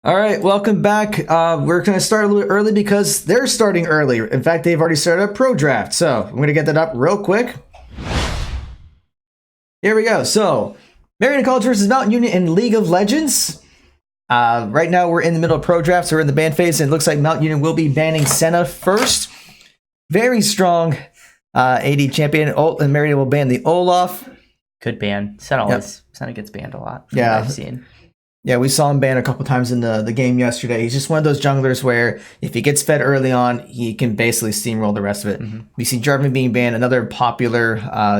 All right, welcome back. We're going to start a little early because they're starting early. In fact, they've already started a pro draft. So I'm going to get that up real quick. Here we go. So Marietta College versus Mountain Union in League of Legends. Right now we're in the middle of pro draft, so we're in the ban phase, and it looks like Mountain Union will be banning Senna first. Very strong AD champion. And Marietta will ban the Olaf. Could ban. Senna gets banned a lot. From Yeah, what I've seen. Yeah, we saw him banned a couple times in the game yesterday. He's just one of those junglers where if he gets fed early on, he can basically steamroll the rest of it. Mm-hmm. We see Jarvan being banned, another popular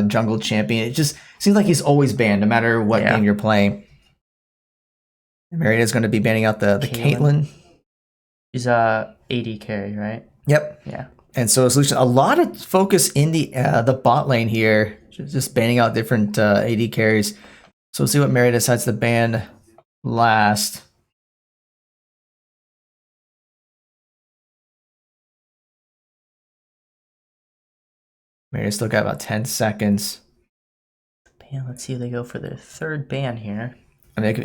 jungle champion. It just seems like he's always banned, no matter what game you're playing. Marietta's going to be banning out the Caitlyn. She's AD carry, right? Yep. Yeah. And so solution, a lot of focus in the bot lane here, just banning out different AD carries. So we'll see what Marietta decides to ban last. Marietta still got about 10 seconds. Ban. Let's see if they go for their third ban here. I mean,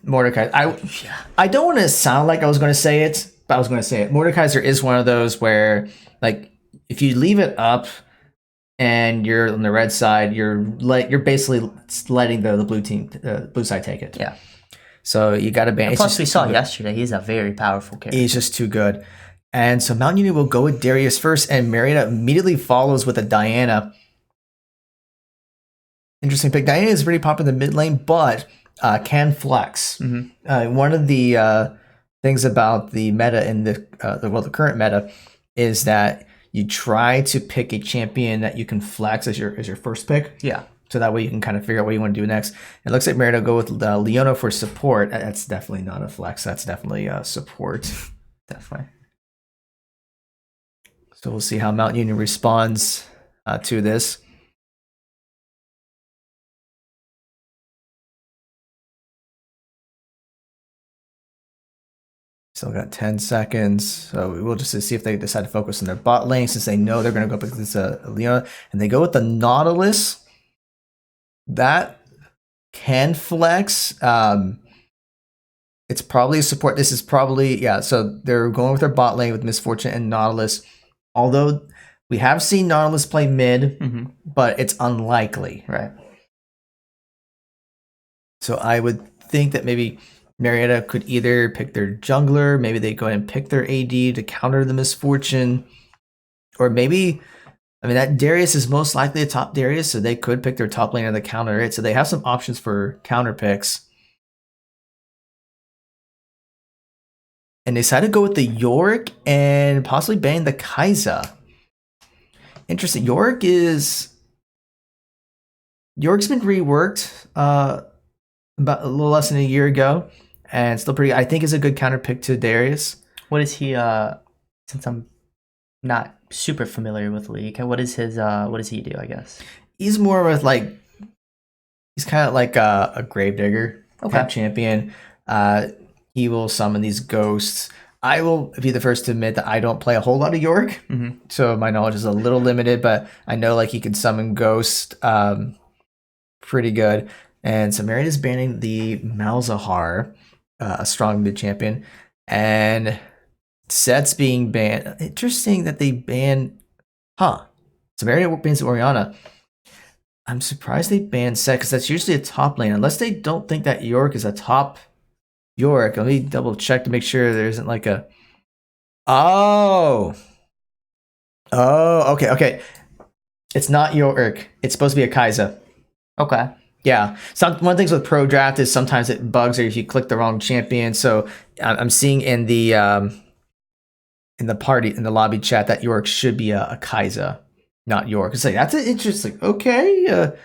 Mordekaiser. I don't want to sound like I was going to say it, but I was going to say it. Mordekaiser is one of those where, like, if you leave it up and you're on the red side, you're basically letting the blue side take it. Yeah. So you got to ban. Plus, we saw yesterday, he's a very powerful character. He's just too good. And so Mountain Union will go with Darius first, and Marietta immediately follows with a Diana. Interesting pick. Diana is pretty popular in the mid lane, but can flex. Mm-hmm. One of the things about the meta in the current meta is that you try to pick a champion that you can flex as your first pick. Yeah. So that way you can kind of figure out what you want to do next. It looks like Marietta will go with Leona for support. That's definitely not a flex. That's definitely support. Definitely. So we'll see how Mountain Union responds to this. Still got 10 seconds. So we'll just see if they decide to focus on their bot lane since they know they're going to go up against Leona. And they go with the Nautilus. That can flex. It's probably a support. This is probably, so they're going with their bot lane with Misfortune and Nautilus. Although we have seen Nautilus play mid, but it's unlikely. Right. So I would think that maybe Marietta could either pick their jungler, maybe they go ahead and pick their AD to counter the Misfortune, or maybe, I mean, that Darius is most likely a top Darius, so they could pick their top laner to counter it. So they have some options for counter picks. And they decided to go with the Yorick and possibly ban the Kai'Sa. Interesting. Yorick's been reworked about a little less than a year ago, and still pretty. I think is a good counter pick to Darius. What is he? Since I'm not super familiar with League, what is his? What does he do? I guess he's more of he's kind of like a Gravedigger type champion. He will summon these ghosts. I will be the first to admit that I don't play a whole lot of Yorick, so my knowledge is a little limited. But I know he can summon ghosts pretty good. And so Marietta is banning the Malzahar, a strong mid champion, and Set's being banned. Interesting that they ban. So Marietta bans Orianna. I'm surprised they banned Set because that's usually a top lane, unless they don't think that Yorick is a top Yorick. Let me double check to make sure there isn't a. Okay. It's not Yorick. It's supposed to be a Kai'Sa. Okay. Yeah. One of the things with pro draft is sometimes it bugs or if you click the wrong champion. So I'm seeing in the lobby chat that Yorick should be a Kai'Sa, not Yorick. It's that's interesting. Okay.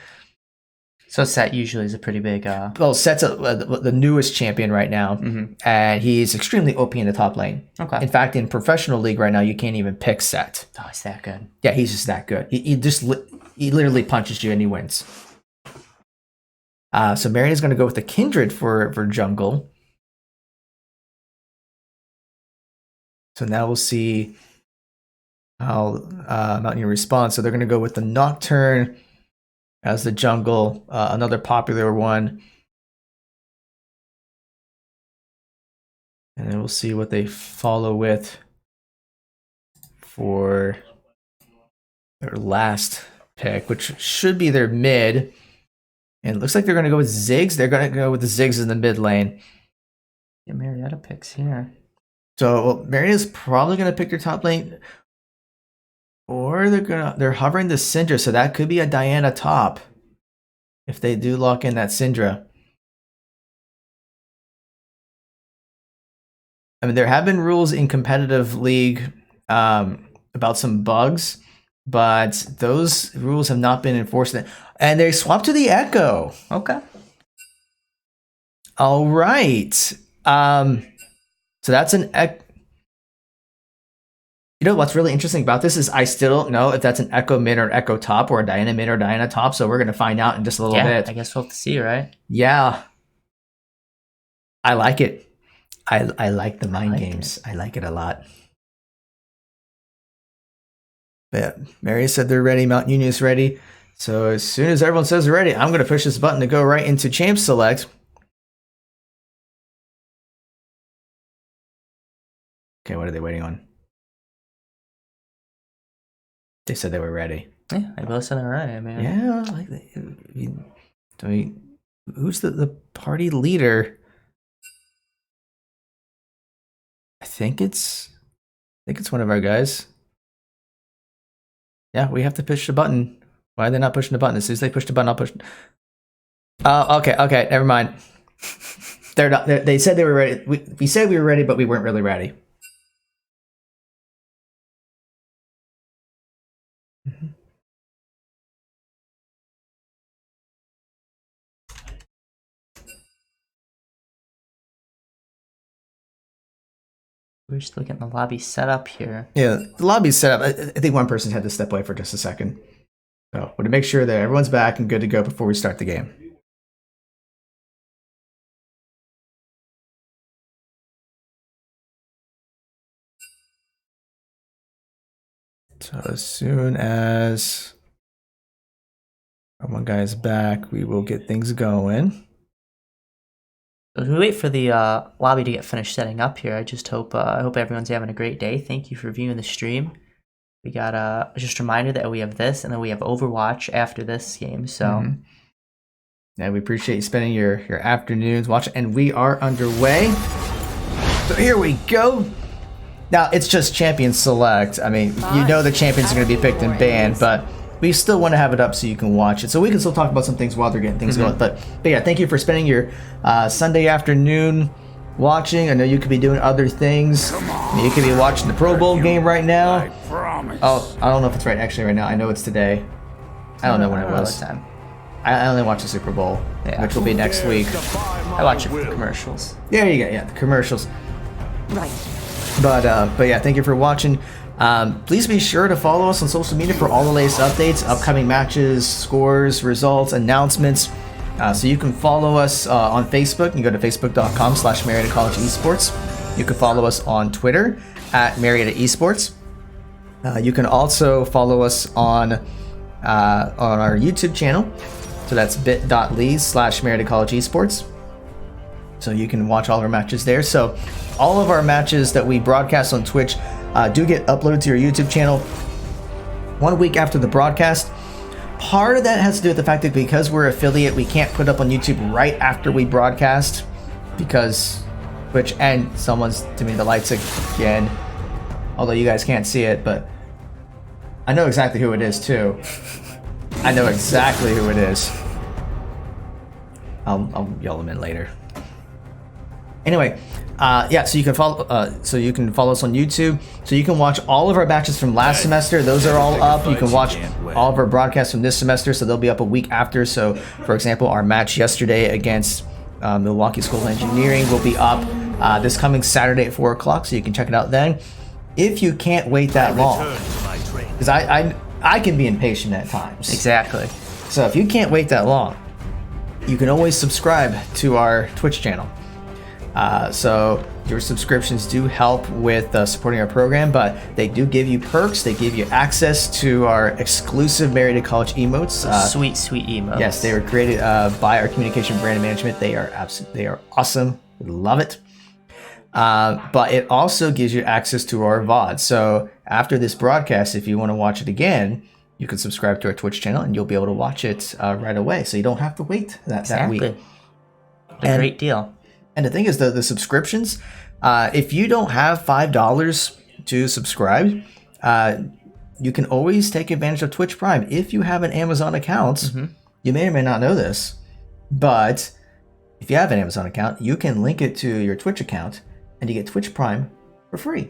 So Set usually is a pretty big. Well, Set's the newest champion right now, and he's extremely OP in the top lane. Okay. In fact, in professional league right now, you can't even pick Set. Oh, he's that good. Yeah, he's just that good. He literally punches you and he wins. So Marietta's going to go with the Kindred for jungle. So now we'll see how Mountain Union responds. So they're going to go with the Nocturne as the jungle, another popular one. And then we'll see what they follow with for their last pick, which should be their mid. And it looks like they're going to go with Ziggs. They're going to go with the Ziggs in the mid lane. Yeah, Marietta picks here. So Marietta's probably going to pick their top lane. Or they're hovering the Syndra, so that could be a Diana top. If they do lock in that Syndra. I mean, there have been rules in competitive league about some bugs, but those rules have not been enforced. And they swapped to the Echo. Okay. All right. So that's an Echo. You know what's really interesting about this is I still don't know if that's an Echo mid or Echo top or a Diana mid or Diana top. So we're going to find out in just a little bit. I guess we'll have to see, right? Yeah. I like it. I like the mind games. I like it a lot. But Mary said they're ready. Mount Union's ready. So as soon as everyone says they're ready, I'm going to push this button to go right into Champ Select. Okay, what are they waiting on? They said they were ready. Yeah, they both said they're ready. I mean, yeah, like who's the party leader? I think it's one of our guys. Yeah, we have to push the button. Why are they not pushing the button? As soon as they push the button, I'll push. Okay, never mind. They're not. They said they were ready. We said we were ready, but we weren't really ready. We're just looking at the lobby set up here. Yeah, the lobby's set up. I think one person had to step away for just a second. So, but to make sure that everyone's back and good to go before we start the game. So as soon as one guy is back, we will get things going. As we wait for the lobby to get finished setting up here, I just hope everyone's having a great day. Thank you for viewing the stream. We got just a reminder that we have this, and then we have Overwatch after this game. So, yeah, we appreciate you spending your afternoons watching, and we are underway. So here we go. Now it's just champion select. I mean, you know the champions are going to be picked and banned, but we still want to have it up so you can watch it. So we can still talk about some things while they're getting things going. But yeah, thank you for spending your Sunday afternoon watching. I know you could be doing other things. You could be watching the Pro Bowl game right now. Oh, I don't know if it's right actually right now. I know it's today. I don't know when it was. I only watch the Super Bowl, which will be next week. I watch it for the commercials. There you go. Yeah, the commercials. Right. But yeah, thank you for watching. Please be sure to follow us on social media for all the latest updates, upcoming matches, scores, results, announcements. So you can follow us on Facebook. You can go to facebook.com/Marietta College Esports. You can follow us on Twitter at Marietta Esports. You can also follow us on our YouTube channel. So that's bit.ly/Marietta College Esports. So you can watch all of our matches there. So all of our matches that we broadcast on Twitch do get uploaded to your YouTube channel 1 week after the broadcast. Part of that has to do with the fact that because we're affiliate, we can't put up on YouTube right after we broadcast because Twitch, and someone's dimming the lights again, although you guys can't see it, but I know exactly who it is too. I know exactly who it is. I'll yell them in later. Anyway, yeah, so you can follow us on YouTube. So you can watch all of our matches from last semester. Those are all up. You can watch all of our broadcasts from this semester, so they'll be up a week after. So, for example, our match yesterday against Milwaukee School of Engineering will be up this coming Saturday at 4 o'clock, so you can check it out then. If you can't wait that long, because I can be impatient at times. Exactly. So if you can't wait that long, you can always subscribe to our Twitch channel. So your subscriptions do help with supporting our program, but they do give you perks. They give you access to our exclusive Marietta College emotes. Sweet emotes. Yes, they were created by our communication brand management. They are awesome. We love it. But it also gives you access to our VOD. So after this broadcast, if you want to watch it again, you can subscribe to our Twitch channel and you'll be able to watch it right away. So you don't have to wait that week. A great deal. And the thing is, the subscriptions, if you don't have $5 to subscribe, you can always take advantage of Twitch Prime. If you have an Amazon account, you may or may not know this, but if you have an Amazon account, you can link it to your Twitch account and you get Twitch Prime for free.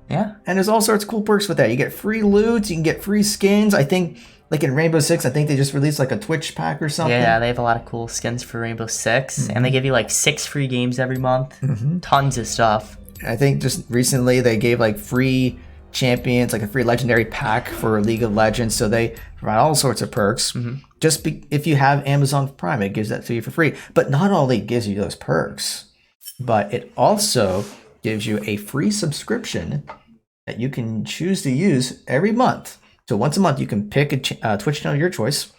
Yeah. And there's all sorts of cool perks with that. You get free loot, you can get free skins. I think, like in Rainbow Six, I think they just released like a Twitch pack or something. Yeah, they have a lot of cool skins for Rainbow Six, and they give you like 6 free games every month. Tons of stuff. I think just recently they gave like free champions, like a free legendary pack for League of Legends. So they provide all sorts of perks. If you have Amazon Prime, it gives that to you for free. But not only gives you those perks, but it also gives you a free subscription that you can choose to use every month. So once a month, you can pick a Twitch channel of your choice.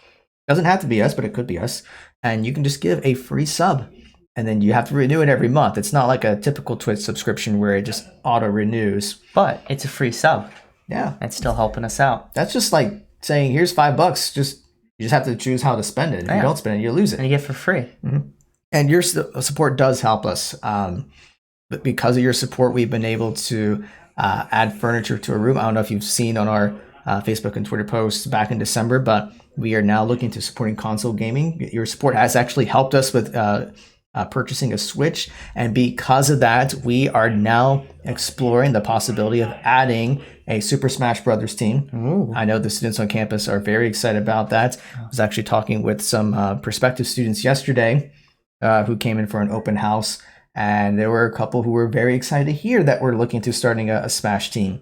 Doesn't have to be us, but it could be us. And you can just give a free sub. And then you have to renew it every month. It's not like a typical Twitch subscription where it just auto-renews. But it's a free sub. Yeah. It's still helping us out. That's just like saying, here's $5. You just have to choose how to spend it. If you don't spend it, you lose it. And you get it for free. And your support does help us. But because of your support, we've been able to add furniture to a room. I don't know if you've seen on our Facebook and Twitter posts back in December, but we are now looking to supporting console gaming. Your support has actually helped us with purchasing a Switch. And because of that, we are now exploring the possibility of adding a Super Smash Brothers team. Ooh. I know the students on campus are very excited about that. I was actually talking with some prospective students yesterday who came in for an open house. And there were a couple who were very excited to hear that we're looking to starting a Smash team.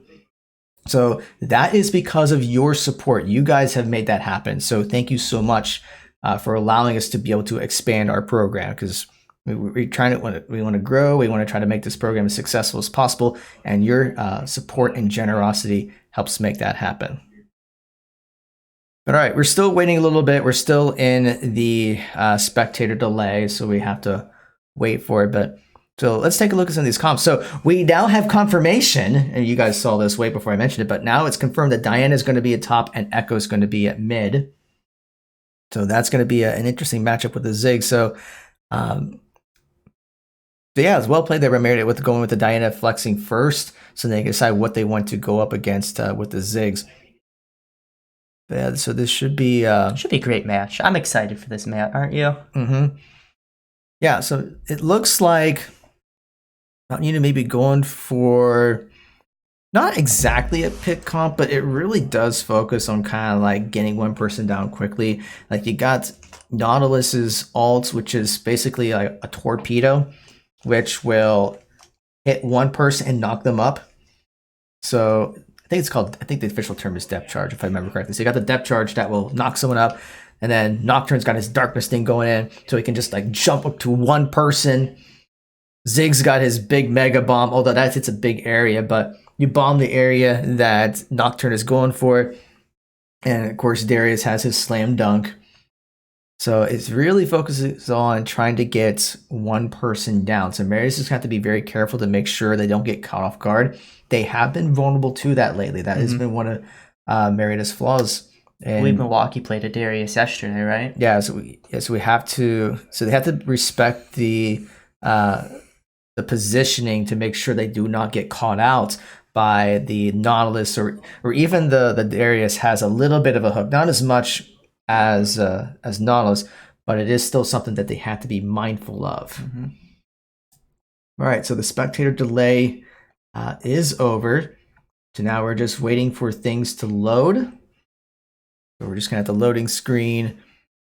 So that is because of your support. You guys have made that happen. So thank you so much for allowing us to be able to expand our program, because we want to grow. We want to try to make this program as successful as possible. And your support and generosity helps make that happen. All right, we're still waiting a little bit. We're still in the spectator delay, so we have to wait for it. So let's take a look at some of these comps. So we now have confirmation, and you guys saw this way before I mentioned it, but now it's confirmed that Diana is going to be at top and Echo is going to be at mid. So that's going to be an interesting matchup with the Zig. So yeah, it's well played. They were married with going with the Diana flexing first, so they can decide what they want to go up against with the Zigs. Yeah, so this should be a great match. I'm excited for this match, aren't you? Yeah, so it looks like Mount Union may be going for not exactly a pick comp, but it really does focus on kind of like getting one person down quickly. Like you got Nautilus's ult, which is basically like a torpedo, which will hit one person and knock them up. So I think the official term is depth charge, if I remember correctly. So you got the depth charge that will knock someone up. And then Nocturne's got his darkness thing going in, so he can just like jump up to one person. Zig's got his big mega bomb, although that hits a big area, but you bomb the area that Nocturne is going for. And of course, Darius has his slam dunk. So it's really focuses on trying to get one person down. So Marius just have to be very careful to make sure they don't get caught off guard. They have been vulnerable to that lately. That has been one of Marietta's flaws. And Milwaukee played a Darius yesterday, right? Yeah, so we have to. So they have to respect the positioning to make sure they do not get caught out by the Nautilus or even the Darius has a little bit of a hook, not as much as Nautilus, but it is still something that they have to be mindful of. All right, so the spectator delay is over. So now we're just waiting for things to load. So we're just gonna have the loading screen.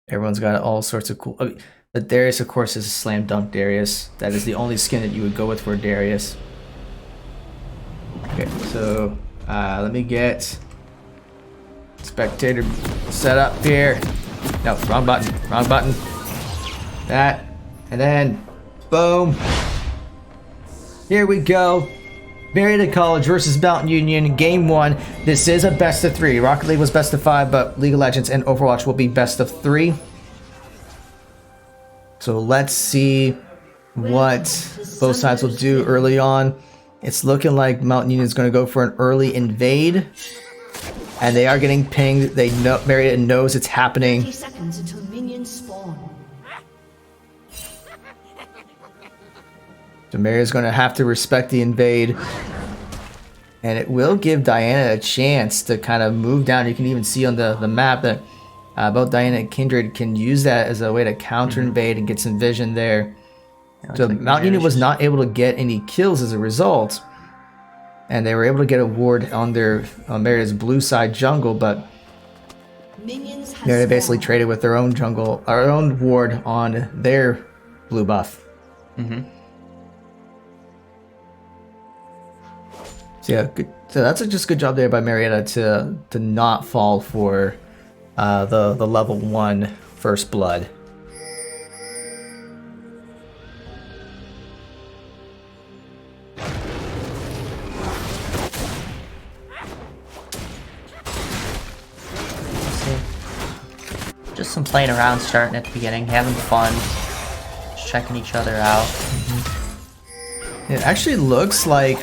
Everyone's got all sorts of cool. The Darius, of course, is a slam dunk Darius. That is the only skin that you would go with for Darius. Okay, so let me get spectator set up here. No, wrong button. Wrong button. That, and then boom. Here we go. Marietta College versus Mount Union, Game 1. This is a best of 3. Rocket League was best of 5, but League of Legends and Overwatch will be best of 3. So let's see what both sides will do early on. It's looking like Mountain Union is going to go for an early invade. And they are getting pinged. They know, Marietta knows it's happening. 30 seconds until minions spawn. So Marietta's going to have to respect the invade. And it will give Diana a chance to kind of move down. You can even see on the map that both Diana and Kindred can use that as a way to counter invade and get some vision there. So like Mountain Union was not able to get any kills as a result. And they were able to get a ward on their Marietta's blue side jungle, but Marietta basically traded with their own jungle, our own ward on their blue buff. So yeah, good. So that's just a good job there by Marietta to not fall for the level 1 first blood. Just some playing around starting at the beginning, having fun, just checking each other out. It actually looks like,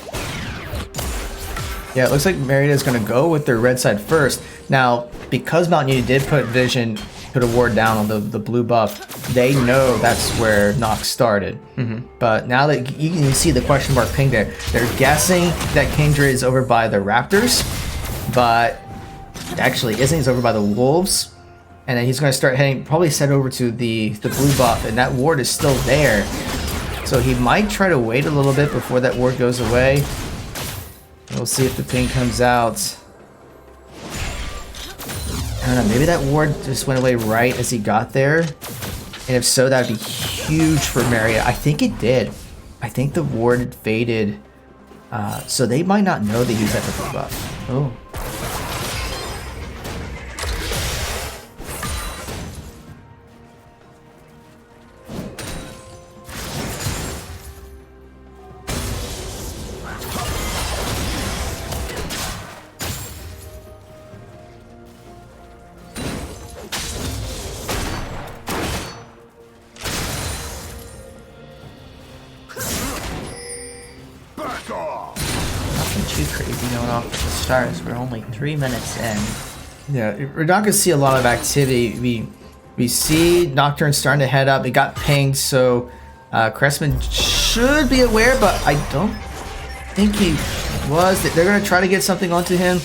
yeah, it looks like Marietta is going to go with their red side first. Now, because Mountain Union did put a ward down on the blue buff, they know that's where Nox started. But now that you can see the question mark ping there, they're guessing that Kindred is over by the Raptors, but it actually isn't. He's over by the Wolves. And then he's going to start heading, probably set over to the blue buff, and that ward is still there. So he might try to wait a little bit before that ward goes away. We'll see if the ping comes out. I don't know, maybe that ward just went away right as he got there. And if so, that would be huge for Marietta. I think it did. I think the ward faded. So they might not know that he's at the blue buff. Oh. Too crazy going off at the start as we're only 3 minutes in. Yeah, we're not gonna see a lot of activity. We see Nocturne starting to head up. It got pinged, so Cressman should be aware, but I don't think he was. They're gonna try to get something onto him.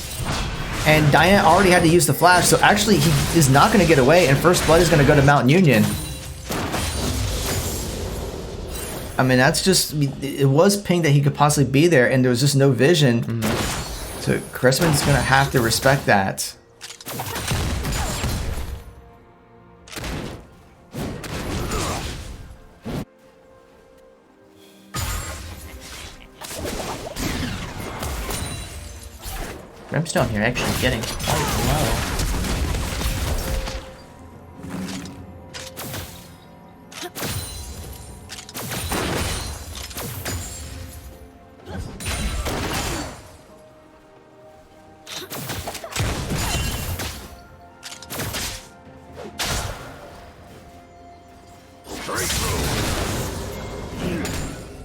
And Diana already had to use the flash, so actually he is not gonna get away, and first blood is gonna go to Mountain Union. I mean, that's just, it was pinged that he could possibly be there, and there was just no vision. So Cressman's gonna have to respect that. Brimstone here actually getting quite low.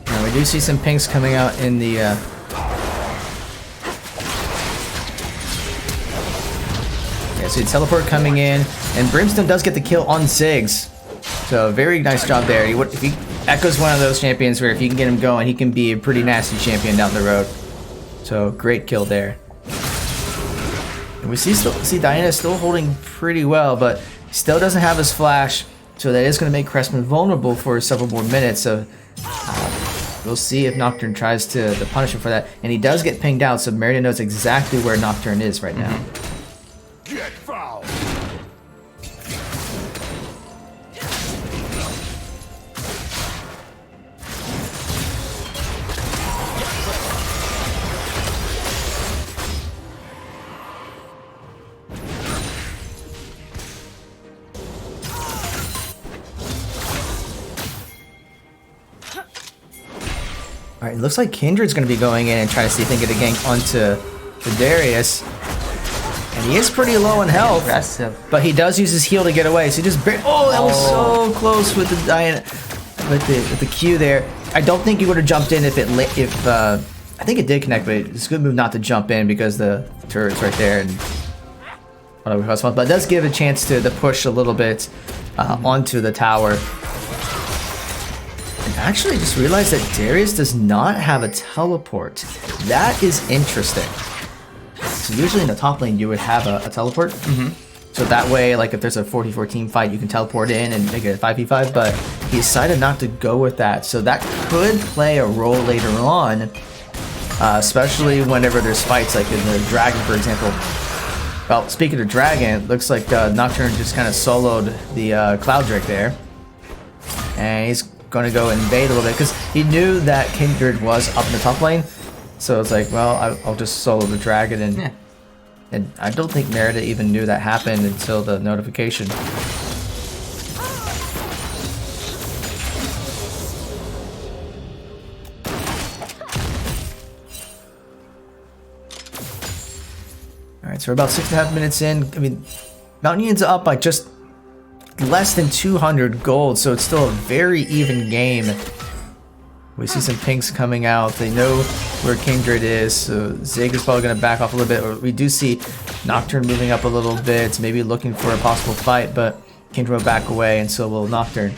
Now we do see some pings coming out in the so teleport coming in, and Brimstone does get the kill on Ziggs. So very nice job there. Echo's one of those champions where if you can get him going, he can be a pretty nasty champion down the road. So great kill there. And we see Diana still holding pretty well, but still doesn't have his flash. So that is going to make Cressman vulnerable for several more minutes. So we'll see if Nocturne tries to punish him for that. And he does get pinged out, so Marietta knows exactly where Nocturne is right now. Get foul. Alright, it looks like Kindred's going to be going in and trying to see if they can get a gank onto Darius. And he is pretty low in health, Aggressive. but he does use his heal to get away. So he just oh, that was so close with the Diana. with the Q there. I don't think he would have jumped in if I think it did connect, but it's a good move not to jump in because the turret's right there and whatever. But it does give a chance to push a little bit onto the tower. And actually, I just realized that Darius does not have a teleport. That is interesting. So usually in the top lane, you would have a teleport. So that way, like if there's a 4v4 team fight, you can teleport in and make it a 5v5, but he decided not to go with that. So that could play a role later on, especially whenever there's fights, like in the Dragon, for example. Well, speaking of Dragon, it looks like Nocturne just kind of soloed the Cloud Drake there. And he's going to go invade a little bit, because he knew that Kindred was up in the top lane. So it's like, well, I'll just solo the Dragon and... Yeah. And I don't think Marietta even knew that happened until the notification. Alright, so we're about 6.5 minutes in. I mean, Mountain Union's up by just less than 200 gold, so it's still a very even game. We see some pinks coming out. They know where Kindred is, so Zig is probably going to back off a little bit. We do see Nocturne moving up a little bit, maybe looking for a possible fight, but Kindred will back away, and so will Nocturne.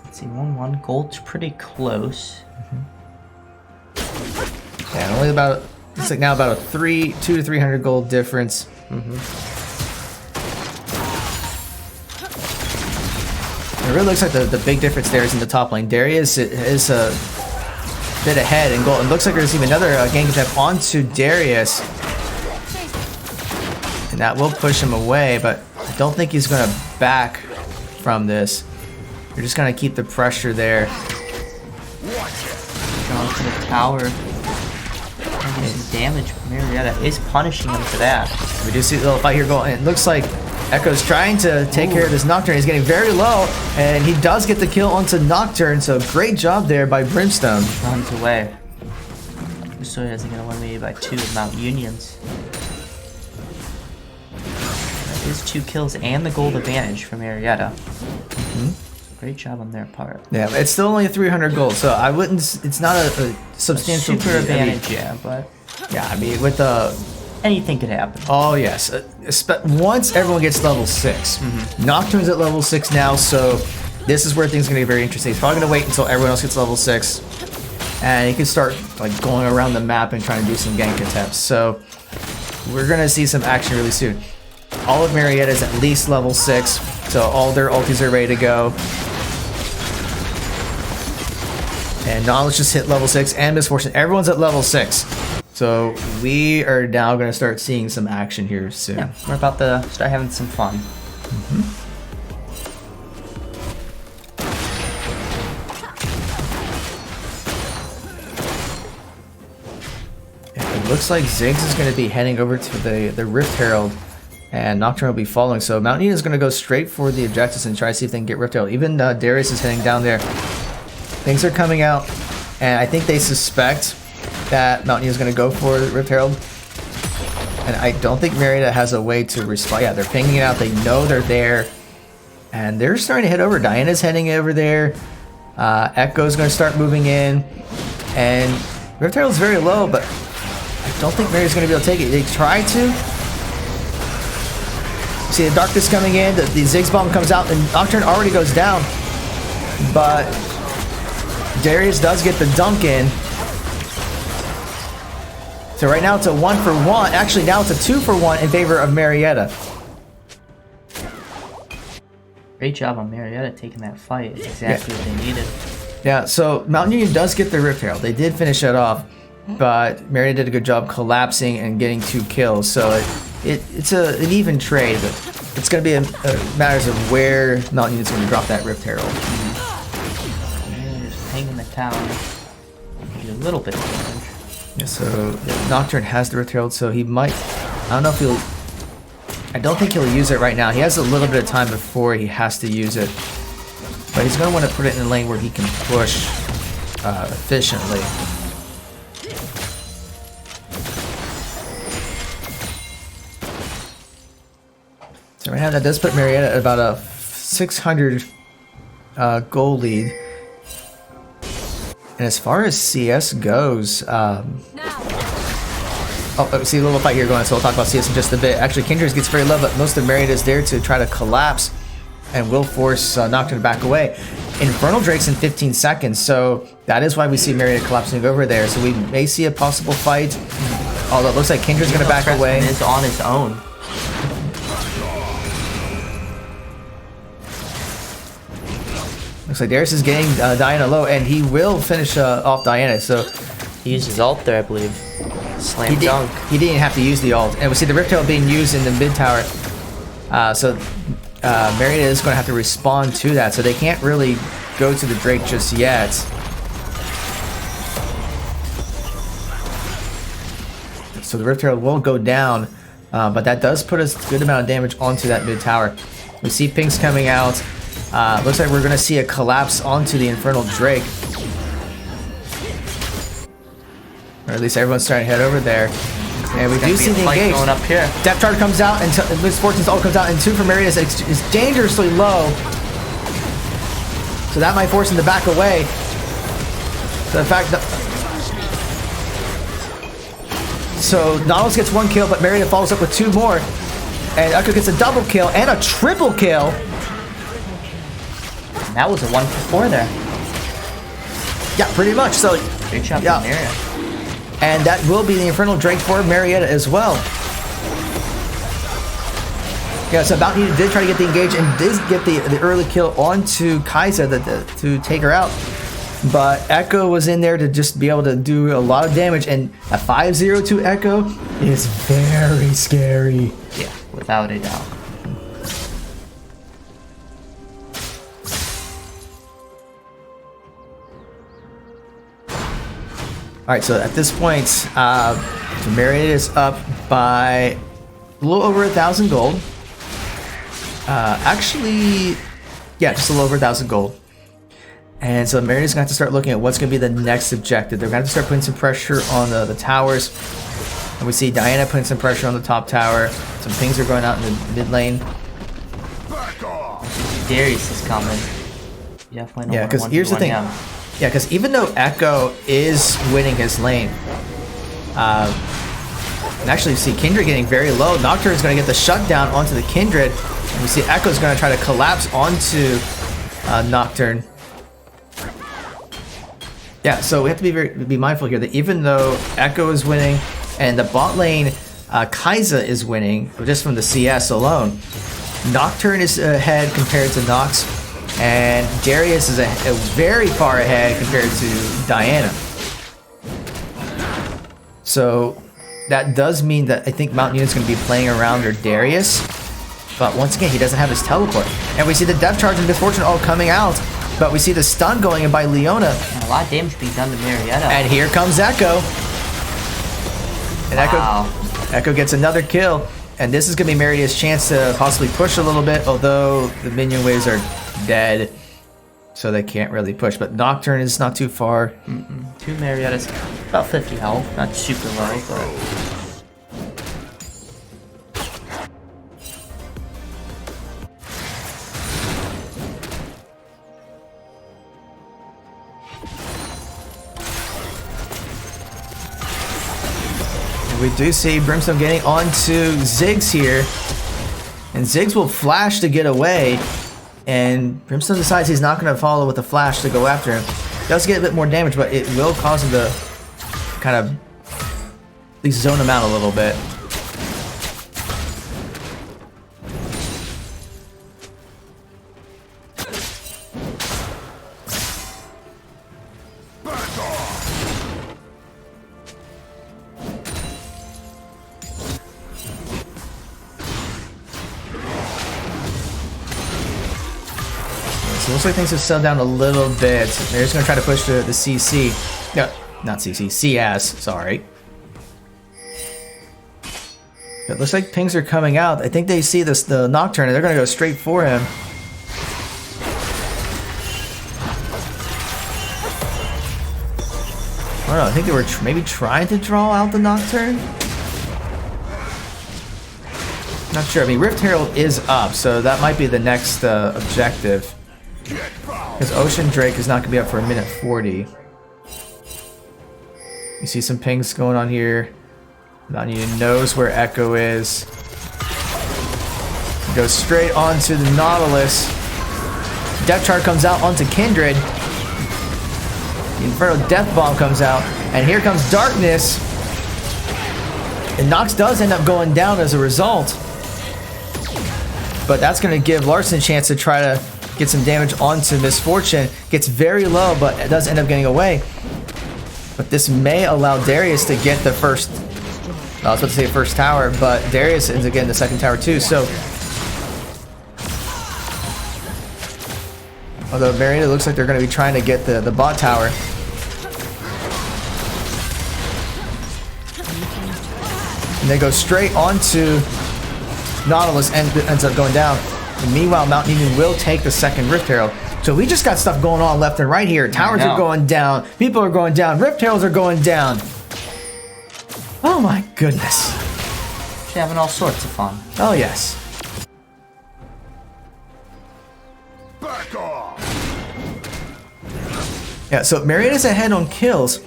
Let's see, 1-1. Gold's pretty close. Yeah, only about, it's like now about a 200 to 300 gold difference. It really looks like the big difference there is in the top lane. Darius is a bit ahead in gold. It looks like there's even another gank attempt onto Darius. And that will push him away, but I don't think he's going to back from this. You're just going to keep the pressure there. Going for the tower. Some damage. Marietta is punishing him for that. We do see a little fight here going. It looks like Echo's trying to take care of this Nocturne. He's getting very low, and he does get the kill onto Nocturne, so great job there by Brimstone. Runs away. So he doesn't get eliminated by 2 of Mount Unions. That is 2 kills and the gold advantage for Marietta. Great job on their part. Yeah, it's still only 300 gold, so I wouldn't. It's not a substantial Super advantage, I mean, yeah, but yeah, I mean with the. Anything could happen. Oh yes, once everyone gets level 6, Nocturne's at level 6 now, so this is where things are gonna get very interesting. He's probably gonna wait until everyone else gets level 6, and he can start like going around the map and trying to do some gank attempts. So we're gonna see some action really soon. All of Marietta is at least level 6, so all their ultis are ready to go. And Knowledge just hit level 6, and Misfortune. Everyone's at level 6. So we are now going to start seeing some action here soon. Yeah, we're about to start having some fun. It looks like Ziggs is going to be heading over to the Rift Herald, and Nocturne will be following. So Mount Union is going to go straight for the objectives and try to see if they can get Rift Herald. Even Darius is heading down there. Things are coming out, and I think they suspect that Mount Union is going to go for Rift Herald. And I don't think Marietta has a way to respond. Yeah, they're pinging it out. They know they're there. And they're starting to head over. Diana's heading over there. Echo's going to start moving in. And Rift Herald's very low, but I don't think Maria's going to be able to take it. They try to. See the darkness coming in. The Ziggs bomb comes out, and Nocturne already goes down. But Darius does get the dunk in. So right now it's a 1-for-1. Actually, now it's a 2-for-1 in favor of Marietta. Great job on Marietta taking that fight. It's exactly what they needed. Yeah, so Mountain Union does get the Rift Herald. They did finish it off, but Marietta did a good job collapsing and getting 2 kills. So it's an even trade, but it's going to be a matters of where Mountain Union's going to drop that Rift Herald. And just hanging the tower. Do a little bit of damage. Yeah, so Nocturne has the Rift Herald, so he might. I don't know if he'll. I don't think he'll use it right now. He has a little bit of time before he has to use it, but he's going to want to put it in a lane where he can push efficiently. So right now that does put Marietta at about a 600 goal lead. And as far as CS goes, see a little fight here going on, so we'll talk about CS in just a bit. Actually, Kindred gets very low, but most of Marietta is there to try to collapse and will force Nocturne to back away. Infernal Drake's in 15 seconds, so that is why we see Marietta collapsing over there. So we may see a possible fight, although it looks like Kindred's going to back away. Is on his own. Looks like Darius is getting Diana low, and he will finish off Diana. So he used his ult there, I believe. Slam dunk. He didn't have to use the ult, and we see the Rift Tail being used in the mid tower. So Marietta is going to have to respond to that, so they can't really go to the Drake just yet. So the Rift Tail will go down, but that does put a good amount of damage onto that mid tower. We see pings coming out. Looks like we're going to see a collapse onto the Infernal Drake. Or at least everyone's starting to head over there. And we do see the engage. Going up here. Depth Charge comes out, and Miss Fortune's ult comes out, and 2 for Marietta is dangerously low. So that might force him to back away. So in fact, so Nautilus gets 1 kill, but Marietta follows up with 2 more. And Echo gets a double kill and a triple kill. And that was a 1 for 4 there. Yeah, pretty much. So great job, yeah. Marietta. And that will be the Infernal Drake for Marietta as well. Yeah, so Bounty did try to get the engage and did get the early kill onto Kai'Sa to take her out. But Echo was in there to just be able to do a lot of damage, and a 5-0 to Echo is very scary. Yeah, without a doubt. Alright, so at this point, Marietta is up by a little over 1,000 gold. Actually, yeah, just a little over 1,000 gold. And so Marietta's going to have to start looking at what's going to be the next objective. They're going to have to start putting some pressure on the towers. And we see Diana putting some pressure on the top tower. Some things are going out in the mid lane. Darius is coming. You definitely Yeah, because here's the thing. Yeah, because even though Echo is winning his lane, and actually you see Kindred getting very low. Nocturne is going to get the shutdown onto the Kindred. And we see Echo is going to try to collapse onto Nocturne. Yeah, so we have to be mindful here that even though Echo is winning and the bot lane Kai'Sa is winning, just from the CS alone, Nocturne is ahead compared to Nox, and Darius is very far ahead compared to Diana. So that does mean that I think Mountain Unit's going to be playing around or Darius, but once again, he doesn't have his teleport. And we see the Depth Charge and Misfortune all coming out, but we see the stun going in by Leona. And a lot of damage being done to Marietta. And here comes Echo. And wow. Echo gets another kill. And this is going to be Marietta's chance to possibly push a little bit, although the minion waves are dead, so they can't really push. But Nocturne is not too far. Two Marietta's about 50 health, not super low, but... We do see Brimstone getting onto Ziggs here. And Ziggs will flash to get away. And Brimstone decides he's not going to follow with a flash to go after him. Does get a bit more damage, but it will cause him to kind of at least zone him out a little bit. So it looks like things have settled down a little bit. They're just going to try to push the CC. No, not CC. CS, sorry. It looks like pings are coming out. I think they see the Nocturne and they're going to go straight for him. I don't know, I think they were maybe trying to draw out the Nocturne? Not sure. I mean, Rift Herald is up, so that might be the next objective. Because Ocean Drake is not going to be up for 1:40. You see some pings going on here. Mountain Union knows where Echo is. Goes straight onto the Nautilus. Death Chart comes out onto Kindred. The Inferno Death Bomb comes out. And here comes Darkness. And Nox does end up going down as a result. But that's going to give Larson a chance to try to get some damage onto Misfortune. Gets very low, but it does end up getting away. But this may allow Darius to get the first... I was about to say first tower, but Darius ends up getting the second tower too. So... although Marietta looks like they're going to be trying to get the bot tower. And they go straight onto Nautilus and ends up going down. And meanwhile, Mountain Union will take the second Rift Herald. So we just got stuff going on left and right here. Towers are going down. People are going down. Rift Heralds are going down. Oh my goodness. They're having all sorts of fun. Oh yes. Back off. Yeah, so Marietta's ahead on kills.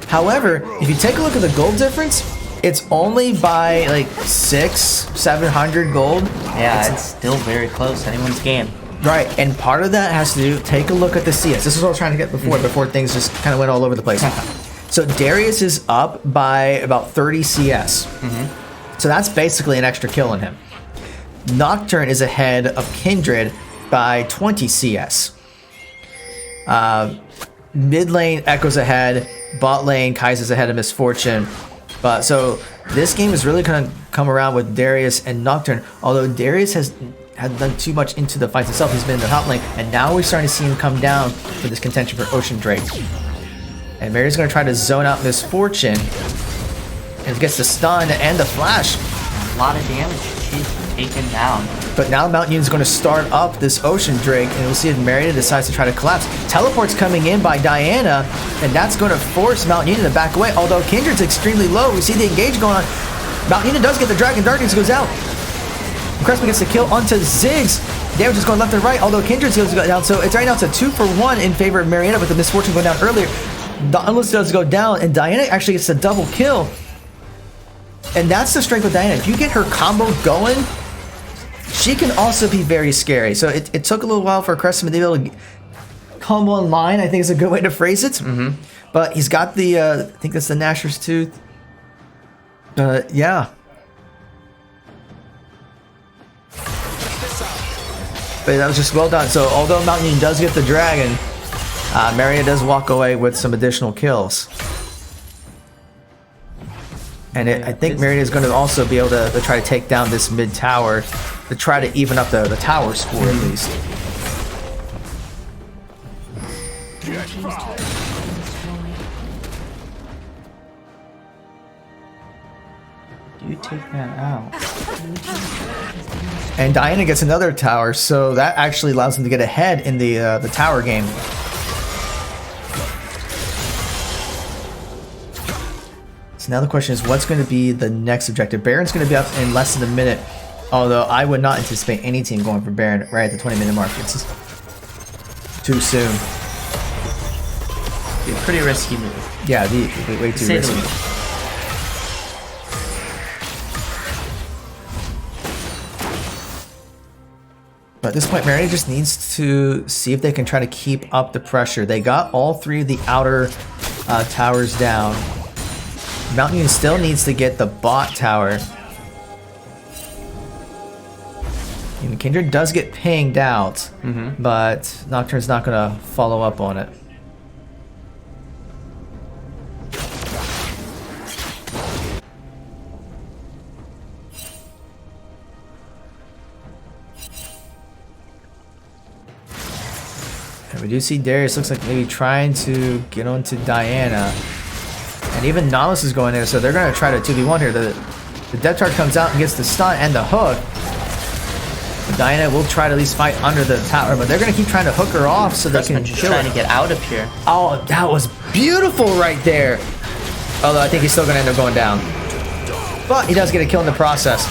However, if you take a look at the gold difference, it's only by like 700 gold. Yeah, it's still very close. Anyone's game. Right, and part of that has to do, take a look at the CS. This is what I was trying to get before things just kind of went all over the place. So Darius is up by about 30 CS. So that's basically an extra kill on him. Nocturne is ahead of Kindred by 20 CS. Mid lane, Echo's ahead. Bot lane, Kaiser's ahead of Misfortune. But so this game is really going to come around with Darius and Nocturne. Although Darius hadn't done too much into the fights itself. He's been in the top lane, and now we're starting to see him come down for this contention for Ocean Drake. And Mary's going to try to zone out Misfortune. And gets the stun and the flash. A lot of damage. She's taken down. But now Mountain Union's going to start up this Ocean Drake, and we'll see if Marietta decides to try to collapse. Teleport's coming in by Diana, and that's going to force Mountain Union to back away. Although Kindred's extremely low, we see the engage going on. Mountain Union does get the Dragon. Darkness goes out. Crespin gets the kill onto Ziggs. Damage is going left and right, although Kindred's heals go down. So it's right now it's a 2-for-1 in favor of Marietta, with the Misfortune going down earlier. Dauntless does go down, and Diana actually gets a double kill. And that's the strength of Diana. If you get her combo going, she can also be very scary. So it took a little while for Crespin to be able to come online, I think is a good way to phrase it. But he's got the, I think that's the Gnasher's Tooth. Yeah. But that was just well done. So although Mountain Union does get the dragon, Marietta does walk away with some additional kills. And I think Marietta is going to also be able to try to take down this mid tower to try to even up the tower score at least. You take that out. And Diana gets another tower, so that actually allows him to get ahead in the tower game. So now the question is, what's going to be the next objective? Baron's going to be up in less than a minute, although I would not anticipate any team going for Baron right at the 20-minute mark. It's too soon. Pretty risky move. Yeah, way too risky. But at this point, Marietta just needs to see if they can try to keep up the pressure. They got all three of the outer towers down. Mountain Union still needs to get the bot tower. And Kindred does get pinged out, but Nocturne's not going to follow up on it. And we do see Darius looks like maybe trying to get onto Diana. And even Nautilus is going there, so they're going to try to 2v1 here. The Death Charge comes out and gets the stun and the hook. But Diana will try to at least fight under the tower, but they're going to keep trying to hook her off so they can just kill trying her. to get out of here. Oh, that was beautiful right there. Although I think he's still going to end up going down. But he does get a kill in the process.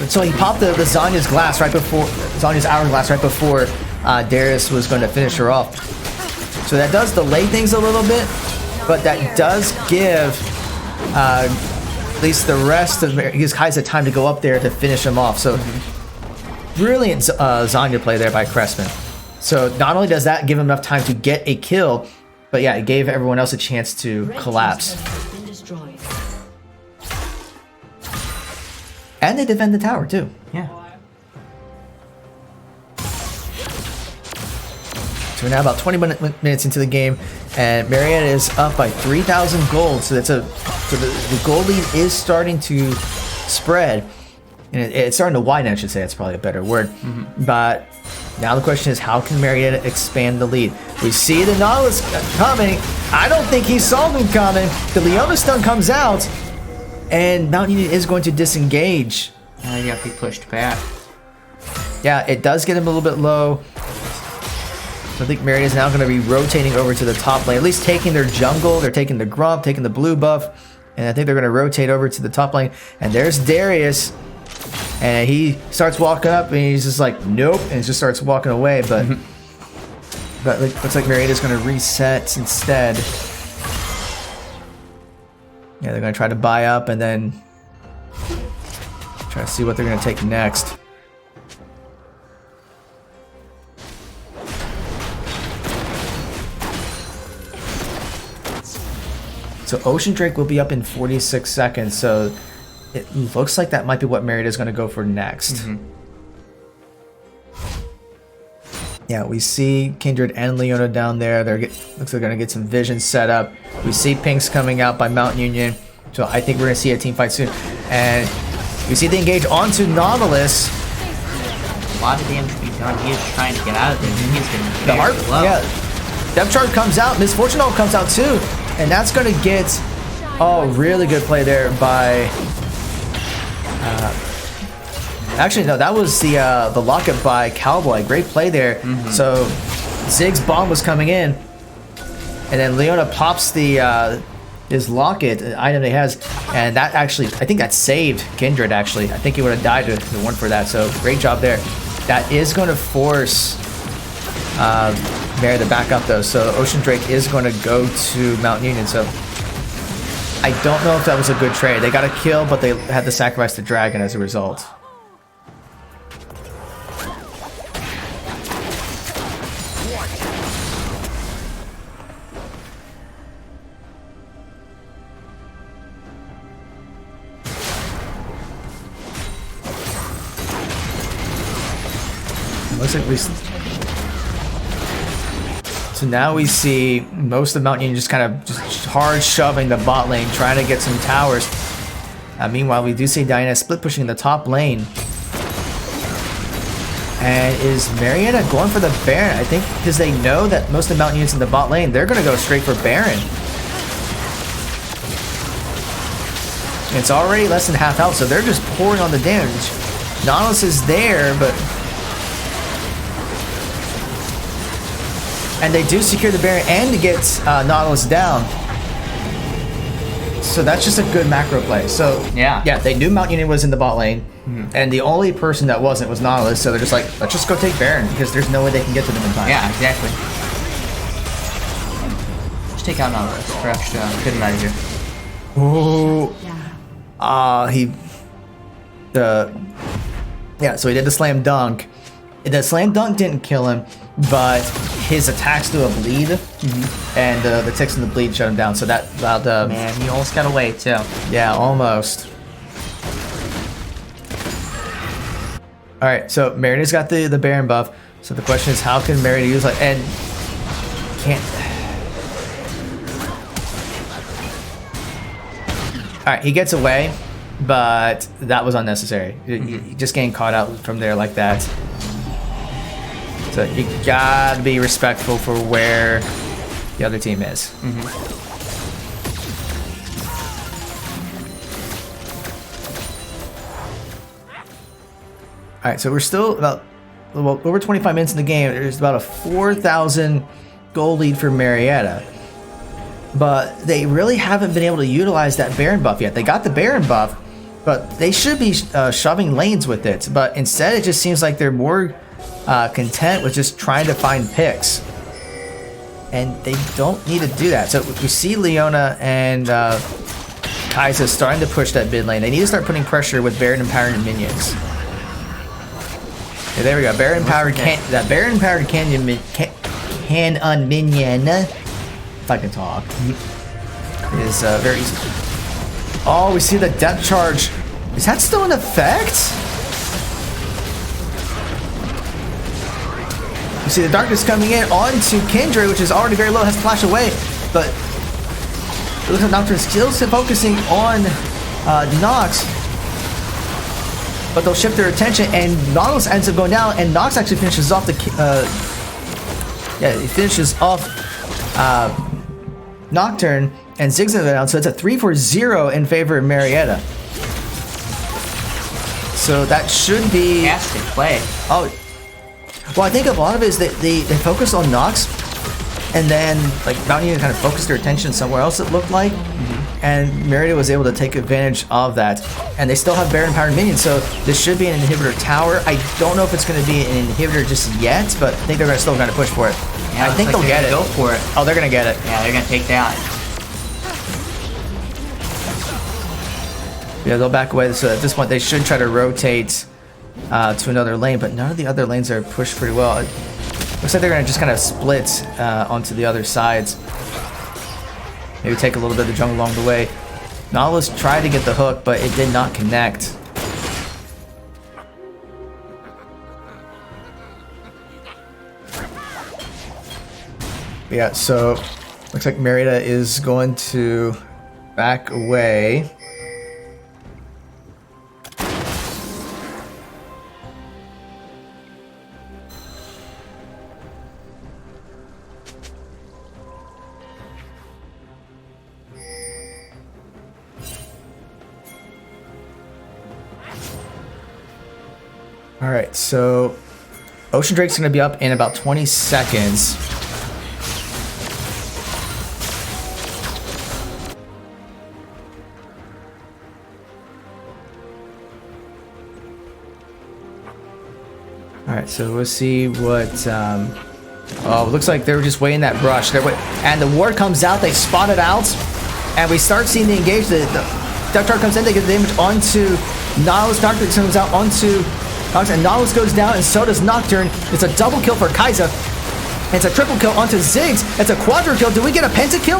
So he popped the Zanya's glass right before Zanya's hourglass right before Darius was going to finish her off. So that does delay things a little bit, but that does give at least the rest of his Kaiser time to go up there to finish him off. So brilliant Zanya play there by Cressman. So not only does that give him enough time to get a kill, but yeah, it gave everyone else a chance to collapse. And they defend the tower too. Yeah. So we're now about 20 minutes into the game, and Marietta is up by 3,000 gold. So the gold lead is starting to spread, and it's starting to widen. I should say, that's probably a better word. But now the question is, how can Marietta expand the lead? We see the Nautilus coming. I don't think he saw them coming. The Leona stun comes out, and Mount Union is going to disengage. You have to be pushed back. Yeah, it does get him a little bit low. So I think Marietta is now going to be rotating over to the top lane, at least taking their jungle. They're taking the Grump, taking the blue buff, and I think they're going to rotate over to the top lane. And there's Darius, and he starts walking up, and he's just like, nope, and he just starts walking away. But it looks like Marietta's going to reset instead. Yeah, they're going to try to buy up and then try to see what they're going to take next. So Ocean Drake will be up in 46 seconds, so it looks like that might be what Marietta is going to go for next. Yeah, we see Kindred and Leona down there. Looks like they're going to get some vision set up. We see Pinks coming out by Mount Union, so I think we're going to see a team fight soon. And we see they engage onto Nautilus. A lot of damage to be done. He is trying to get out of there. He's getting The heart, low. yeah. Depth Charge comes out. Misfortune All comes out too. And that's going to get, really good play there by, actually, no, that was the lockup by Cowboy. Great play there. So Zig's bomb was coming in, and then Leona pops his locket, an item he has, and that actually, I think that saved Kindred, actually. I think he would have died if it weren't for that, so great job there. That is going to force Marietta back up though, so Ocean Drake is going to go to Mount Union. So I don't know if that was a good trade. They got a kill, but they had to sacrifice the dragon as a result. Looks like we. So now we see most of Mount Union just kind of just hard shoving the bot lane, trying to get some towers. Meanwhile, we do see Diana split pushing the top lane. And is Marietta going for the Baron? I think because they know that most of Mount Union's in the bot lane, they're going to go straight for Baron. It's already less than half health, so they're just pouring on the damage. Nautilus is there, but... And they do secure the Baron and to get Nautilus down. So that's just a good macro play. So yeah, they knew Mount Union was in the bot lane, and the only person that wasn't was Nautilus. So they're just like, let's just go take Baron because there's no way they can get to them in time. Yeah, exactly. Just take out Nautilus for extra. Get him out of here. Oh, so he did the slam dunk. The slam dunk didn't kill him, but his attacks do a bleed, and the ticks and the bleed shut him down. So that allowed man, he almost got away too. Yeah, almost. All right, so Maritta's got the Baron buff. So the question is, how can Marietta use and can't. All right, he gets away, but that was unnecessary. You just getting caught out from there like that. So you gotta be respectful for where the other team is. All right, so we're still about over 25 minutes in the game. There's about a 4,000 goal lead for Marietta, but they really haven't been able to utilize that Baron buff yet. They got the Baron buff, but they should be shoving lanes with it. But instead, it just seems like they're more content with just trying to find picks. And they don't need to do that. So we see Leona and Kai'Sa starting to push that mid lane. They need to start putting pressure with Baron empowered minions. Okay, there we go. Baron empowered that Baron empowered canyon minion, if I can talk, is very easy. Oh, we see the depth charge. Is that still in effect? You see the darkness coming in onto Kindred, which is already very low, has to flash away, but it looks like Nocturne's still focusing on Nox, but they'll shift their attention, and Nautilus ends up going down, and Nox actually finishes off the he finishes off Nocturne, and Ziggs down, so it's a 3-4-0 in favor of Marietta. So that should be fantastic play. Oh, well, I think a lot of it is that they focus on Nox, and then like Bounty kind of focused their attention somewhere else, it looked like, and Marietta was able to take advantage of that. And they still have Baron powered minions, so this should be an inhibitor tower. I don't know if it's going to be an inhibitor just yet, but I think they're still going to push for it. Yeah, I think like they'll get it. Go for it. Oh, they're going to get it. Yeah, they're going to take that. Yeah, they'll back away. So at this point, they should try to rotate to another lane, but none of the other lanes are pushed pretty well. It looks like they're going to just kind of split onto the other sides. Maybe take a little bit of the jungle along the way. Nautilus tried to get the hook, but it did not connect. Yeah, so looks like Marietta is going to back away. Alright, so Ocean Drake's going to be up in about 20 seconds. Alright, so we'll see what... oh, it looks like they were just waiting that brush. And the ward comes out, they spot it out, and we start seeing the engage. The Death Dart comes in, they get the damage onto Nautilus. Darkness comes out onto... and Nautilus goes down, and so does Nocturne. It's a double kill for Kai'Sa. It's a triple kill onto Ziggs. It's a quadra kill. Do we get a pentakill?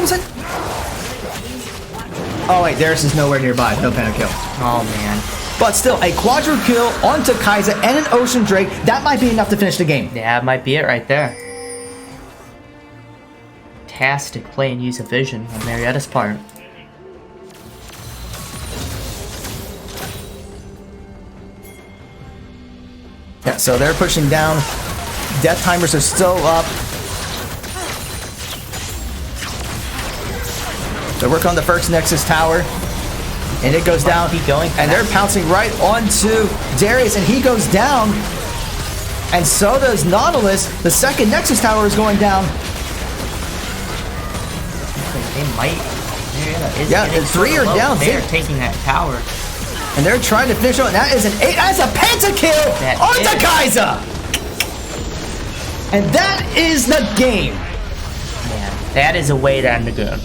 Oh wait, Darius is nowhere nearby. No pentakill. Oh man. But still, a quadra kill onto Kai'Sa and an Ocean Drake. That might be enough to finish the game. Yeah, that might be it right there. Fantastic play and use of vision on Marietta's part. Yeah, so they're pushing down. Death timers are still up. They work on the first Nexus tower, and it goes down. Keep going. And they're pouncing right onto Darius, and he goes down. And so does Nautilus. The second Nexus tower is going down. They might. Yeah, the three are down. They're taking that tower. And they're trying to finish on. That is an 8. That's a pentakill onto Kai'Sa. And that is the game. Man, that is a way to end the game.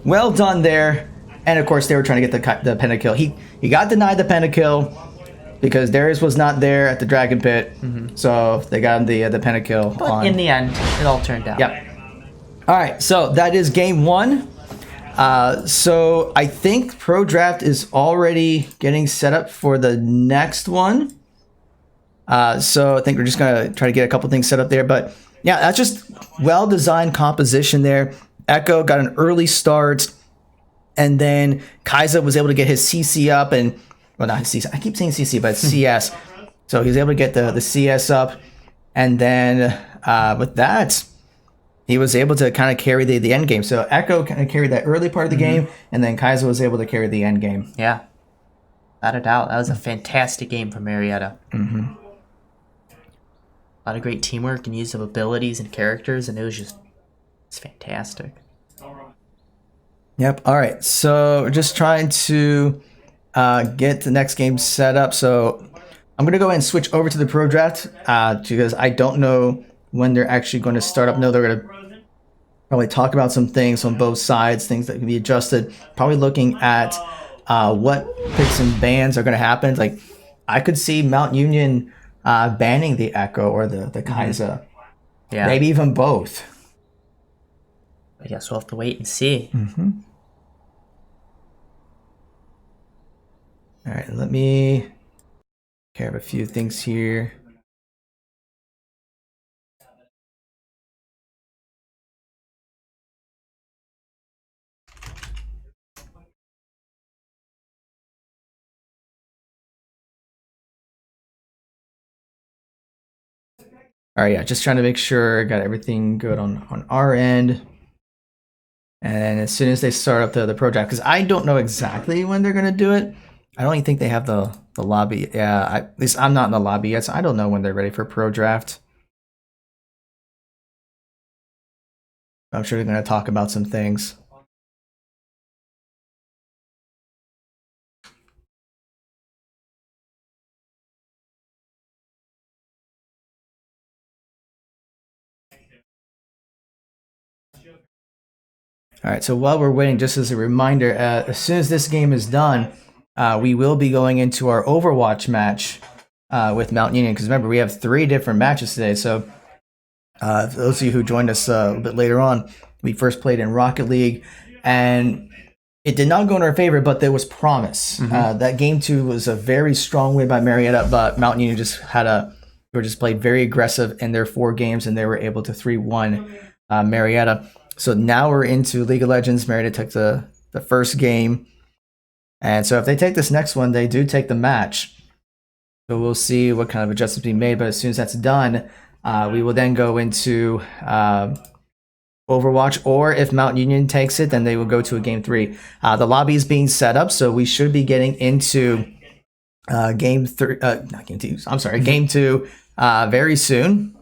Well done there. And of course, they were trying to get the pentakill. He got denied the pentakill because Darius was not there at the Dragon Pit. So they got him the pentakill. But in the end, it all turned out. Yep. All right, so that is game 1. So I think Pro Draft is already getting set up for the next one. So I think we're just gonna try to get a couple things set up there. But yeah, that's just well-designed composition there. Echo got an early start, and then Kai'Sa was able to get his CC up, and well, not his CC. I keep saying CC, but it's CS. So he was able to get the CS up, and then with that, he was able to kind of carry the end game. So Echo kind of carried that early part of the game, and then Kai'Sa was able to carry the end game. Yeah, without a doubt, that was a fantastic game for Marietta. A lot of great teamwork and use of abilities and characters, and it's fantastic. Yep. All right. So we're just trying to get the next game set up. So I'm going to go ahead and switch over to the pro draft because I don't know when they're actually going to start up. No, they're going to probably talk about some things on both sides, things that can be adjusted. Probably looking at what picks and bans are going to happen. Like I could see Mount Union banning the Echo or the Kaiser. Yeah. Maybe even both. I guess we'll have to wait and see. All right, let me take care of a few things here. All right, yeah, just trying to make sure I got everything good on our end. And as soon as they start up the pro draft, because I don't know exactly when they're going to do it. I don't even think they have the lobby. Yeah, at least I'm not in the lobby yet, so I don't know when they're ready for pro draft. I'm sure they're going to talk about some things. All right, so while we're waiting, just as a reminder, as soon as this game is done, we will be going into our Overwatch match with Mount Union. Because remember, we have 3 different matches today. So for those of you who joined us a little bit later on, we first played in Rocket League, and it did not go in our favor, but there was promise. That game 2 was a very strong win by Marietta, but Mount Union just played very aggressive in their 4 games, and they were able to 3-1 Marietta. So now we're into League of Legends. Marietta took the first game. And so if they take this next one, they do take the match. So we'll see what kind of adjustments we made. But as soon as that's done, we will then go into Overwatch. Or if Mount Union takes it, then they will go to a game 3. The lobby is being set up, so we should be getting into game 3. Not game 2. I'm sorry, game 2 very soon.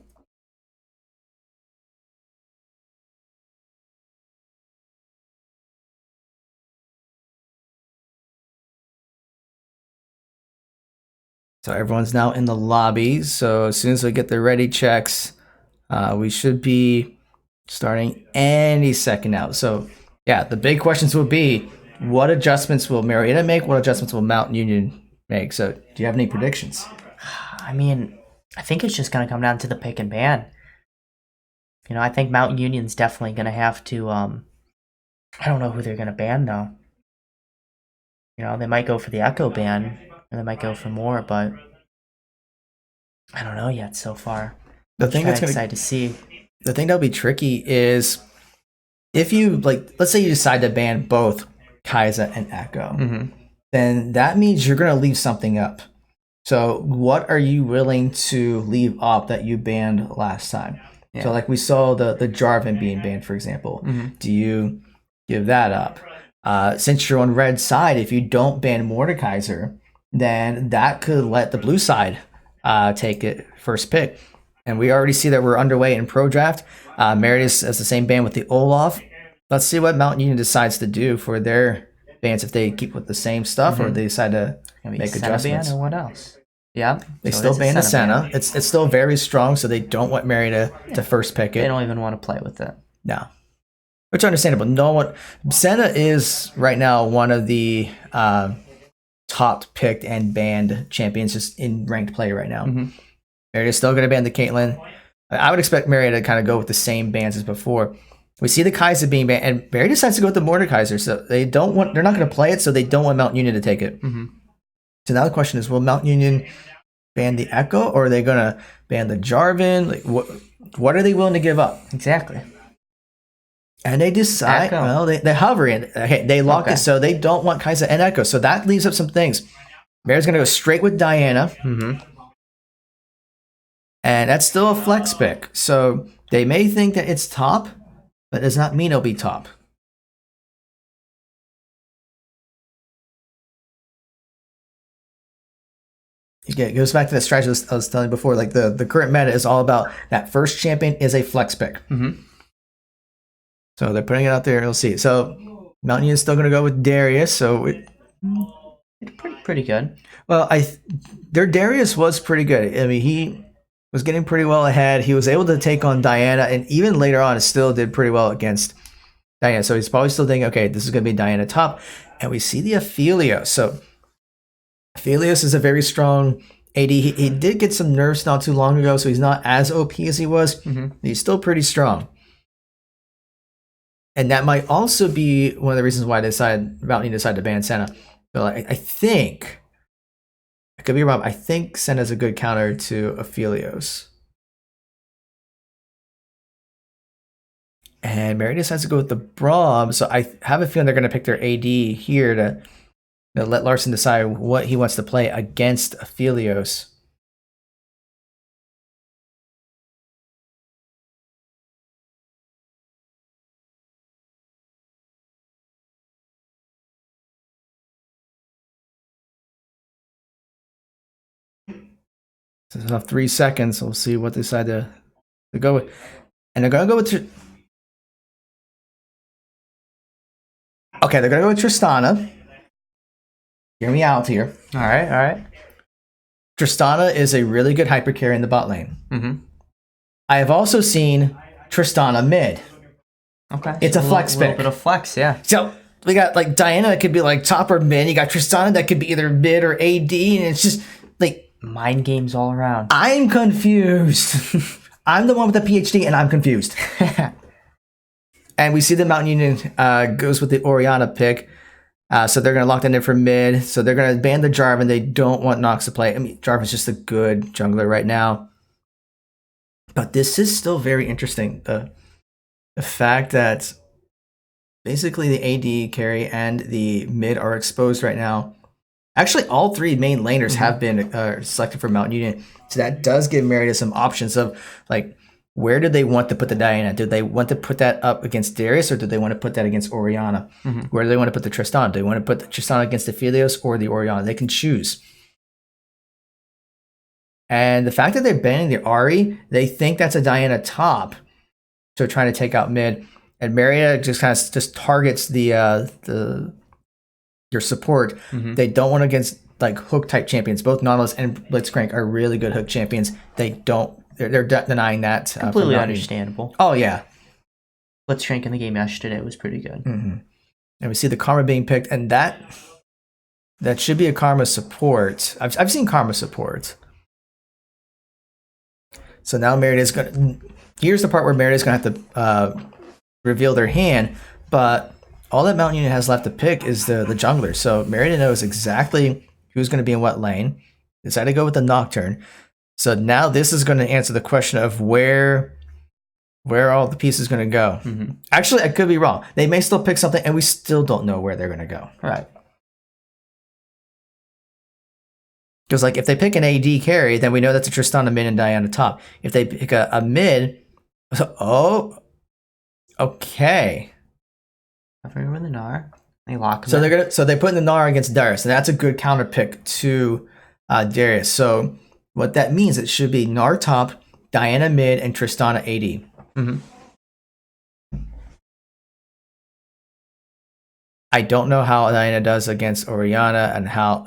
So everyone's now in the lobby. So as soon as we get the ready checks, we should be starting any second now. So yeah, the big questions will be, what adjustments will Marietta make? What adjustments will Mount Union make? So do you have any predictions? I mean, I think it's just going to come down to the pick and ban. You know, I think Mount Union's definitely going to have to, I don't know who they're going to ban though. You know, they might go for the Echo ban, or they might go for more, but I don't know yet so far. The thing that's excited to see. The thing that'll be tricky is if you let's say you decide to ban both Kaiser and Echo, then that means you're going to leave something up. So what are you willing to leave up that you banned last time? Yeah. So like we saw the Jarvan being banned, for example. Do you give that up? Since you're on red side, if you don't ban Mordekaiser, then that could let the blue side take it first pick. And we already see that we're underway in pro draft. Meredith has the same ban with the Olaf. Let's see what Mount Union decides to do for their bans, if they keep with the same stuff or they decide to make adjustments. Ban or what else? Yeah, they still ban the Senna. It's still very strong, so they don't want Mary to first pick it. They don't even want to play with it. No, which is understandable. No one. Senna is right now one of the top picked and banned champions just in ranked play right now. Marietta still going to ban the Caitlyn. I would expect Marietta to kind of go with the same bans as before. We see the Kaiser being banned, and Marietta decides to go with the Mordekaiser. So they're not going to play it, so they don't want Mount Union to take it. So now the question is, will Mount Union ban the Echo, or are they going to ban the Jarvan? Like, what are they willing to give up? Exactly. And they decide, Echo. well, they hover in. Okay, they lock it, so they don't want Kaiser and Echo. So that leaves up some things. Mariatta's going to go straight with Diana. And that's still a flex pick. So they may think that it's top, but does not mean it'll be top. Again, it goes back to the strategy I was telling you before. Like the current meta is all about that first champion is a flex pick. So they're putting it out there. You'll see. So Mountain Union's still going to go with Darius. So, Pretty good. well, their Darius was pretty good. I mean, he was getting pretty well ahead. He was able to take on Diana, and even later on, still did pretty well against Diana. So he's probably still thinking, okay, this is going to be Diana top. And we see the Aphelios. So Aphelios is a very strong AD. He did get some nerfs not too long ago, so he's not as OP as he was. He's still pretty strong. And that might also be one of the reasons why Mountain decided to ban Senna. So I think, I could be wrong, I think Senna's a good counter to Aphelios. And Mary decides to go with the Braum, so I have a feeling they're going to pick their AD here to let Larson decide what he wants to play against Aphelios. So there's about 3 seconds. We'll see what they decide to go with. And they're going to go with... Okay, they're going to go with Tristana. Hear me out here. All right. Tristana is a really good hyper carry in the bot lane. I have also seen Tristana mid. Okay. It's a flex pick. A little bit of flex, yeah. So we got like Diana that could be like top or mid. You got Tristana that could be either mid or AD, and it's just like mind games all around. I'm confused. I'm the one with the PhD, and I'm confused. And we see the Mountain Union goes with the Orianna pick. So they're going to lock that in for mid. So they're going to ban the Jarvan. They don't want Nox to play. I mean, Jarvan's just a good jungler right now. But this is still very interesting. The fact that basically the AD carry and the mid are exposed right now. Actually, all three main laners have been selected for Mountain Union. So that does give Marietta some options of like, where do they want to put the Diana? Do they want to put that up against Darius, or do they want to put that against Orianna? Where do they want to put the Tristana? Do they want to put the Tristana against the Aphelios or the Orianna? They can choose. And the fact that they're banning the Ahri, they think that's a Diana top. So trying to take out mid. And Marietta just kind of just targets your support. They don't want against like hook type champions. Both Nautilus and Blitzcrank are really good hook champions. They're denying that. Completely understandable. Oh yeah. Blitzcrank in the game yesterday was pretty good. And we see the Karma being picked, and that should be a Karma support. I've seen Karma support. So now Merida's gonna. Here's the part where Merida's gonna have to reveal their hand, but all that Mountain Union has left to pick is the jungler. So Merida knows exactly who's going to be in what lane. Decided to go with the Nocturne. So now this is going to answer the question of where all the pieces going to go. Actually, I could be wrong. They may still pick something, and we still don't know where they're going to go. Right. Because like if they pick an AD carry, then we know that's a Tristana mid and Diana top. If they pick a mid, okay. Remember the Gnar. They lock him. So they put in the Gnar against Darius, and that's a good counter pick to Darius. So what that means, it should be Gnar top, Diana mid, and Tristana AD. I don't know how Diana does against Orianna and how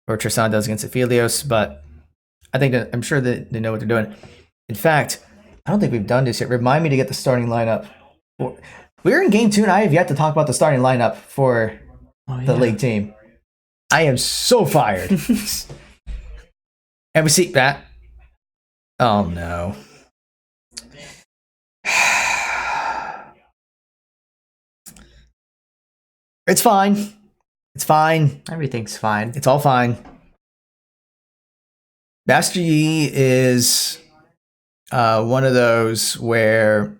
or Tristana does against Aphelios, but I'm sure that they know what they're doing. In fact, I don't think we've done this yet. Remind me to get the starting lineup. We're in game 2, and I have yet to talk about the starting lineup for the league team. I am so fired. And we see that. Oh no. It's fine. It's fine. Everything's fine. It's all fine. Master Yi is one of those where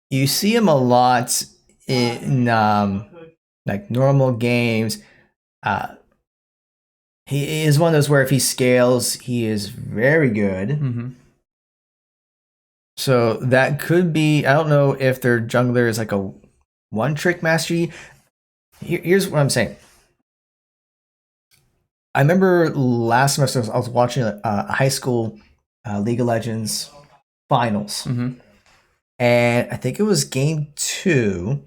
you see him a lot in like normal games. He is one of those where if he scales, he is very good. So that could be, I don't know if their jungler is like a one-trick Master Yi. Here's what I'm saying. I remember last semester I was watching a high school League of Legends finals. And I think it was game 2.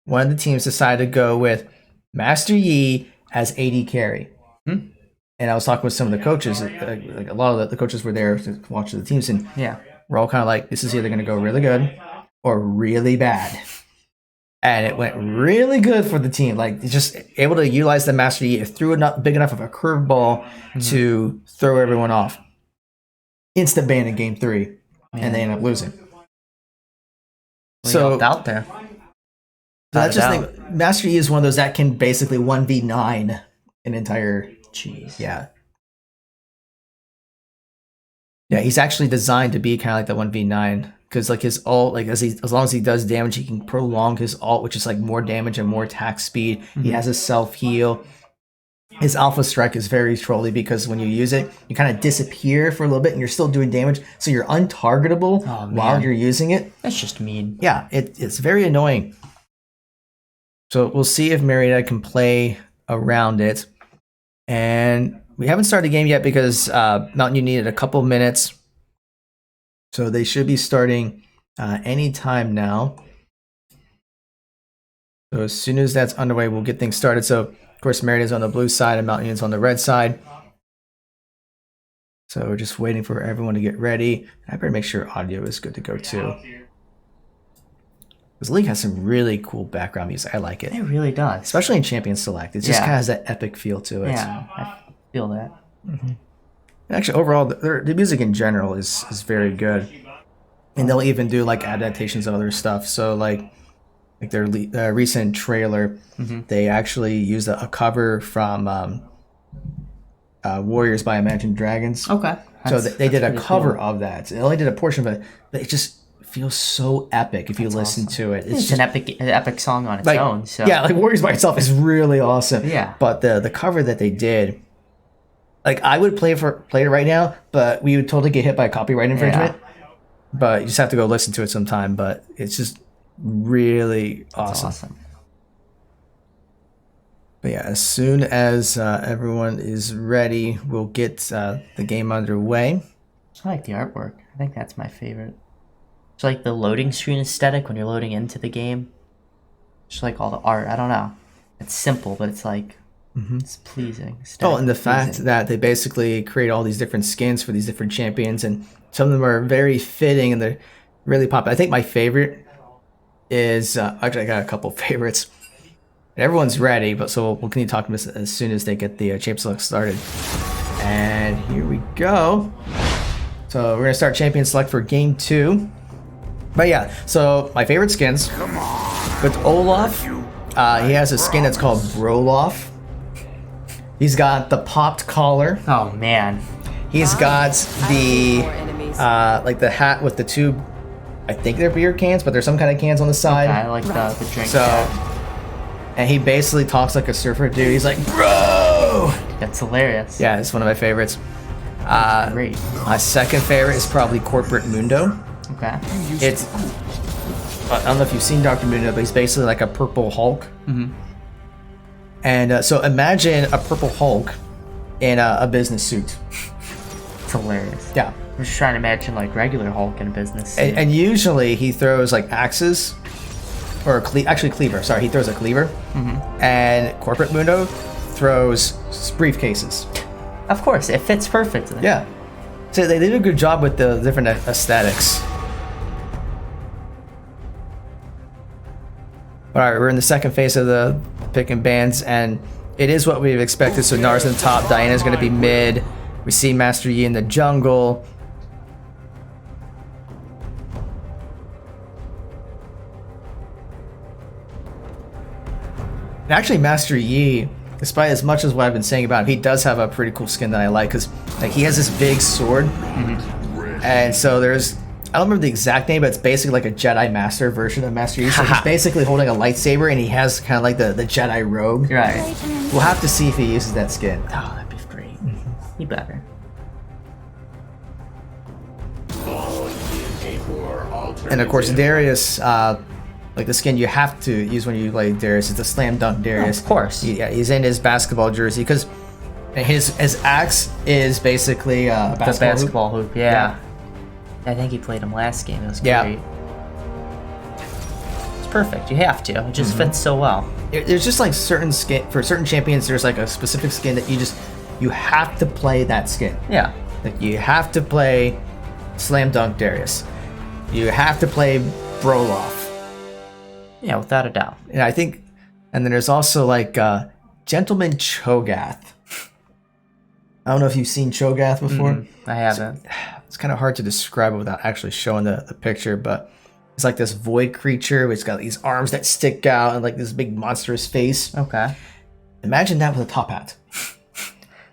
one of the teams decided to go with Master Yi as AD carry. And I was talking with some of the coaches, like a lot of the coaches were there to watch the teams, and we're all kind of like, this is either going to go really good or really bad. And it went really good for the team. Like, just able to utilize the Master Yi. It threw enough big enough of a curveball to throw everyone off. Instant ban in game 3, and they end up losing. So out there. So I just think Master Yi is one of those that can basically 1v9 an entire. Jeez. Yeah. Yeah, he's actually designed to be kind of like the 1v9 because like his ult, like as long as he does damage, he can prolong his ult, which is like more damage and more attack speed. He has a self heal. His alpha strike is very trolly because when you use it, you kind of disappear for a little bit and you're still doing damage, so you're untargetable while you're using it. That's just mean. Yeah, it's very annoying. So we'll see if Marietta can play around it. And we haven't started the game yet because Mountain Dew needed a couple minutes. So they should be starting any time now. So as soon as that's underway, we'll get things started. So, of course, Marietta's on the blue side and Mountain Dew's on the red side. So we're just waiting for everyone to get ready. I better make sure audio is good to go, too. This league has some really cool background music. I like it. It really does. Especially in Champion Select. It just kind of has that epic feel to it. Yeah, I feel that. Actually, overall, the music in general is very good. And they'll even do like adaptations of other stuff. So like their recent trailer, they actually used a cover from Warriors by Imagine Dragons. Okay. So they did a cover of that. They only did a portion of it, but it just feels so epic if you listen to it. It's just an epic song on its own. So yeah, like Warriors by itself is really awesome. Yeah. But the cover that they did, like I would play it right now, but we would totally get hit by copyright infringement. Yeah. But you just have to go listen to it sometime. But it's just really awesome. But yeah, as soon as everyone is ready, we'll get the game underway. I like the artwork. I think that's my favorite. It's like the loading screen aesthetic when you're loading into the game. Just like all the art. I don't know. It's simple, but it's like it's pleasing. And the fact that they basically create all these different skins for these different champions, and some of them are very fitting and they're really popular. I think my favorite is actually I got a couple favorites. Everyone's ready, but so we'll continue talking as soon as they get the Champion Select started. And here we go. So we're gonna start Champion Select for game 2. But yeah, so my favorite skins with Olaf, he has a skin that's called Broloff. He's got the popped collar. Oh man. He's got the like the hat with the two, I think they're beer cans, but there's some kind of cans on the side. Okay, I like the drink. So, and he basically talks like a surfer dude. He's like, bro! That's hilarious. Yeah, it's one of my favorites. Great. My second favorite is probably Corporate Mundo. Okay. It's, I don't know if you've seen Dr. Mundo, but he's basically like a purple Hulk. And so imagine a purple Hulk in a business suit. It's hilarious. Yeah. I'm just trying to imagine like regular Hulk in a business suit. And usually he throws like axes, or cleaver. Sorry, he throws a cleaver. And Corporate Mundo throws briefcases. Of course, it fits perfectly. Yeah. So they did a good job with the different aesthetics. All right, we're in the second phase of the picking bands, and it is what we've expected. So Nara's in the top, Diana's going to be mid. We see Master Yi in the jungle. And actually, Master Yi, despite as much as what I've been saying about him, he does have a pretty cool skin that I like, because like he has this big sword, and so there's, I don't remember the exact name, but it's basically like a Jedi Master version of Master Yi. So he's basically holding a lightsaber, and he has kind of like the Jedi robe. Right. We'll have to see if he uses that skin. Oh, that'd be great. He better. And of course, Darius, like the skin you have to use when you play Darius, it's a slam dunk Darius. Oh, of course. He's in his basketball jersey because his axe is basically a basketball hoop. Yeah. I think he played him last game. It was great. perfect. You have to. It just fits so well. There's just like certain skin for certain champions. There's like a specific skin that you have to play that skin. Yeah. Like you have to play Slam Dunk Darius. You have to play Broloff. Yeah, without a doubt. And then there's also like Gentleman Cho'Gath. I don't know if you've seen Cho'Gath before. I haven't. It's kind of hard to describe it without actually showing the picture, but it's like this void creature. It's got these arms that stick out and like this big monstrous face. Okay. Imagine that with a top hat.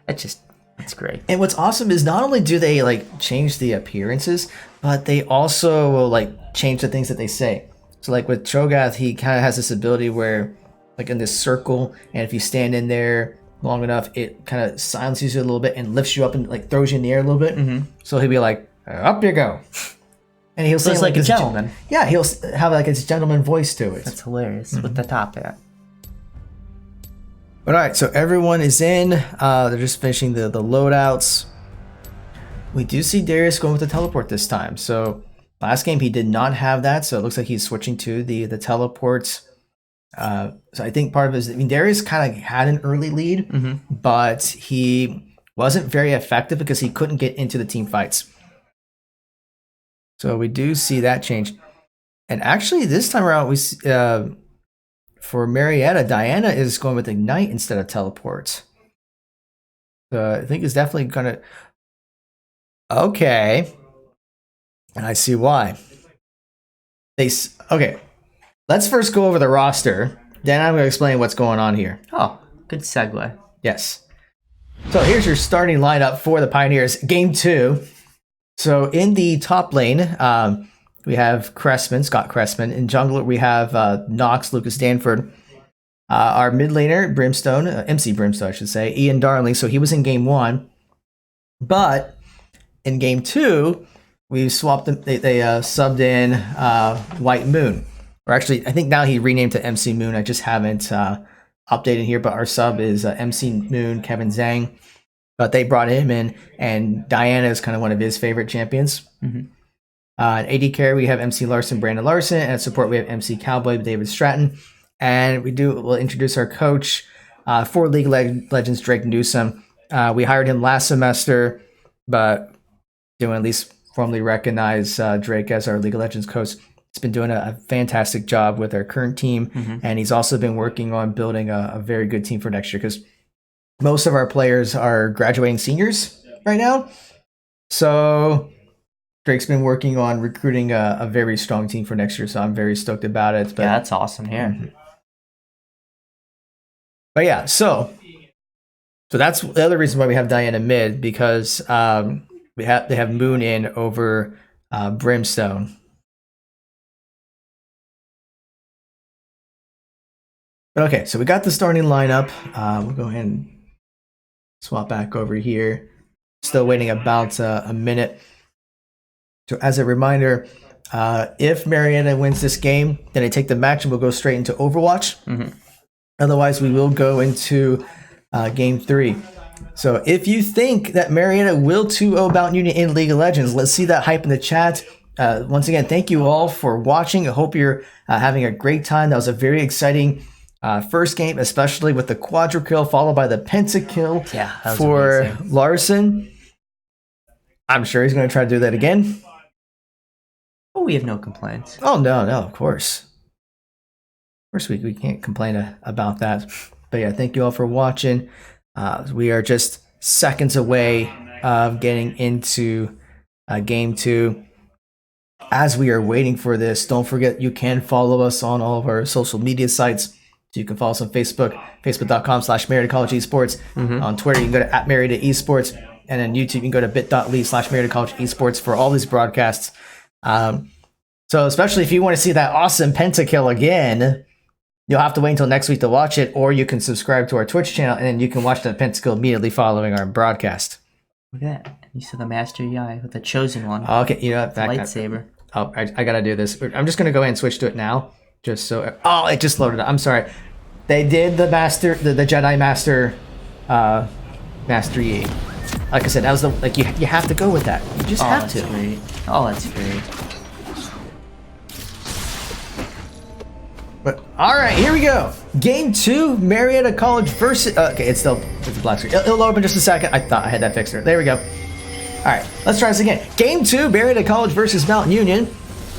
It's great. And what's awesome is not only do they like change the appearances, but they also will like change the things that they say. So like with Cho'Gath, he kind of has this ability where like in this circle, and if you stand in there long enough, it kind of silences you a little bit and lifts you up and like throws you in the air a little bit. So he'll be like, up you go. And he'll say like a gentleman. Yeah, he'll have like his gentleman voice to it. That's hilarious with the top hat. But all right, so everyone is in. They're just finishing the loadouts. We do see Darius going with the teleport this time. So last game he did not have that, so it looks like he's switching to the teleports. So I think part of it is, Darius kind of had an early lead, but he wasn't very effective because he couldn't get into the team fights. So we do see that change. And actually this time around, for Marietta, Diana is going with Ignite instead of teleports. So I think it's definitely gonna... Okay. And I see why. Okay. Let's first go over the roster. Then I'm going to explain what's going on here. Oh, good segue. Yes. So here's your starting lineup for the Pioneers. Game 2. So in the top lane, we have Scott Cressman. In jungler, we have Nox, Lucas Danford. Our mid laner, Brimstone, MC Brimstone, I should say, Ian Darling. So he was in Game 1. But in Game 2, we swapped them. They subbed in White Moon. Or actually, I think now he renamed to MC Moon. I just haven't updated here, but our sub is MC Moon, Kevin Zhang. But they brought him in, and Diana is kind of one of his favorite champions. In AD carry, we have MC Larson, Brandon Larson, and at support, we have MC Cowboy, David Stratton. And we'll introduce our coach for League of Legends, Drake Newsom. We hired him last semester, but doing at least formally recognize Drake as our League of Legends coach. He's been doing a fantastic job with our current team, and he's also been working on building a very good team for next year because most of our players are graduating seniors right now. So Drake's been working on recruiting a very strong team for next year, so I'm very stoked about it. But, yeah, that's awesome here. But yeah, so that's the other reason why we have Diana mid, because they have Moon in over Brimstone. But okay, so we got the starting lineup. We'll go ahead and swap back over here. Still waiting about a minute. So as a reminder, if Marietta wins this game, then they take the match and we'll go straight into Overwatch. Otherwise, we will go into Game 3. So if you think that Marietta will 2-0 Mount Union in League of Legends, let's see that hype in the chat. Once again, thank you all for watching. I hope you're having a great time. That was a very exciting first game, especially with the quadra kill followed by the pentakill for amazing. Larson. I'm sure he's going to try to do that again. Oh, we have no complaints. Oh, no, of course. Of course, we can't complain about that. But yeah, thank you all for watching. We are just seconds away of getting into Game 2. As we are waiting for this, don't forget you can follow us on all of our social media sites. So you can follow us on Facebook, facebook.com/Marietta College Esports. On Twitter, you can go to @Marietta Esports. And on YouTube, you can go to bit.ly/Marietta College Esports for all these broadcasts. So especially if you want to see that awesome pentakill again, you'll have to wait until next week to watch it, or you can subscribe to our Twitch channel and then you can watch the pentakill immediately following our broadcast. Look at that. You saw the Master Yi with the chosen one. Okay, you know what? Lightsaber. I gotta do this. I'm just gonna go ahead and switch to it now. Just so... Oh, it just loaded up. I'm sorry. They did the Master... The Jedi Master... Master Yi. Like I said, that was the... Like, you have to go with that. You just have to. Great. Oh, that's great. But all right, here we go. Game 2, Marietta College versus. Okay, it's a black screen. It'll open just a second. I thought I had that fixed. There we go. All right, let's try this again. Game 2, Marietta College versus Mount Union.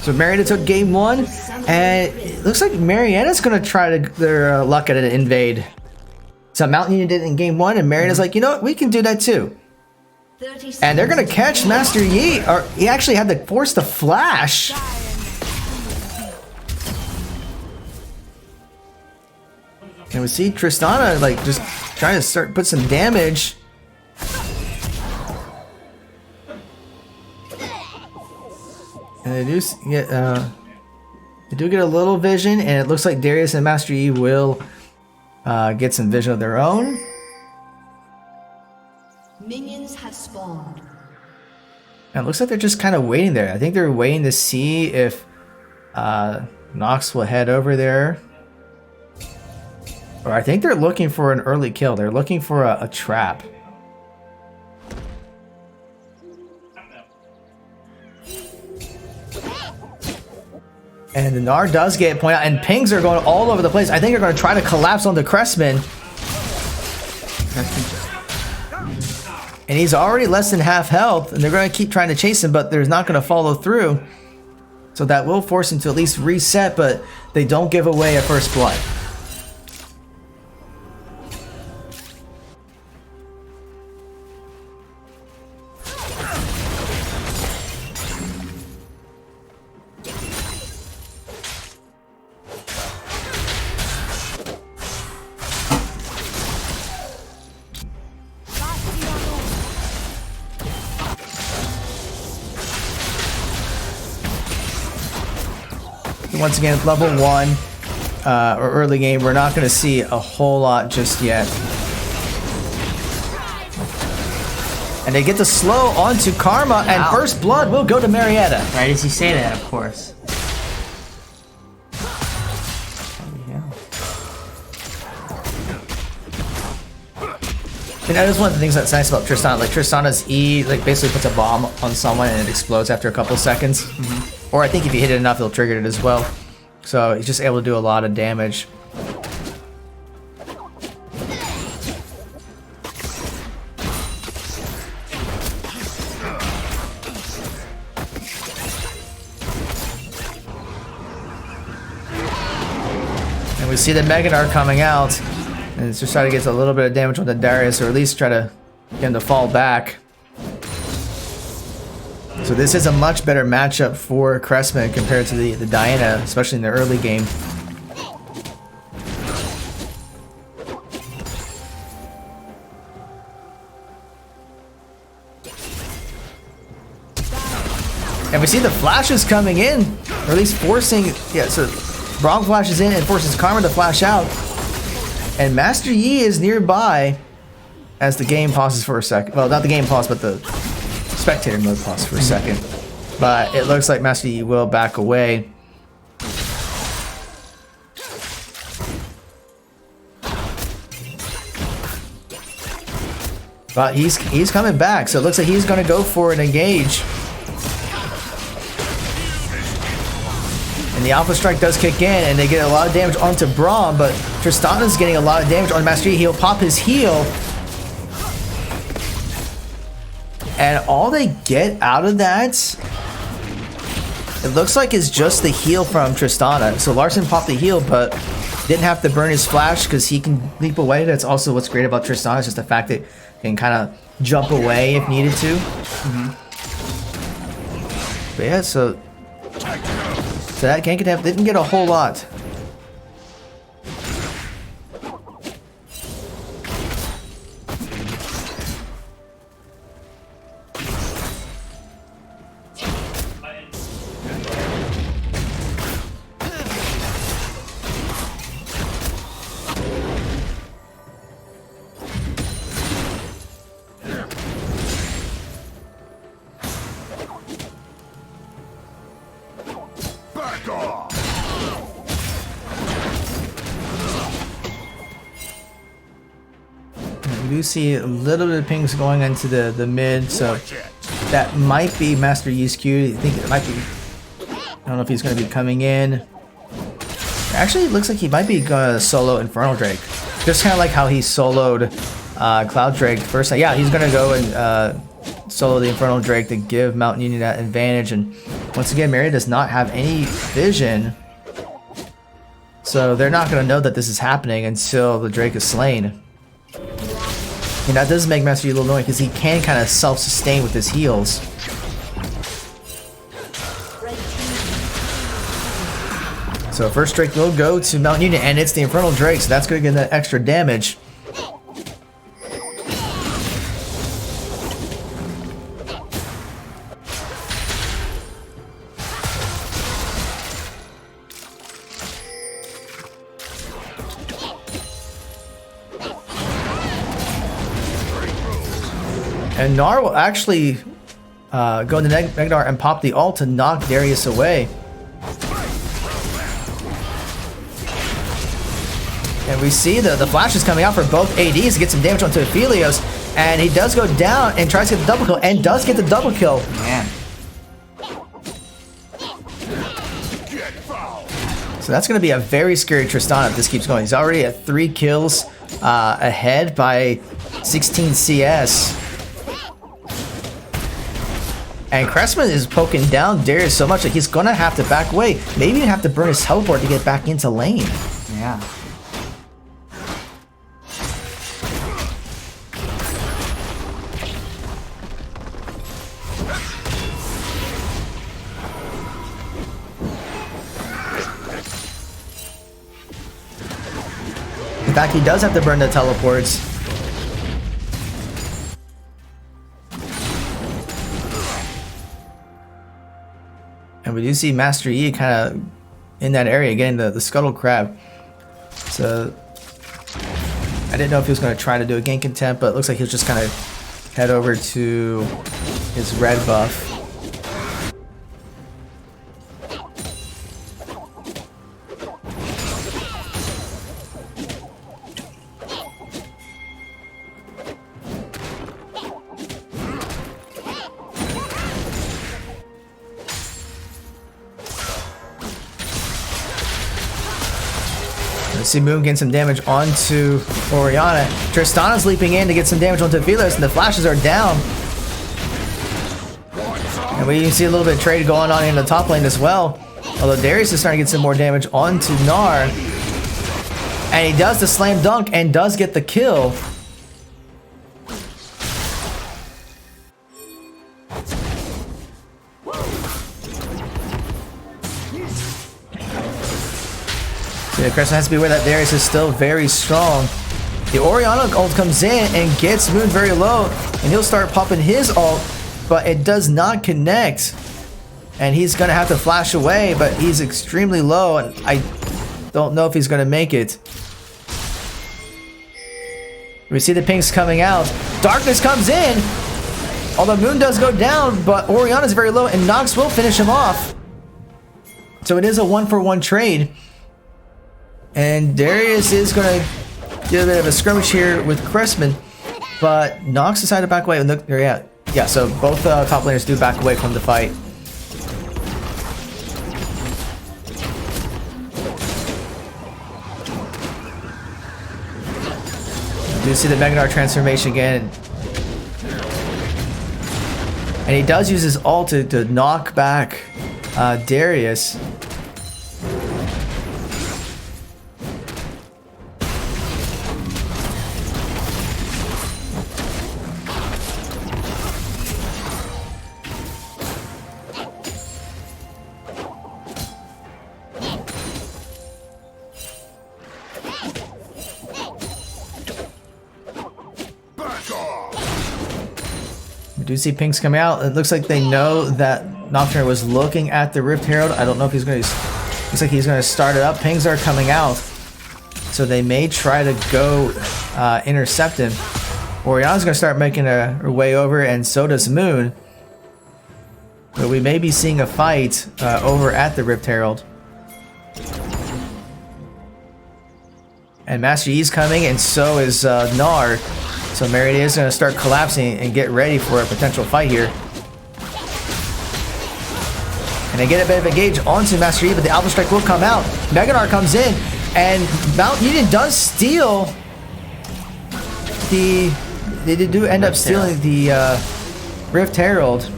So Marietta took game 1, and it looks like Marietta's gonna try their luck at an invade. So Mount Union did it in game 1, and Marietta's like, you know what, we can do that too. And they're gonna catch Master Yi, or he actually had to force the flash. And we see Tristana like just trying to put some damage. And they do get a little vision, and it looks like Darius and Master Yi will get some vision of their own. Minions have spawned. And it looks like they're just kind of waiting there. I think they're waiting to see if Nox will head over there. Or I think they're looking for an early kill. They're looking for a trap. And the Gnar does get pointed out, and pings are going all over the place. I think they're going to try to collapse onto Cressman. And he's already less than half health, and they're going to keep trying to chase him, but they're not going to follow through. So that will force him to at least reset, but they don't give away a first blood. Once again, level 1 or early game, we're not going to see a whole lot just yet. And they get the slow onto Karma, and first blood will go to Marietta. Right as you say that, of course. And that is one of the things that's nice about Tristana. Like Tristana's E, like basically puts a bomb on someone and it explodes after a couple seconds. Or I think if you hit it enough, it'll trigger it as well. So he's just able to do a lot of damage. And we see the Mega Gnar coming out. And it's just trying to get a little bit of damage on the Darius, or at least try to get him to fall back. So this is a much better matchup for Cressman compared to the Diana, especially in the early game. And we see the flashes coming in, or at least forcing, yeah, so Braum flashes in and forces Karma to flash out. And Master Yi is nearby as the game pauses for a second. Well, not the game pause, but the spectator mode pause for a second. But it looks like Master Yi will back away. But he's coming back, so it looks like he's going to go for an engage. And the Alpha Strike does kick in, and they get a lot of damage onto Braum, but Tristana's getting a lot of damage on Master Yi. He'll pop his heal. And all they get out of that, it looks like is just the heal from Tristana. So Larson popped the heal, but didn't have to burn his flash because he can leap away. That's also what's great about Tristana, is just the fact that he can kind of jump away if needed to. But yeah, so that gank didn't get a whole lot. We do see a little bit of pings going into the mid, so that might be Master Yi's Q. I think it might be. I don't know if he's going to be coming in. Actually, it looks like he might be gonna solo Infernal Drake. Just kind of like how he soloed Cloud Drake first. Yeah, he's gonna go and solo the Infernal Drake to give Mountain Union that advantage. And once again, Marietta does not have any vision, so they're not gonna know that this is happening until the Drake is slain. And that does make Master Yi a little annoying because he can kind of self-sustain with his heals. So first Drake will go to Mountain Union, and it's the Infernal Drake, so that's going to get that extra damage. And Gnar will actually go into Negnar and pop the ult to knock Darius away. And we see the flashes coming out for both ADs to get some damage onto Aphelios. And he does go down and tries to get the double kill, and does get the double kill. Man. So that's going to be a very scary Tristana if this keeps going. He's already at 3 kills ahead by 16 CS. And Cressman is poking down Darius so much that he's going to have to back away. Maybe even have to burn his teleport to get back into lane. Yeah. In fact, he does have to burn the teleports. And we do see Master Yi kind of in that area getting the Scuttle Crab. So I didn't know if he was going to try to do a gank attempt, but it looks like he'll just kind of head over to his red buff. See Moon getting some damage onto Orianna. Tristana's leaping in to get some damage onto Aphelios, and the flashes are down. And we can see a little bit of trade going on in the top lane as well. Although Darius is starting to get some more damage onto Gnar. And he does the slam dunk and does get the kill. The Crescent has to be aware that Darius is still very strong. The Orianna ult comes in and gets Moon very low, and he'll start popping his ult, but it does not connect. And he's going to have to flash away, but he's extremely low, and I don't know if he's going to make it. We see the pings coming out. Darkness comes in, although Moon does go down, but Orianna's very low, and Nox will finish him off. So it is a 1-for-1 trade. And Darius is going to get a bit of a skirmish here with Cressman, but Nox decided to back away. Look, yeah, so both top laners do back away from the fight. You do see the Megnar transformation again. And he does use his ult to knock back Darius. We do see pings coming out. It looks like they know that Nocturne was looking at the Rift Herald. I don't know if he's going to... Looks like he's going to start it up. Pings are coming out. So they may try to go intercept him. Orianna's going to start making her way over, and so does Moon. But we may be seeing a fight over at the Rift Herald. And Master Yi's coming, and so is Gnar. So Marietta is going to start collapsing and get ready for a potential fight here. And And they get a bit of a gauge onto Master Yi, but the Alpha Strike will come out. Meganar comes in, and Mount Union does steal the... They do end up stealing the Rift Herald.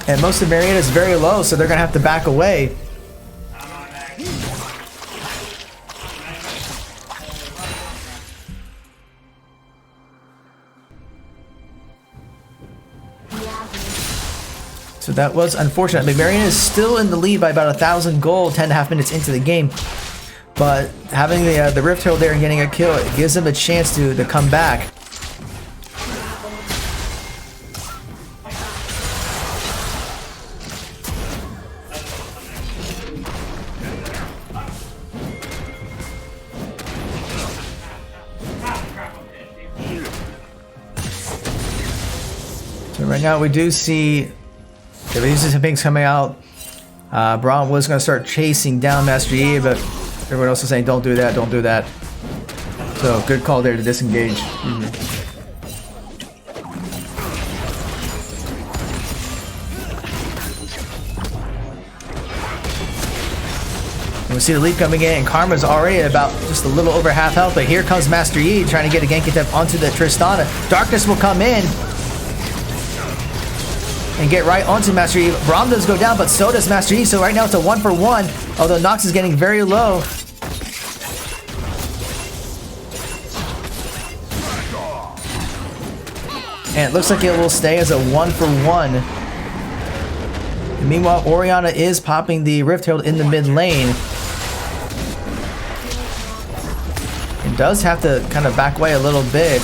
And most of Marietta is very low, so they're going to have to back away. So that was unfortunate. Marietta is still in the lead by about 1,000 gold, 10.5 minutes into the game. But having the Rift Herald there and getting a kill, it gives them a chance to come back. So right now we do see some things coming out. Braun was going to start chasing down Master Yi, but everyone else is saying, don't do that, don't do that. So, good call there to disengage. And we see the leap coming in, and Karma's already at about just a little over half health, but here comes Master Yi trying to get a gank attempt onto the Tristana. Darkness will come in and get right onto Master Yi. Braum does go down, but so does Master Yi, so right now it's a 1-for-1, although Nox is getting very low. And it looks like it will stay as a 1-for-1. And meanwhile, Oriana is popping the Rift Herald in the mid lane. And does have to kind of back away a little bit.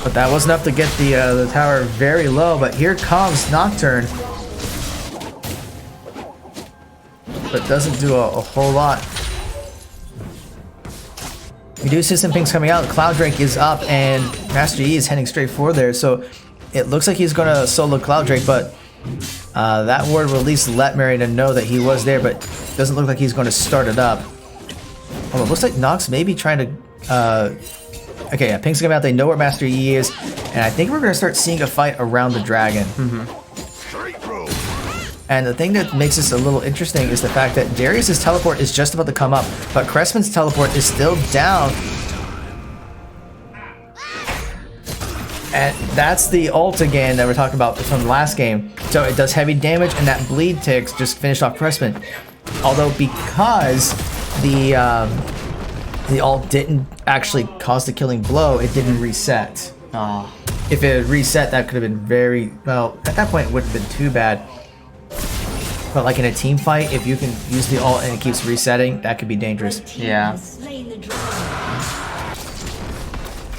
But that was enough to get the tower very low. But here comes Nocturne. But doesn't do a whole lot. We do see some things coming out. Cloud Drake is up, and Master Yi is heading straight for there. So it looks like he's going to solo Cloud Drake, but that ward will at least let Marietta know that he was there, but doesn't look like he's going to start it up. Oh, it looks like Nox may be trying to... Okay, yeah, ping's coming out. They know where Master Yi is, and I think we're going to start seeing a fight around the dragon. And the thing that makes this a little interesting is the fact that Darius's teleport is just about to come up, but Crespin's teleport is still down. And that's the ult again that we're talking about from the last game. So it does heavy damage, and that bleed ticks just finished off Crespin. Although because the ult didn't actually cause the killing blow, it didn't reset. If it had reset, that could have been very... Well, at that point, it wouldn't have been too bad. But like in a team fight, if you can use the ult and it keeps resetting, that could be dangerous. Yeah.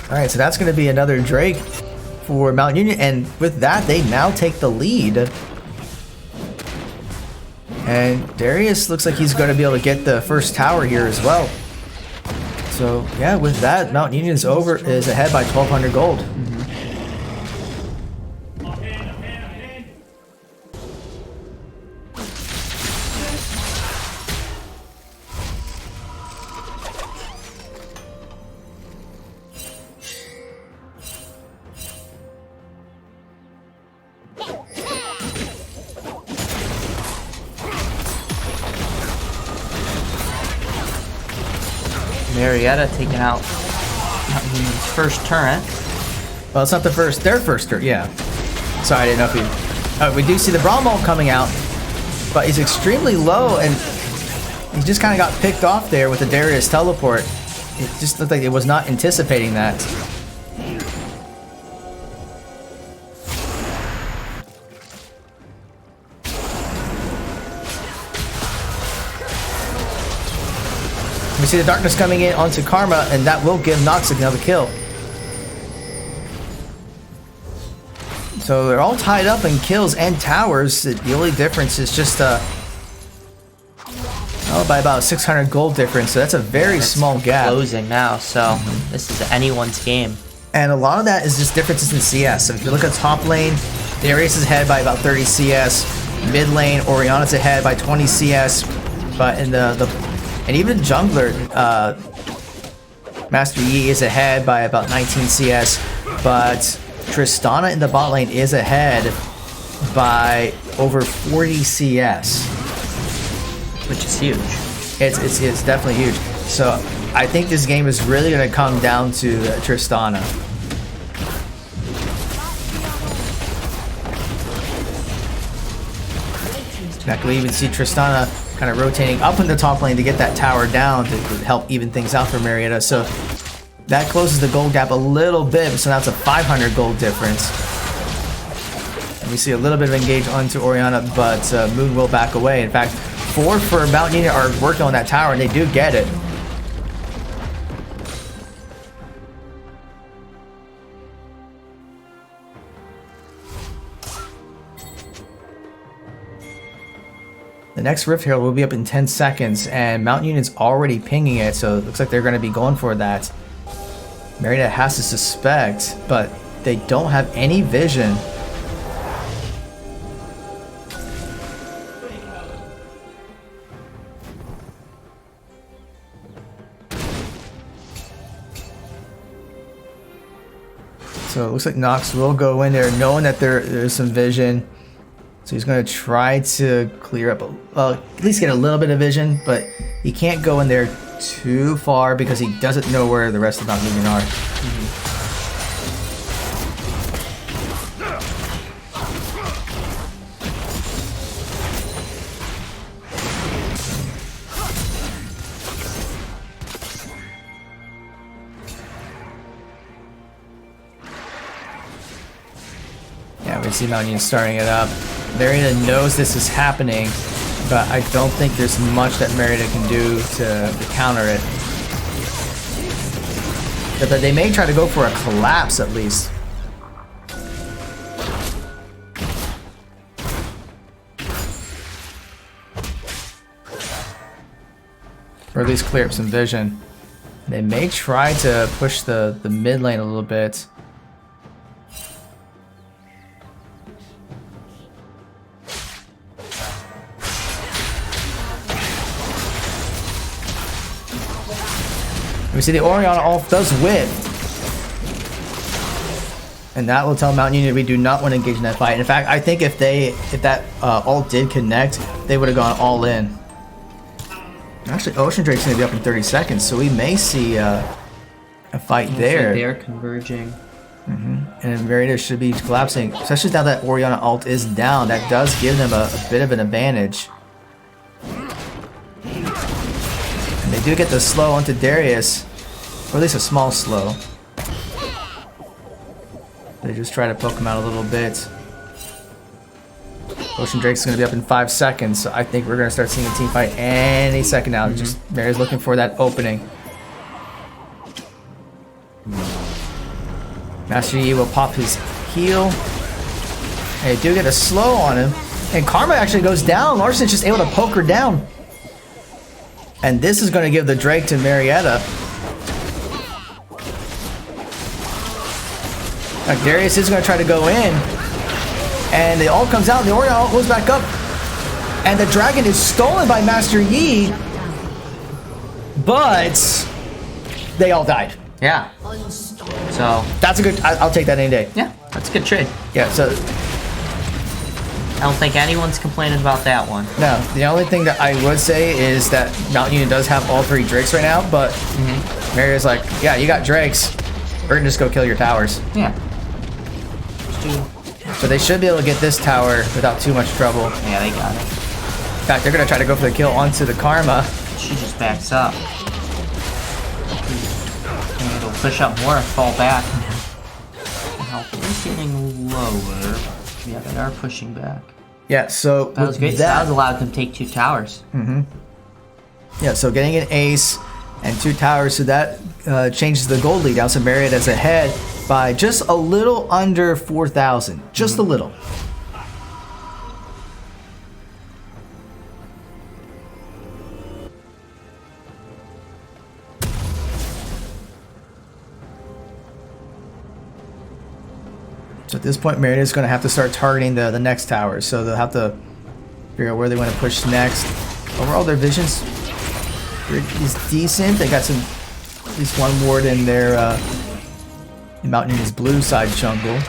Alright, so that's going to be another Drake for Mount Union. And with that, they now take the lead. And Darius looks like he's going to be able to get the first tower here as well. So yeah, with that, Mount Union is ahead by 1,200 gold. Marietta taking out his first turret. Well, it's not their first turret, yeah. Sorry, I didn't know if you... we do see the Braum coming out, but he's extremely low, and he just kind of got picked off there with the Darius teleport. It just looked like it was not anticipating that. We see the darkness coming in onto Karma, and that will give Nox another kill. So they're all tied up in kills and towers. The only difference is just by about 600 gold difference. So that's a very small gap. Closing now, so this is anyone's game. And a lot of that is just differences in CS. So if you look at top lane, Darius is ahead by about 30 CS. Mid lane, Oriana's ahead by 20 CS. But in the and even jungler, Master Yi is ahead by about 19 CS, but Tristana in the bot lane is ahead by over 40 CS. Which is huge. It's definitely huge. So I think this game is really going to come down to Tristana. In fact, we even see Tristana kind of rotating up in the top lane to get that tower down to help even things out for Marietta. So that closes the gold gap a little bit. So now it's a 500 gold difference. And we see a little bit of engage onto Orianna, but Moon will back away. In fact, 4 for Mount Union are working on that tower, and they do get it. The next Rift Herald will be up in 10 seconds, and Mount Union's already pinging it, so it looks like they're going to be going for that. Marietta has to suspect, but they don't have any vision. So it looks like Nox will go in there knowing that there's some vision. So he's going to try to clear up, well, at least get a little bit of vision, but he can't go in there too far because he doesn't know where the rest of Mount Union are. Yeah, we see Mount Union starting it up. Marietta knows this is happening, but I don't think there's much that Marietta can do to counter it. But they may try to go for a collapse at least. Or at least clear up some vision. They may try to push the mid lane a little bit. We see the Orianna ult does whip. And that will tell Mount Union we do not want to engage in that fight. In fact, I think if that ult did connect, they would have gone all in. Actually, Ocean Drake's going to be up in 30 seconds, so we may see a fight there. They're converging. And Marietta should be collapsing, especially now that Orianna ult is down. That does give them a bit of an advantage. And they do get the slow onto Darius, or at least a small slow. They just try to poke him out a little bit. Ocean Drake's going to be up in 5 seconds, so I think we're going to start seeing a team fight any second now. Just Maria's looking for that opening. Master Yi will pop his heal. And they do get a slow on him. And Karma actually goes down. Larson's just able to poke her down. And this is going to give the Drake to Marietta. Now, Darius is going to try to go in. And the ult comes out. The Orianna ult goes back up. And the dragon is stolen by Master Yi. But they all died. Yeah. So that's a good. I'll take that any day. Yeah, that's a good trade. Yeah. So I don't think anyone's complaining about that one. No. The only thing that I would say is that Mount Union does have all 3 Drakes right now, but Maria's like, yeah, you got Drakes. We're gonna just go kill your towers. Yeah. So they should be able to get this tower without too much trouble. Yeah, they got it. In fact, they're gonna try to go for the kill onto the Karma. She just backs up. And it'll push up more and fall back. Health is getting lower. Yeah, they are pushing back. Yeah, so that was great. That was allowed them to take 2 towers. Yeah, so getting an ace and 2 towers, so that changes the gold lead down. So Marietta's ahead by just a little under 4,000. Just a little. So at this point, Marietta's going to have to start targeting the next tower. So they'll have to figure out where they want to push next. Overall, their vision's is decent. They got some at least one ward in their Mountain Union's blue side jungle.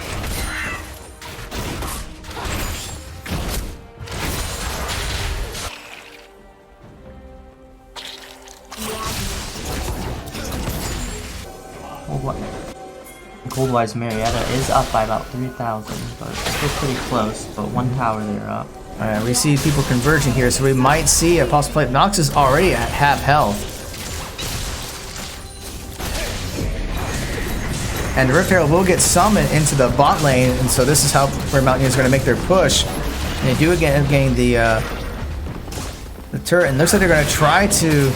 Gold-wise, Marietta is up by about 3,000, but it's still pretty close. But one tower they're up. Alright, we see people converging here, so we might see a possible play. Nox is already at half health. And the Rift Herald will get summoned into the bot lane, and so this is how where Mountain is going to make their push. And they do again gain the turret, and looks like they're going to try to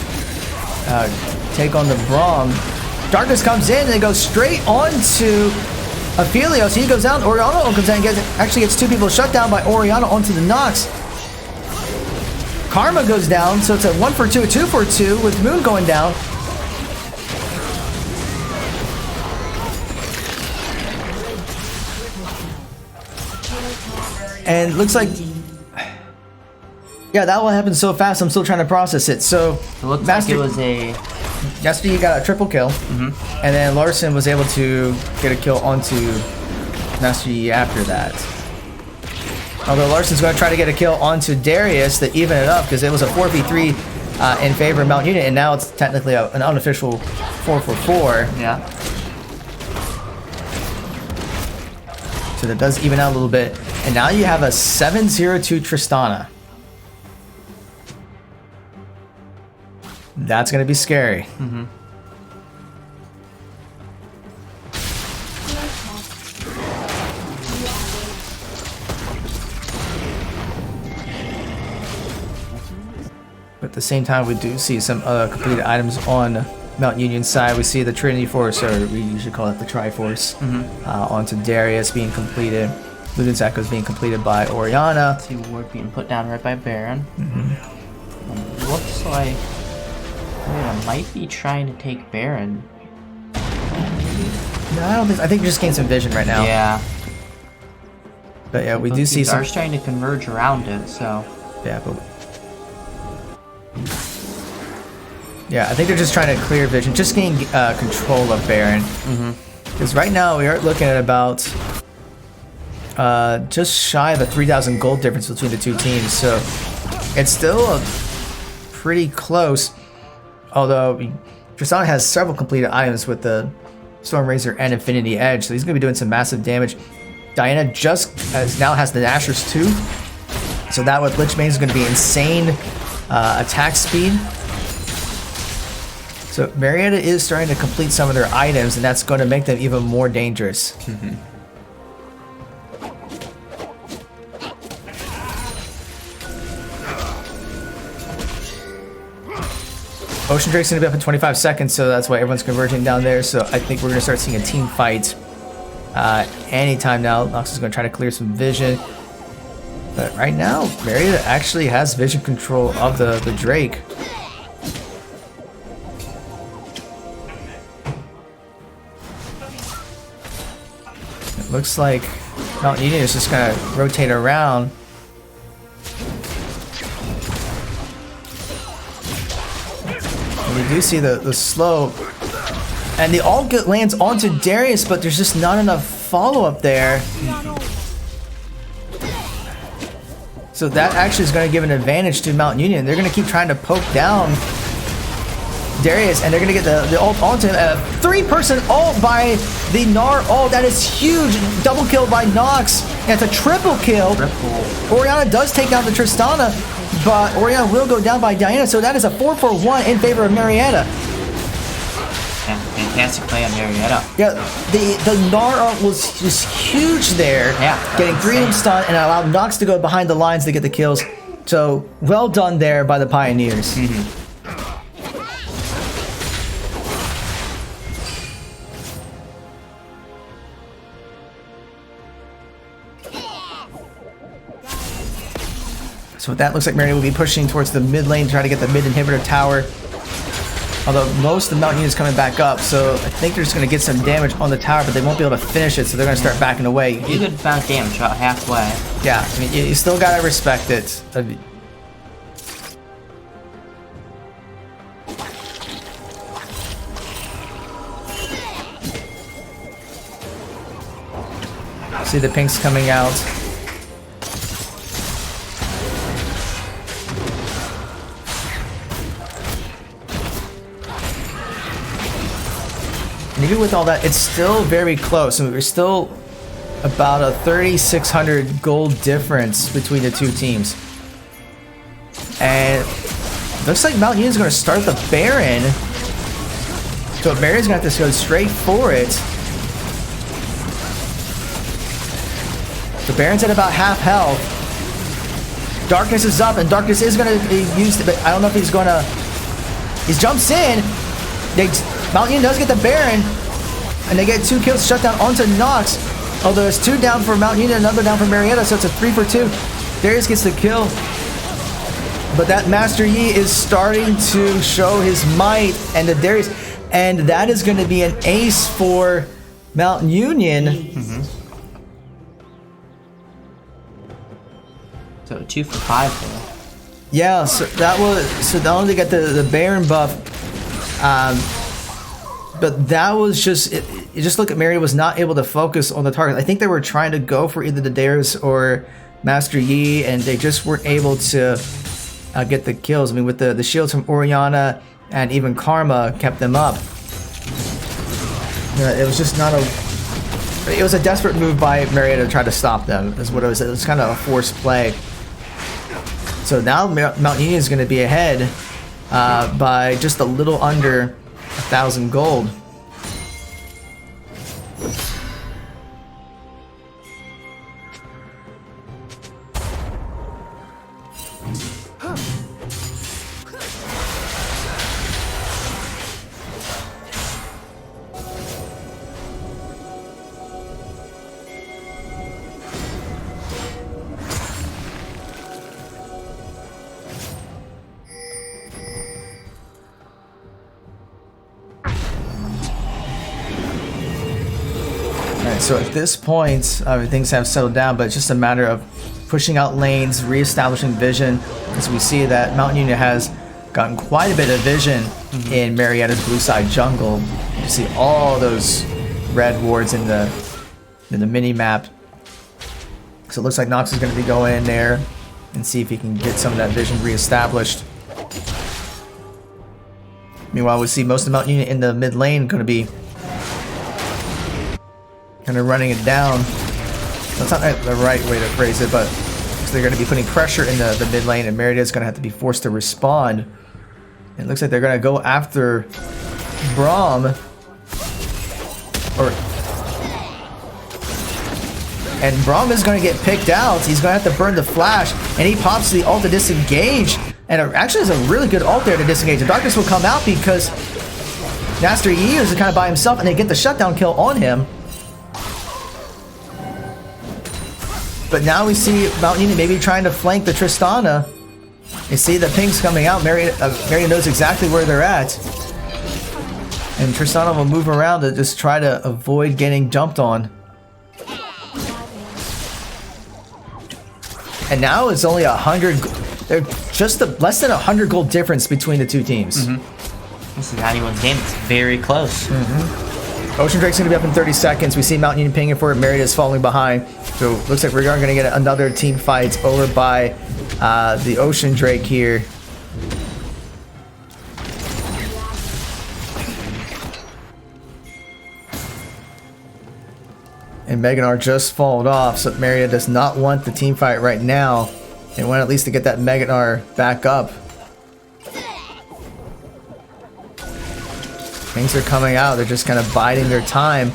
take on the Braum. Darkness comes in and they go straight on to Aphelios. He goes down. Oriana comes in and actually gets two people shut down by Oriana onto the Nox. Karma goes down, so it's a 1 for 2, a 2 for 2 with Moon going down. And looks like, yeah, that one happened so fast. I'm still trying to process it. So it looks Master, like it was a. Master, you got a triple kill, and then Larson was able to get a kill onto Master Yi after that. Although Larson's going to try to get a kill onto Darius to even it up because it was a 4v3 in favor of Mount Unit, and now it's technically an unofficial 4 for 4. Yeah. So that does even out a little bit. And now you have a 7-0-2 Tristana. That's going to be scary. But at the same time, we do see some completed items on Mount Union's side. We see the Trinity Force, or we usually call it the Triforce, onto Darius being completed. Luden's Echo is being completed by Oriana. See ward being put down right by Baron. Looks like Marietta might be trying to take Baron. No, I don't think. I think we just gained some vision right now. Yeah. But yeah, we do see some. Are trying to converge around it, so. Yeah, but. Yeah, I think they're just trying to clear vision, just gain control of Baron. Because right now we are looking at about just shy of a 3,000 gold difference between the two teams, so it's still pretty close. Although Tristana has several completed items with the Storm Razor and Infinity Edge, so he's going to be doing some massive damage. Diana now has the Nashers too, so that with Lich Bane is going to be insane attack speed. So Marietta is starting to complete some of their items, and that's going to make them even more dangerous. Ocean Drake's going to be up in 25 seconds, so that's why everyone's converging down there. So I think we're going to start seeing a team fight anytime now. Nox is going to try to clear some vision. But right now, Marietta actually has vision control of the Drake. It looks like Mount Union is just going to rotate around. And we do see the slow. And the ult lands onto Darius, but there's just not enough follow-up there. So that actually is going to give an advantage to Mount Union. They're going to keep trying to poke down Darius, and they're going to get the ult onto him. A 3-person ult by the Gnar ult. That is huge. Double kill by Nox. And it's a triple kill. Oriana does take down the Tristana, but Oriana will go down by Diana. So that is a 4-for-1 in favor of Marietta. Yeah, fantastic play on Marietta. Yeah, the Gnar ult was just huge there. Yeah, getting Green stun and allowed Nox to go behind the lines to get the kills. So well done there by the Pioneers. So that looks like Marietta will be pushing towards the mid lane to try to get the mid inhibitor tower. Although most of the Mount Union is coming back up, so I think they're just going to get some damage on the tower, but they won't be able to finish it, so they're going to start backing away. You good amount of damage, about halfway. Yeah, I mean, you still got to respect it. See the pinks coming out. And even with all that, it's still very close. I mean, we're still about a 3,600 gold difference between the two teams. And looks like Mount Union's going to start the Baron. So Baron's going to have to go straight for it. The Baron's at about half health. Darkness is up, and Darkness is going to be used, but I don't know if he's going to... He jumps in. Mount Union does get the Baron, and they get 2 kills shut down onto Nox. Although there's 2 down for Mount Union, another down for Marietta, so it's a 3 for 2. Darius gets the kill. But that Master Yi is starting to show his might, and the Darius, and that is going to be an ace for Mount Union. So 2 for 5 there. Yeah, so that was not only got the Baron buff, but that was just you just look at Marietta was not able to focus on the target. I think they were trying to go for either the Darius or Master Yi, and they just weren't able to get the kills. I mean, with the shields from Oriana and even Karma kept them up. It was just not a... It was a desperate move by Marietta to try to stop them, is what it was. It was kind of a forced play. So now Mount Union is going to be ahead by just a little under 1,000 gold. So at this point, things have settled down, but it's just a matter of pushing out lanes, reestablishing vision, as we see that Mount Union has gotten quite a bit of vision in Marietta's blue side jungle. You see all those red wards in the mini map. So it looks like Nox is going to be going in there and see if he can get some of that vision reestablished. Meanwhile, we see most of Mount Union in the mid lane going to be kind of running it down. That's not the right way to phrase it, but they're going to be putting pressure in the mid lane, and Marietta is going to have to be forced to respond. It looks like they're going to go after Braum. And Braum is going to get picked out. He's going to have to burn the flash, and he pops the ult to disengage. And it actually is a really good ult there to disengage. The Darkness will come out because Master Yi is kind of by himself, and they get the shutdown kill on him. But now we see Mount Union maybe trying to flank the Tristana. You see the pings coming out. Marietta knows exactly where they're at. And Tristana will move around to just try to avoid getting jumped on. And now it's only 100. They're just less than 100 gold difference between the two teams. This is anyone's game. It's very close. Ocean Drake's going to be up in 30 seconds. We see Mount Union pinging for it. Marietta is falling behind. So looks like we're going to get another team fight over by the Ocean Drake here. And Meganar just falled off, so Marietta does not want the team fight right now. They want at least to get that Meganar back up. Things are coming out. They're just kind of biding their time.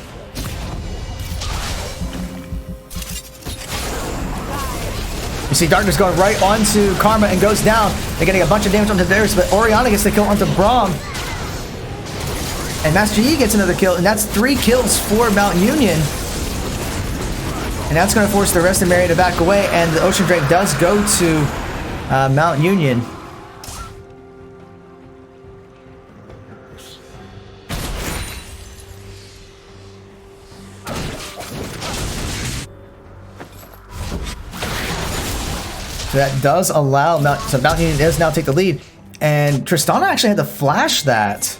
You see Darkness going right onto Karma and goes down. They're getting a bunch of damage onto Darius, but Oriana gets the kill onto Braum. And Master Yi gets another kill, and that's 3 kills for Mount Union. And that's going to force the rest of Marietta to back away, and the Ocean Drake does go to Mount Union. So that does allow Mount Union does now take the lead, and Tristana actually had to flash that.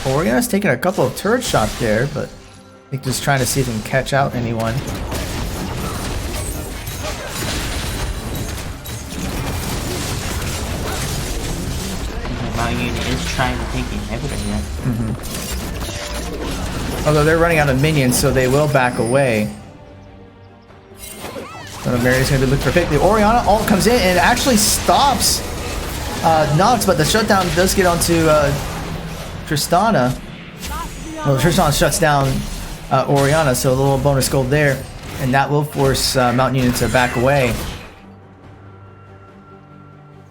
Oriana's taking a couple of turret shots there, but I think just trying to see if he can catch out anyone. Mount Union is trying to take the inhibitor here. Although they're running out of minions, so they will back away. So Marietta's going to be looking for pick. The Oriana ult comes in and actually stops Nox, but the shutdown does get onto Tristana. Well, Tristana shuts down Oriana, so a little bonus gold there. And that will force Mountain Union to back away.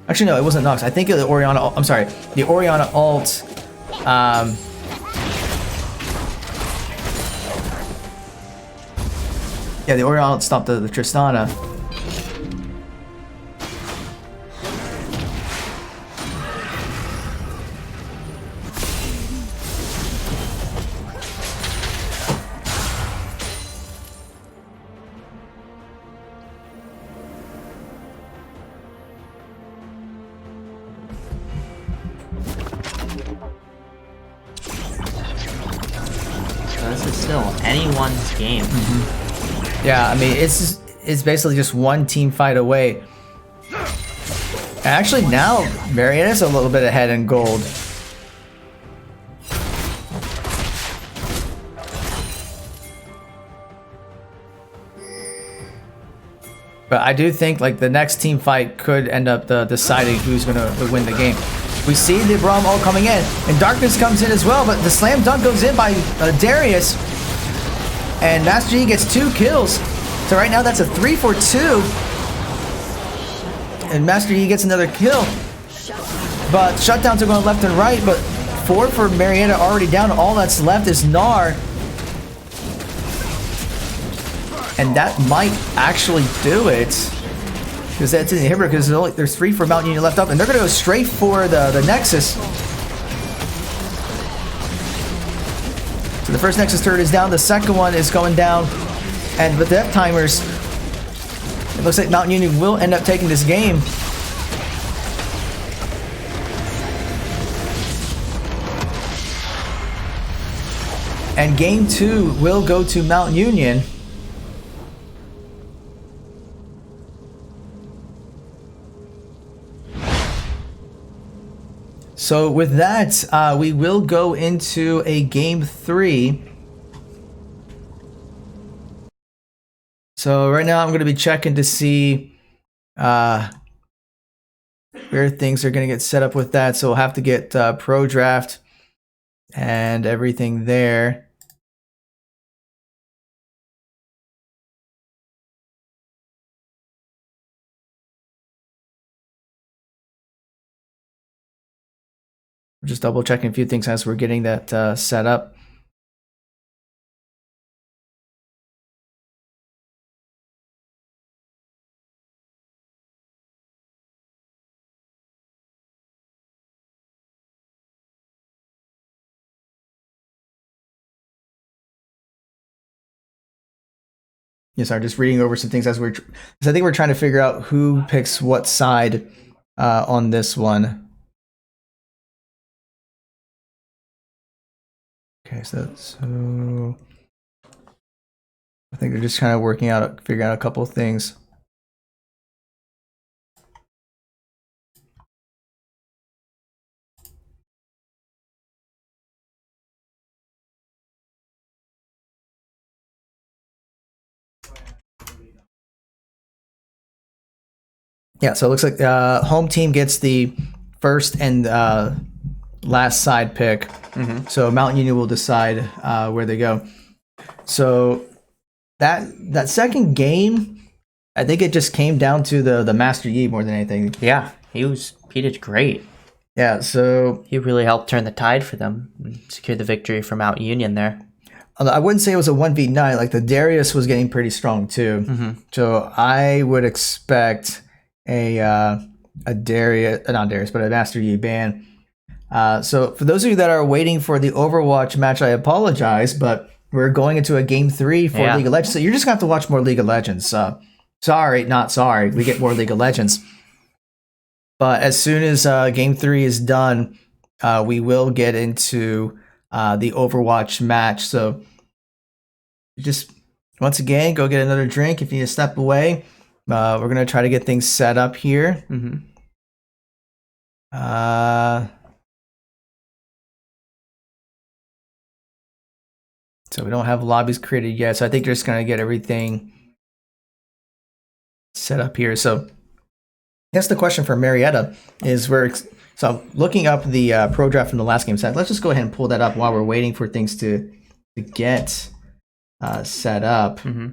Actually, no, it wasn't Nox. I think the Oriana. I'm sorry, the Oriana ult. Yeah, the Oriana ult stopped the Tristana. This is still anyone's game. Yeah, I mean it's basically just one team fight away. And actually, now Marietta's a little bit ahead in gold. But I do think like the next team fight could end up deciding who's gonna win the game. We see the Braum ult coming in, and Darkness comes in as well, but the slam dunk goes in by Darius, and Master Yi gets 2 kills. So right now that's a 3 for 2, and Master Yi gets another kill. But shutdowns are going left and right, but 4 for Marietta already down. All that's left is Gnar. And that might actually do it. Because that's an inhibitor, because there's 3 for Mountain Union left up, and they're going to go straight for the Nexus. So the first Nexus turret is down, the second one is going down, and with death timers, it looks like Mountain Union will end up taking this game. And game 2 will go to Mountain Union. So with that, we will go into a game 3. So right now I'm going to be checking to see where things are going to get set up with that. So we'll have to get Pro Draft and everything there. Just double checking a few things as we're getting that set up. Yes, I'm just reading over some things as because I think we're trying to figure out who picks what side on this one. Okay, so I think they're just kind of figuring out a couple of things. Yeah, so it looks like home team gets the first and last side pick. So Mountain Union will decide where they go. So that second game, I think it just came down to the Master Yi more than anything. Yeah, he did great. Yeah, so He really helped turn the tide for them and secure the victory for Mount Union there. I wouldn't say it was a 1v9. Like the Darius was getting pretty strong too. So I would expect a Master Yi ban. So for those of you that are waiting for the Overwatch match, I apologize, but we're going into a game 3 for League of Legends. So you're just gonna have to watch more League of Legends. Sorry, not sorry. We get more League of Legends. But as soon as game 3 is done, we will get into the Overwatch match. So just once again, go get another drink if you need to step away. We're going to try to get things set up here. Mm-hmm. So we don't have lobbies created yet. So I think they're just going to get everything set up here. So I guess the question for Marietta is so looking up the pro draft from the last game set. Let's just go ahead and pull that up while we're waiting for things to get set up. Mm-hmm.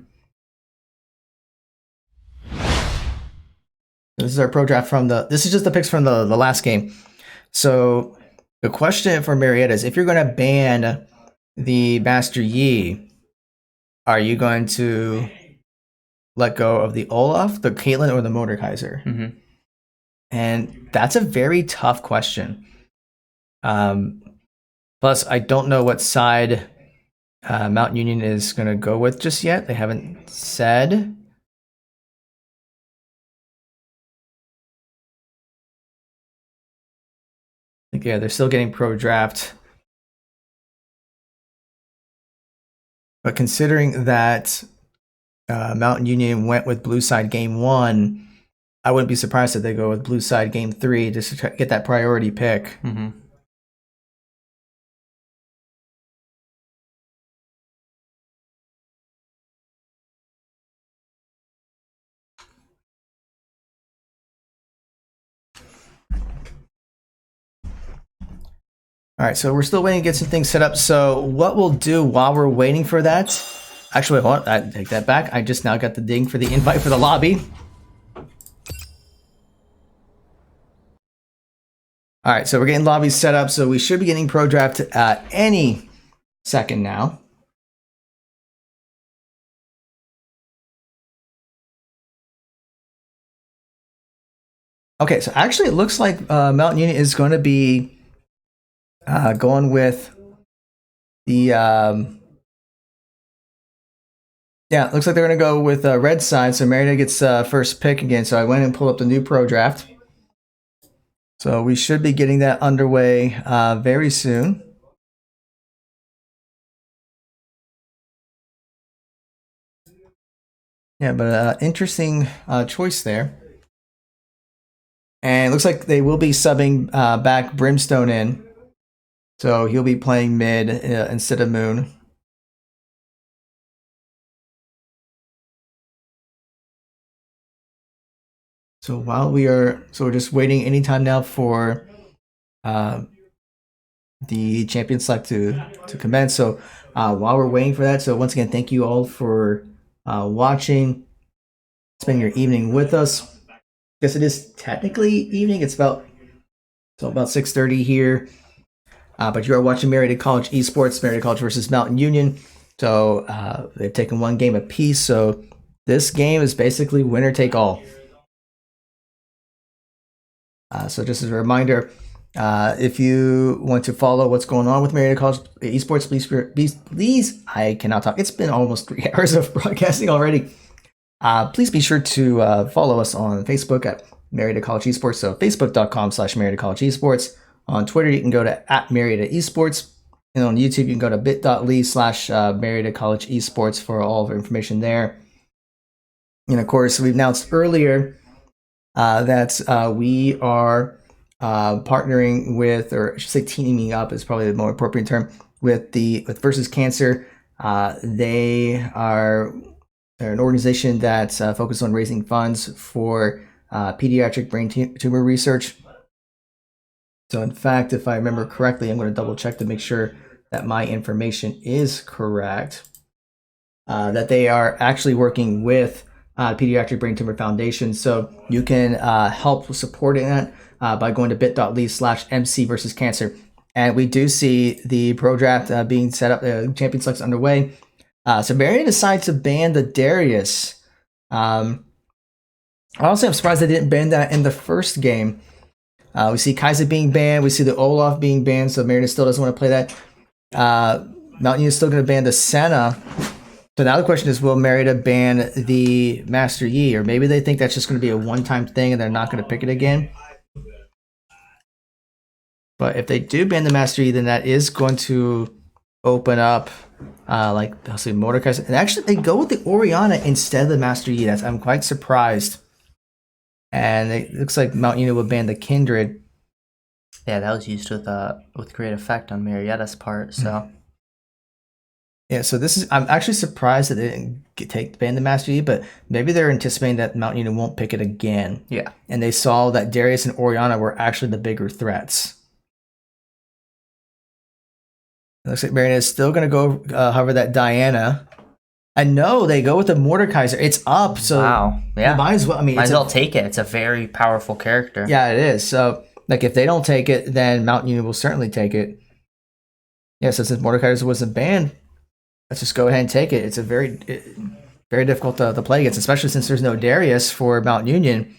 This is our pro draft this is just the picks from the last game. So the question for Marietta is, if you're going to ban the Master Yi, are you going to let go of the Olaf, the Caitlyn, or the Mordekaiser? Mm-hmm. And that's a very tough question. Plus, I don't know what side Mountain Union is going to go with just yet. They haven't said. Yeah, they're still getting pro draft. But considering that Mountain Union went with blue side game 1, I wouldn't be surprised if they go with blue side game 3 just to get that priority pick. Mm-hmm. All right, so we're still waiting to get some things set up. So what we'll do while we're waiting for that, actually, hold on, I take that back. I just now got the ding for the invite for the lobby. All right, so we're getting lobbies set up. So we should be getting pro draft any second now. Okay, so actually it looks like Mountain Union is going to be going with the yeah, looks like they're going to go with red side. So Marietta gets first pick again. So I went and pulled up the new pro draft. So we should be getting that underway very soon. Yeah, but interesting choice there. And it looks like they will be subbing back Brimstone in. So he'll be playing mid instead of Moon. So we're just waiting anytime now for the champion select to commence. So while we're waiting for that, so once again, thank you all for watching, spending your evening with us. I guess it is technically evening. It's about 6:30 here. But you are watching Marietta College Esports, Marietta College versus Mountain Union. So they've taken one game apiece. So this game is basically winner take all. So just as a reminder, if you want to follow what's going on with Marietta College Esports, please, I cannot talk. It's been almost 3 hours of broadcasting already. Please be sure to follow us on Facebook at Marietta College Esports. So facebook.com/Marietta College Esports. On Twitter, you can go to @Marietta Esports. And on YouTube, you can go to bit.ly/Marietta College Esports for all of our information there. And of course, we announced earlier that we are partnering with, or I should say teaming up is probably the more appropriate term, with Versus Cancer. They're an organization that's focused on raising funds for pediatric brain tumor research. So in fact, if I remember correctly, I'm going to double check to make sure that my information is correct, that they are actually working with Pediatric Brain Tumor Foundation. So you can help supporting that by going to bit.ly/MC versus cancer. And we do see the pro draft being set up, champion selects underway. So Marietta decided to ban the Darius. Honestly, I'm surprised they didn't ban that in the first game. We see Kaiser being banned. We see the Olaf being banned. So Marietta still doesn't want to play that. Mountain Union is still going to ban the Senna. So now the question is, will Marietta ban the Master Yi? Or maybe they think that's just going to be a one-time thing and they're not going to pick it again. But if they do ban the Master Yi, then that is going to open up, like, I'll say Mordekaiser. And actually, they go with the Orianna instead of the Master Yi. I'm quite surprised. And it looks like Mount Union would ban the Kindred. Yeah, that was used with great effect on Marietta's part. So yeah, so I'm actually surprised that they didn't ban the Master Yi, but maybe they're anticipating that Mount Union won't pick it again. Yeah, and they saw that Darius and Orianna were actually the bigger threats. It looks like Marietta is still going to go hover that Diana. I know they go with the Mordekaiser. It's up, so wow, yeah, might as well. I mean, might as well take it. It's a very powerful character. Yeah, it is. So, like, if they don't take it, then Mount Union will certainly take it. Yeah, so since Mordekaiser wasn't banned, let's just go ahead and take it. It's a very difficult to play against, especially since there's no Darius for Mount Union.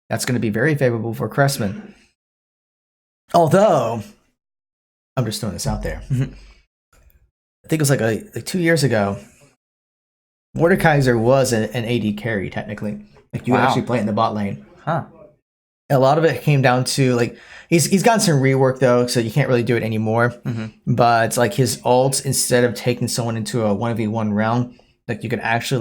That's going to be very favorable for Cressman. Although, I'm just throwing this out there. I think it was like 2 years ago, Mordekaiser was an AD carry, technically. Like, you could actually play it in the bot lane. Huh. A lot of it came down to, like, he's gotten some rework, though, so you can't really do it anymore. But, like, his ults, instead of taking someone into a 1v1 round, like, you could actually,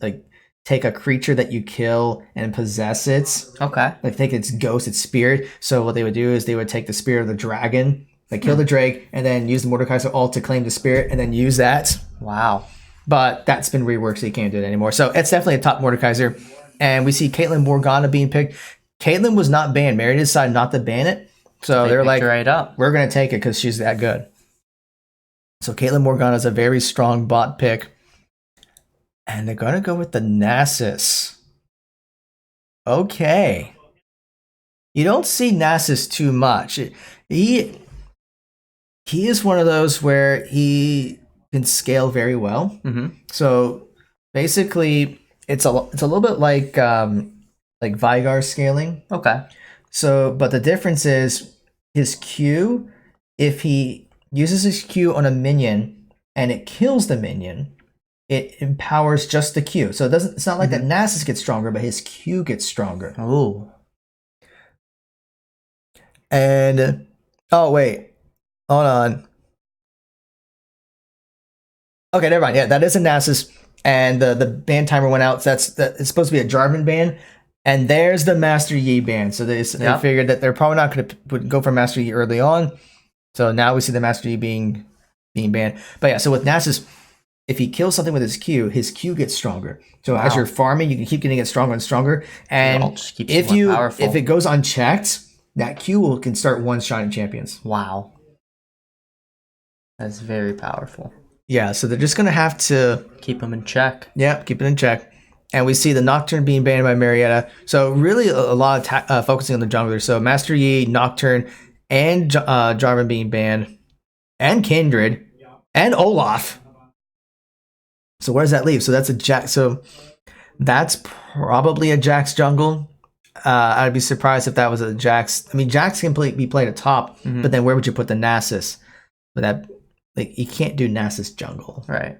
like, take a creature that you kill and possess it. Okay. Like, take its ghost, its spirit. So what they would do is they would take the spirit of the dragon, like, kill the Drake, and then use the Mordekaiser ult to claim the spirit, and then use that. Wow. But that's been reworked, so you can't do it anymore. So it's definitely a top Mordekaiser. And we see Caitlyn Morgana being picked. Caitlyn was not banned. Mary decided not to ban it. So they're like, right up. We're going to take it because she's that good. So Caitlyn Morgana is a very strong bot pick. And they're going to go with the Nasus. Okay. You don't see Nasus too much. He is one of those where he can scale very well. So basically, it's a little bit like Vigar scaling. Okay. So, but the difference is his Q. If he uses his Q on a minion and it kills the minion, it empowers just the Q. So it's not like that Nasus gets stronger, but his Q gets stronger. Oh. And oh wait, hold on. Okay, never mind. Yeah, that is a Nasus, and the ban timer went out. So it's supposed to be a Jarvan ban, and there's the Master Yi ban. So they figured that they're probably not going to go for Master Yi early on. So now we see the Master Yi being banned. But yeah, so with Nasus, if he kills something with his Q gets stronger. So as you're farming, you can keep getting it stronger and stronger. And if it goes unchecked, that Q can start one-shotting champions. Wow. That's very powerful. Yeah, so they're just going to have to keep them in check. Yeah, keep it in check. And we see the Nocturne being banned by Marietta. So really a lot of focusing on the jungler. So Master Yi, Nocturne, and Jarvan being banned. And Kindred. And Olaf. So where does that leave? So that's a Jax. So that's probably a Jax jungle. I'd be surprised if that was a Jax. I mean, Jax can be played at top, but then where would you put the Nasus? But that, like, you can't do Nasus jungle. Right.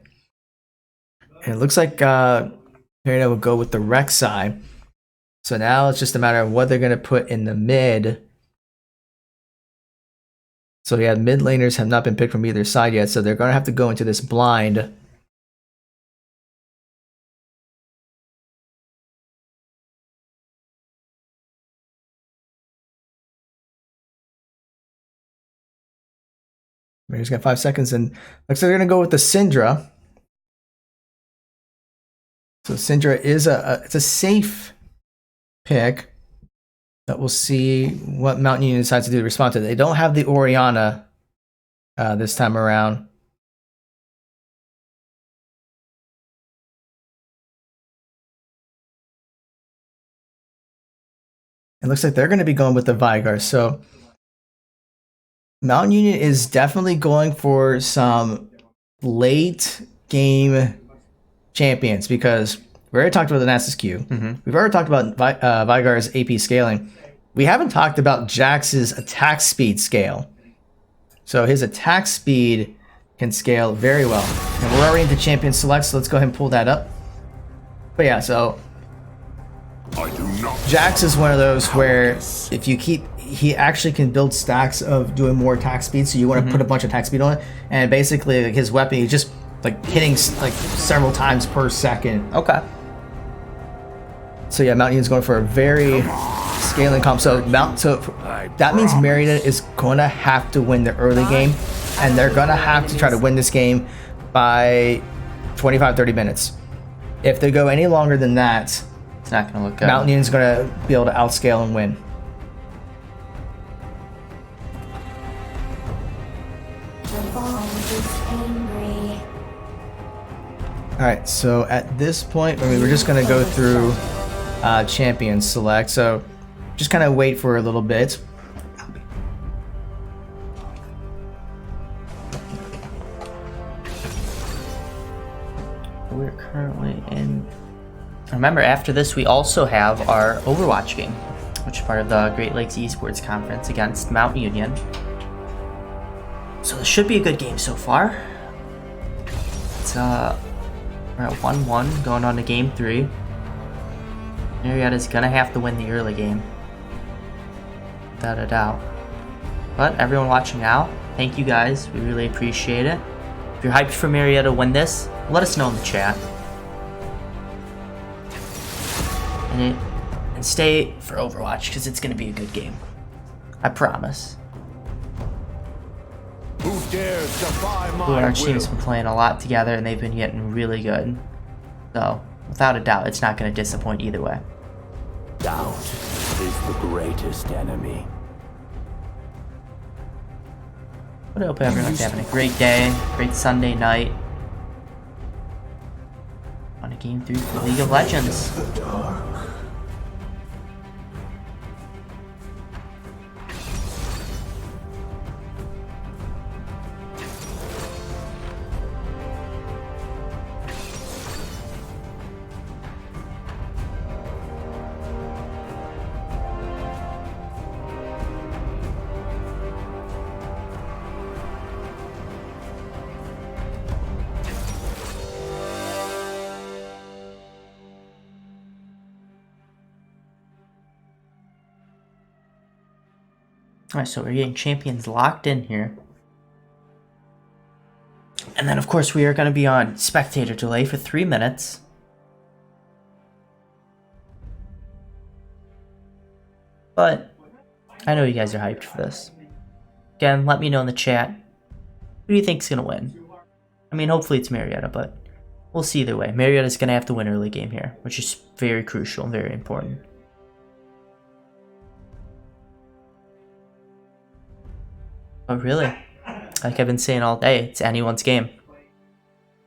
And it looks like Marietta will go with the Rek'Sai. So now it's just a matter of what they're going to put in the mid. So yeah, mid laners have not been picked from either side yet, so they're going to have to go into this blind. Mariatta's got 5 seconds, and looks like they're going to go with the Syndra. So Syndra is it's a safe pick. But we'll see what Mount Union decides to do to respond to it. They don't have the Orianna this time around. It looks like they're going to be going with the Vigar. So Mount Union is definitely going for some late game champions because we already talked about the Nasus Q. We've already talked about Vigar's AP scaling. We haven't talked about Jax's attack speed scale. So his attack speed can scale very well. And we're already into champion select, so let's go ahead and pull that up. But yeah, so I do not. Jax is one of those where if you keep, he actually can build stacks of doing more attack speed. So you want to put a bunch of attack speed on it, and basically like his weapon, he's just like hitting like several times per second. Okay. So yeah, Mount Union's going for a very scaling comp. So that means Marietta is going to have to win the early game, and they're going to have to try to win this game by 25-30 minutes. If they go any longer than that, It's not going to look good. Mount Union's going to be able to outscale and win. Alright, so at this point, I mean, we're just going to go through champion select. So just kind of wait for a little bit. We're currently in... Remember, after this, we also have our Overwatch game, which is part of the Great Lakes Esports Conference against Mount Union. So this should be a good game so far. It's we're at 1-1 going on to game 3. Marietta's gonna have to win the early game, without a doubt. But everyone watching now, thank you guys. We really appreciate it. If you're hyped for Marietta to win this, let us know in the chat. And stay for Overwatch, because it's gonna be a good game. I promise. Who dares defy my Our will? team's been playing a lot together, and they've been getting really good. So, without a doubt, it's not going to disappoint either way. Doubt is the greatest enemy. But I hope everyone's having a great day, great Sunday night. On a game 3 for League of Legends. Alright, so we're getting champions locked in here. And then, of course, we are going to be on spectator delay for 3 minutes. But I know you guys are hyped for this. Again, let me know in the chat. Who do you think's going to win? I mean, hopefully it's Marietta, but we'll see either way. Marietta's going to have to win early game here, which is very crucial and very important. But really, like I've been saying all day, it's anyone's game.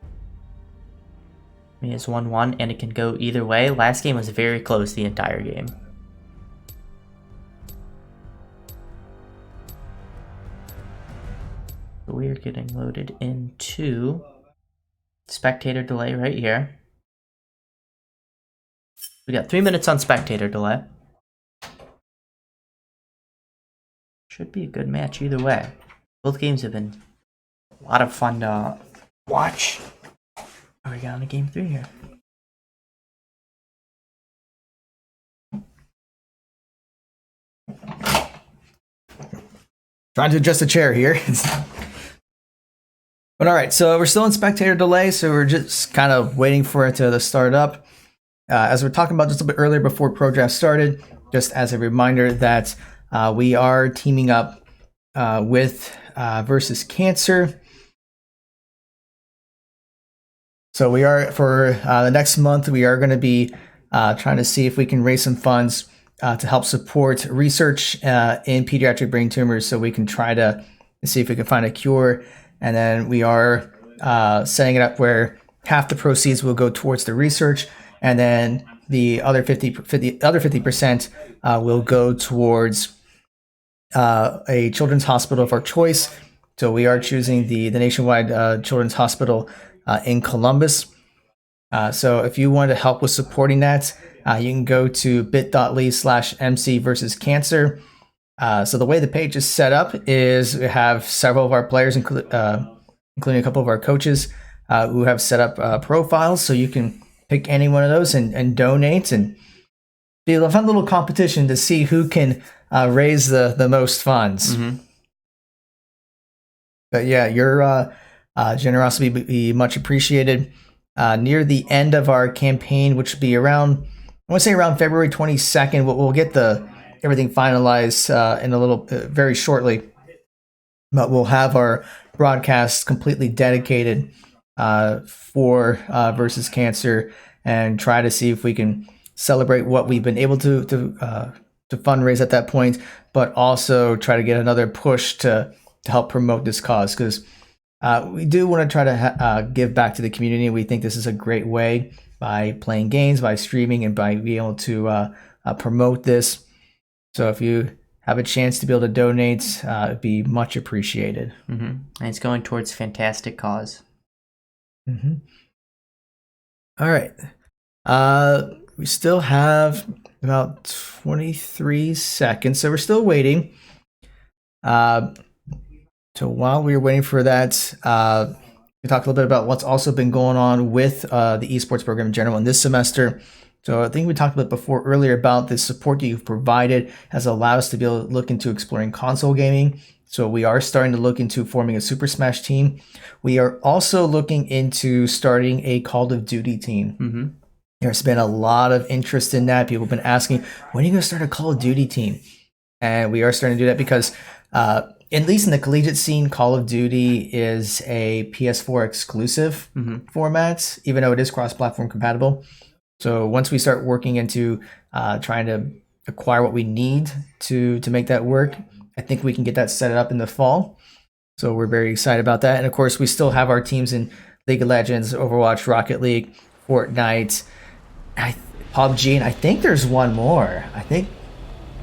I mean, it's 1-1, and it can go either way. Last game was very close the entire game. So we are getting loaded into spectator delay right here. We got 3 minutes on spectator delay. Should be a good match either way. Both games have been a lot of fun to watch. Are we got on to game 3 here? Trying to adjust the chair here. But all right, so we're still in spectator delay, so we're just kind of waiting for it to start up. As we're talking about just a bit earlier before Pro Draft started, just as a reminder that we are teaming up with versus Cancer. So we are, for the next month, we are going to be trying to see if we can raise some funds to help support research in pediatric brain tumors, so we can try to see if we can find a cure. And then we are setting it up where half the proceeds will go towards the research, and then the other 50% will go towards a children's hospital of our choice. So we are choosing the Nationwide Children's Hospital in Columbus. So if you want to help with supporting that, you can go to bit.ly/MC versus cancer. So the way the page is set up is we have several of our players, including a couple of our coaches, who have set up profiles. So you can pick any one of those and donate. And be a fun little competition to see who can raise the most funds. But yeah, your generosity would be much appreciated. Near the end of our campaign, which would be around, I want to say around February 22nd, we'll get everything finalized in a little very shortly. But we'll have our broadcast completely dedicated for versus cancer, and try to see if we can celebrate what we've been able to fundraise at that point, but also try to get another push to help promote this cause, because we do want to try to give back to the community. We think this is a great way, by playing games, by streaming, and by being able to promote this. So if you have a chance to be able to donate, it'd be much appreciated. And it's going towards fantastic cause. All right. We still have about 23 seconds, so we're still waiting. So while we were waiting for that, we talked a little bit about what's also been going on with the esports program in general in this semester. So I think we talked about before earlier about the support that you've provided has allowed us to be able to look into exploring console gaming. So we are starting to look into forming a Super Smash team. We are also looking into starting a Call of Duty team. There's been a lot of interest in that. People have been asking, when are you going to start a Call of Duty team? And we are starting to do that because, at least in the collegiate scene, Call of Duty is a PS4 exclusive format, even though it is cross-platform compatible. So once we start working into trying to acquire what we need to make that work, I think we can get that set up in the fall. So we're very excited about that. And of course, we still have our teams in League of Legends, Overwatch, Rocket League, Fortnite, PUBG, and I think there's one more.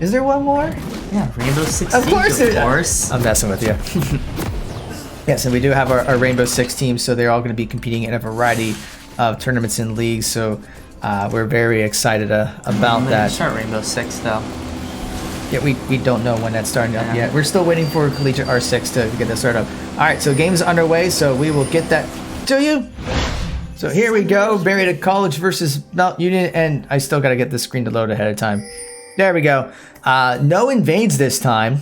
Is there one more? Yeah, Rainbow Six. Of course, of course. I'm messing with you. Yes, and we do have our Rainbow Six teams, so they're all going to be competing in a variety of tournaments and leagues. So we're very excited about that. Start Rainbow Six though. Yeah, we don't know when that's starting up yet. We're still waiting for Collegiate R6 to get that started up. All right, so game's underway, so we will get that to you. So here we go, Marietta College versus Mount Union, and I still got to get the screen to load ahead of time. There we go. No invades this time.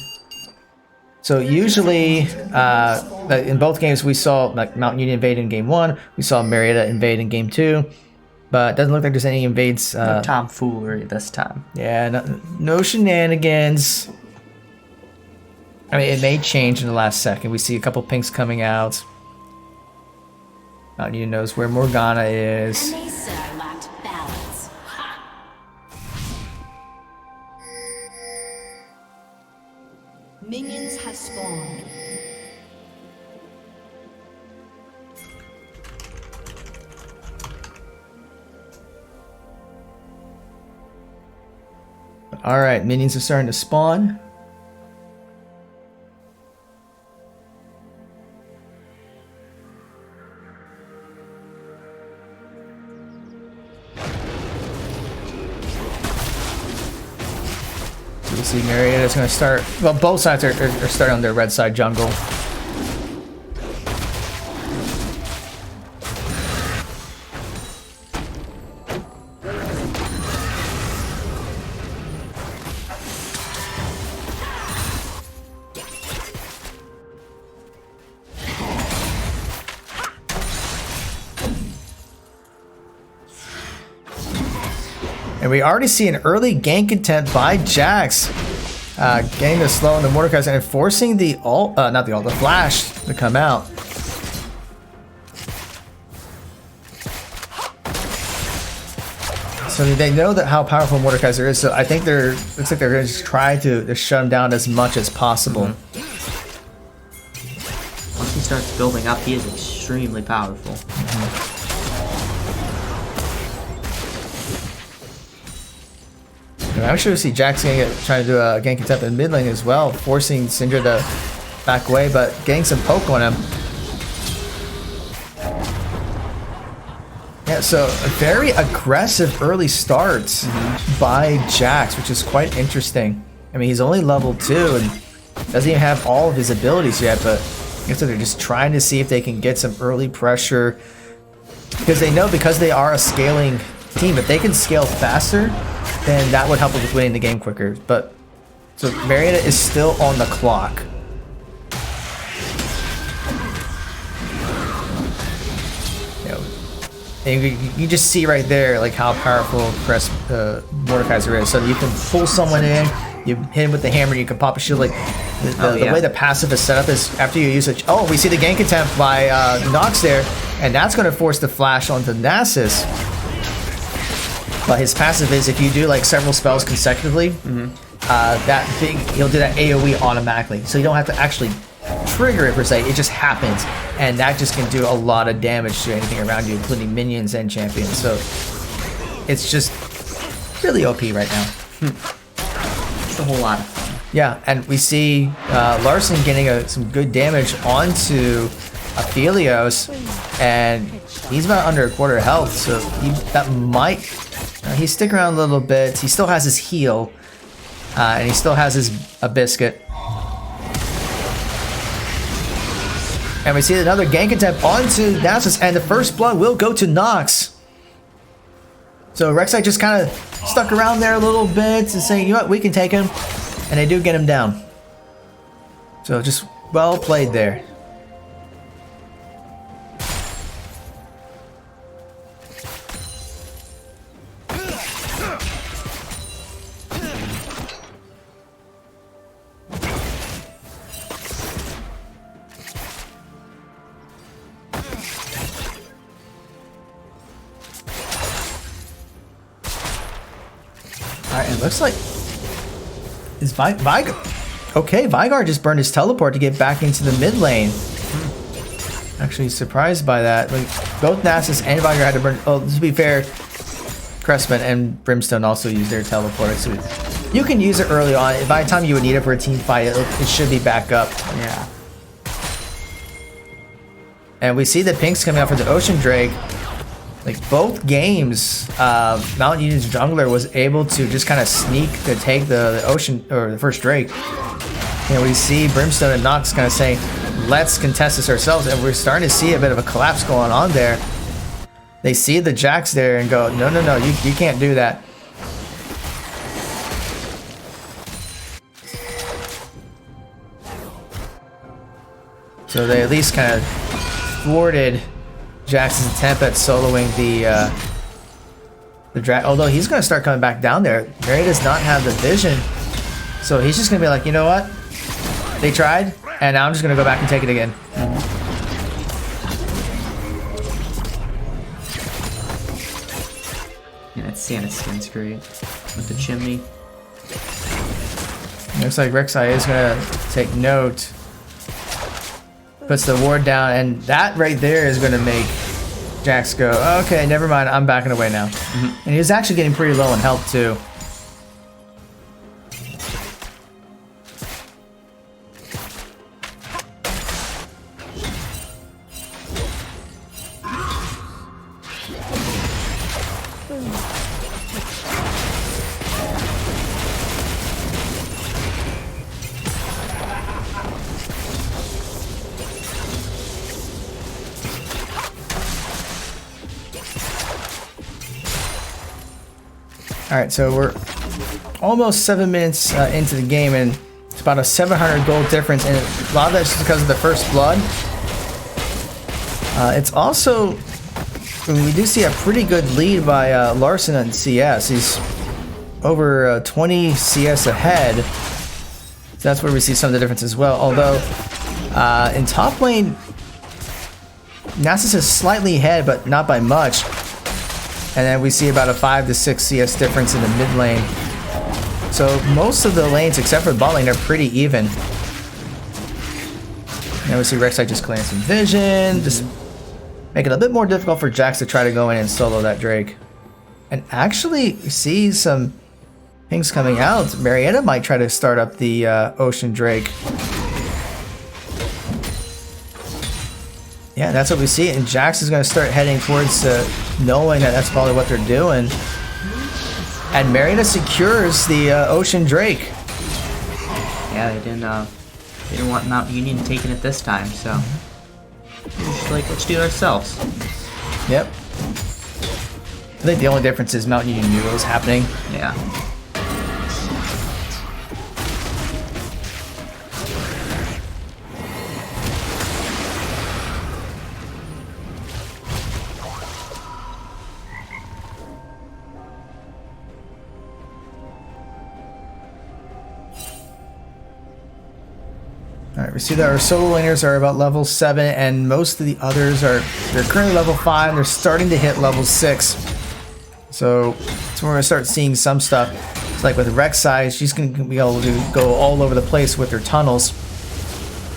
So usually, in both games, we saw like Mount Union invade in game 1. We saw Marietta invade in game 2. But it doesn't look like there's any invades. No tomfoolery this time. Yeah, no shenanigans. I mean, it may change in the last second. We see a couple pinks coming out. Mount Union knows where Morgana is. Mesa lacked balance. Minions have spawned. All right, minions are starting to spawn. So we see Marietta's going to start. Well, both sides are starting on their red side jungle. And we already see an early gank attempt by Jax. Getting the slow on the Mordekaiser and forcing the ult, not the ult, the flash to come out. So they know that how powerful Mordekaiser is, so I think looks like they're going to just try to shut him down as much as possible. Once he starts building up, he is extremely powerful. I'm sure we see Jax trying to do a gank attempt in mid lane as well, forcing Syndra to back away, but getting some poke on him. Yeah, so a very aggressive early start by Jax, which is quite interesting. I mean, he's only level 2 and doesn't even have all of his abilities yet, but I guess they're just trying to see if they can get some early pressure, because they know because they are a scaling team, if they can scale faster, then that would help with winning the game quicker. But so Marietta is still on the clock. And you just see right there like how powerful Mordekaiser is. So you can pull someone in, you hit him with the hammer, you can pop a shield. Like the way the passive is set up is after you use it. Oh, we see the gank attempt by Nox there, and that's going to force the flash onto Nasus. But his passive is if you do like several spells consecutively, he'll do that AoE automatically. So you don't have to actually trigger it per se, it just happens, and that just can do a lot of damage to anything around you, including minions and champions. So it's just really OP right now. It's a whole lot of fun. Yeah, and we see Larson getting some good damage onto Aphelios, and he's about under a quarter health, so that might he's sticking around a little bit. He still has his heal, and he still has a biscuit. And we see another gank attempt onto Nasus, and the first blood will go to Nox. So Rek'Sai just kind of stuck around there a little bit and saying, you know what, we can take him. And they do get him down. So just well played there. Alright, it looks like is Veigar. Okay, Veigar just burned his teleport to get back into the mid lane. Actually surprised by that. Like, both Nasus and Veigar had to burn. Oh, to be fair, Crestman and Brimstone also used their teleport. So you can use it early on. By the time you would need it for a team fight, it should be back up. Yeah. And we see the pinks coming out for the Ocean Drake. Like both games, Mount Union's jungler was able to just kind of sneak to take the Ocean or the first Drake. And we see Brimstone and Nox kind of saying, "Let's contest this ourselves." And we're starting to see a bit of a collapse going on there. They see the Jax there and go, "No, no, no, you can't do that." So they at least kind of thwarted Jackson's attempt at soloing the drag. Although he's going to start coming back down there. Mary does not have the vision. So he's just going to be like, you know what? They tried, and now I'm just going to go back and take it again. Yeah, that Santa skin's great. With the chimney. Looks like Rek'Sai is going to take note. Puts the ward down, and that right there is going to make Jax go, okay, never mind, I'm backing away now. And he was actually getting pretty low in health too. Alright, so we're almost 7 minutes into the game, and it's about a 700 gold difference, and a lot of that's just because of the first blood. It's also, we do see a pretty good lead by Larson on CS. He's over 20 CS ahead, so that's where we see some of the difference as well. Although, in top lane, Nasus is slightly ahead, but not by much. And then we see about a 5 to 6 CS difference in the mid lane. So most of the lanes, except for the bot lane, are pretty even. Now we see Rek'Sai just clearing some vision, just making it a bit more difficult for Jax to try to go in and solo that Drake. And actually, we see some things coming out. Marietta might try to start up the Ocean Drake. Yeah, that's what we see, and Jax is going to start heading towards knowing that that's probably what they're doing. And Marietta secures the Ocean Drake. Yeah, they didn't want Mount Union taking it this time, so just like, let's do it ourselves. Yep. I think the only difference is Mountain Union knew it was happening. Yeah. Alright, we see that our solo laners are about level 7, and most of the others they're currently level 5, and they're starting to hit level 6. So that's when we're going to start seeing some stuff. It's like with Rek'Sai, she's going to be able to go all over the place with her tunnels.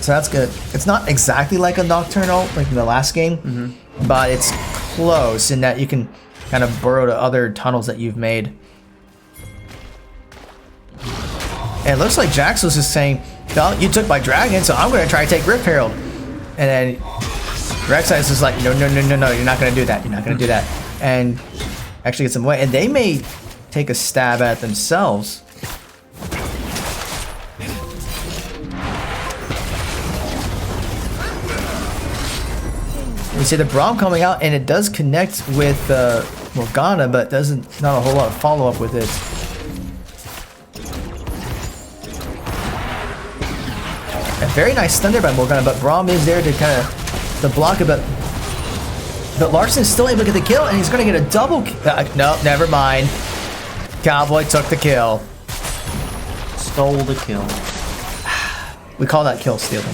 So that's good. It's not exactly like a Nocturnal, like in the last game, but it's close in that you can kind of burrow to other tunnels that you've made. And it looks like Jax was just saying, well, you took my dragon, so I'm going to try to take Rift Herald. And then Rek'Sai is just like, no, you're not going to do that. You're not going to do that. And actually gets them away. And they may take a stab at themselves. We see the Braum coming out, and it does connect with Morgana, but not a whole lot of follow-up with it. A very nice stun there by Morgana, but Braum is there to kind of block it, but Larson is still able to get the kill, and he's going to get a double kill. No, never mind. Cowboy took the kill. Stole the kill. We call that kill stealing.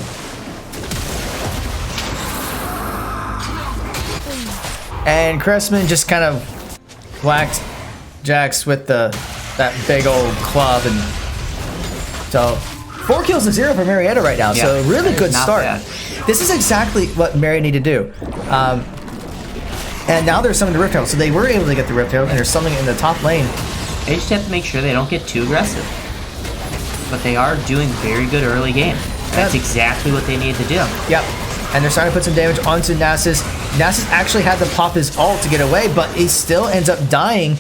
And Cressman just kind of whacked Jax with that big old club, and so 4 kills to 0 for Marietta right now. Yeah, so really good start. Bad. This is exactly what Marietta need to do. And now they're summoning the Rift Herald, so they were able to get the Rift Herald, and they're summoning it in the top lane. They just have to make sure they don't get too aggressive. But they are doing very good early game. That's exactly what they need to do. Yep. And they're starting to put some damage onto Nasus. Nasus actually had to pop his ult to get away, but he still ends up dying.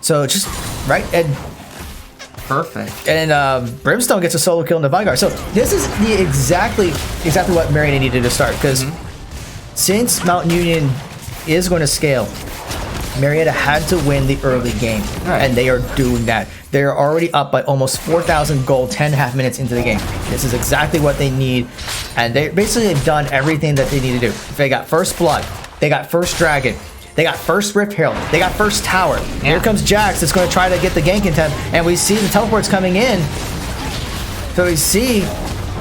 So just right and perfect. And Brimstone gets a solo kill into Vigar. So this is the exactly what Marietta needed to start, because since Mountain Union is going to scale, Marietta had to win the early game, and they are doing that. They are already up by almost 4,000 gold 10.5 minutes into the game. This is exactly what they need, and they basically have done everything that they need to do. They got first blood, they got first dragon, they got first Rift Herald, they got first tower. Here comes Jax that's going to try to get the gank in time, and we see the teleports coming in. So we see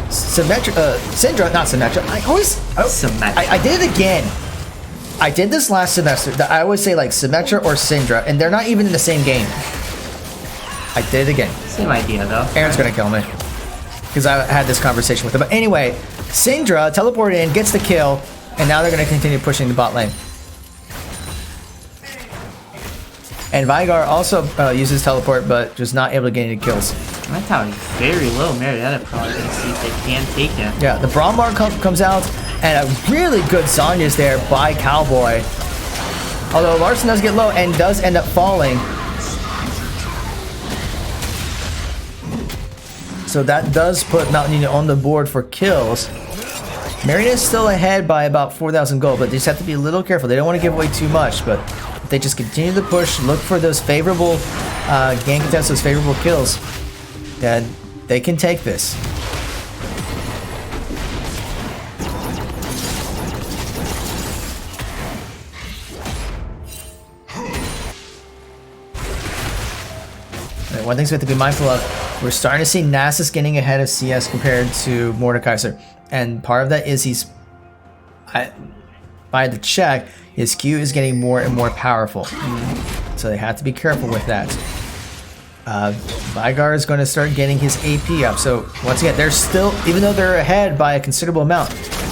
Syndra, not Symmetra. I did it again. I did this last semester. I always say like Symmetra or Syndra, and they're not even in the same game. I did it again. Same idea though. Aaron's gonna kill me because I had this conversation with him. But anyway, Syndra teleported in, gets the kill, and now they're gonna continue pushing the bot lane. And Vigar also uses teleport, but just not able to get any kills. That tower is very low. Marietta probably gonna see if they can take it. Yeah, the Braum bar comes out, and a really good Sonya's there by Cowboy. Although Larson does get low and does end up falling. So that does put Mountain Union on the board for kills. Marietta is still ahead by about 4,000 gold, but they just have to be a little careful. They don't want to give away too much, but if they just continue to push, look for those favorable gank attempts, those favorable kills, then they can take this. One thing we have to be mindful of, we're starting to see Nasus getting ahead of CS compared to Mordekaiser. And part of that is by the check, his Q is getting more and more powerful. So they have to be careful with that. Vigar is going to start getting his AP up. So once again, they're still, even though they're ahead by a considerable amount,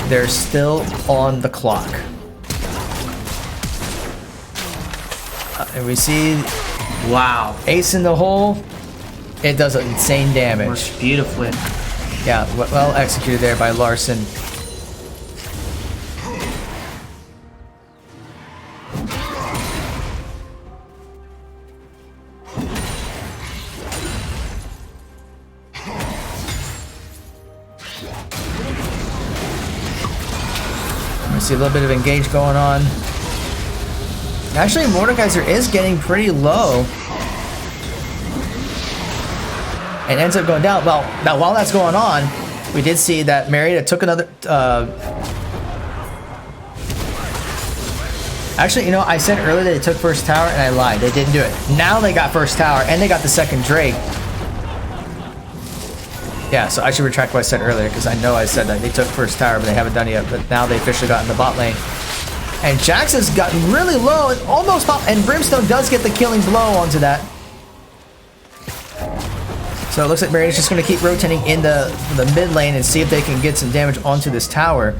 they're still on the clock. And we see, wow, ace in the hole. It does insane damage. Works beautifully. Yeah, well executed there by Larson. We see a little bit of engage going on. Actually, Mordekaiser is getting pretty low. And ends up going down. Well, now while that's going on, we did see that Marietta took another... Actually, you know, I said earlier they took first tower, and I lied. They didn't do it. Now they got first tower, and they got the second Drake. Yeah, so I should retract what I said earlier, because I know I said that they took first tower, but they haven't done it yet. But now they officially got in the bot lane. And Jax has gotten really low, and almost pop, and Brimstone does get the killing blow onto that. So it looks like Marietta's just going to keep rotating in the mid lane and see if they can get some damage onto this tower.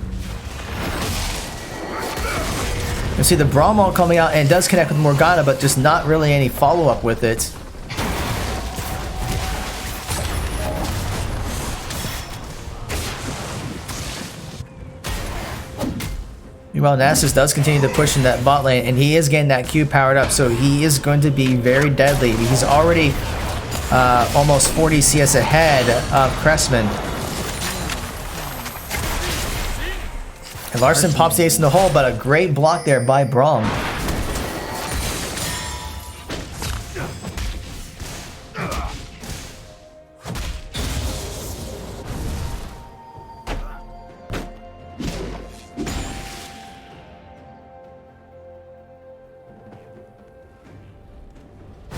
You see the Brawl coming out, and it does connect with Morgana, but just not really any follow-up with it. Meanwhile, Nasus does continue to push in that bot lane, and he is getting that Q powered up, so he is going to be very deadly. He's already almost 40 CS ahead of Cressman. And Larson pops the ace in the hole, but a great block there by Braum.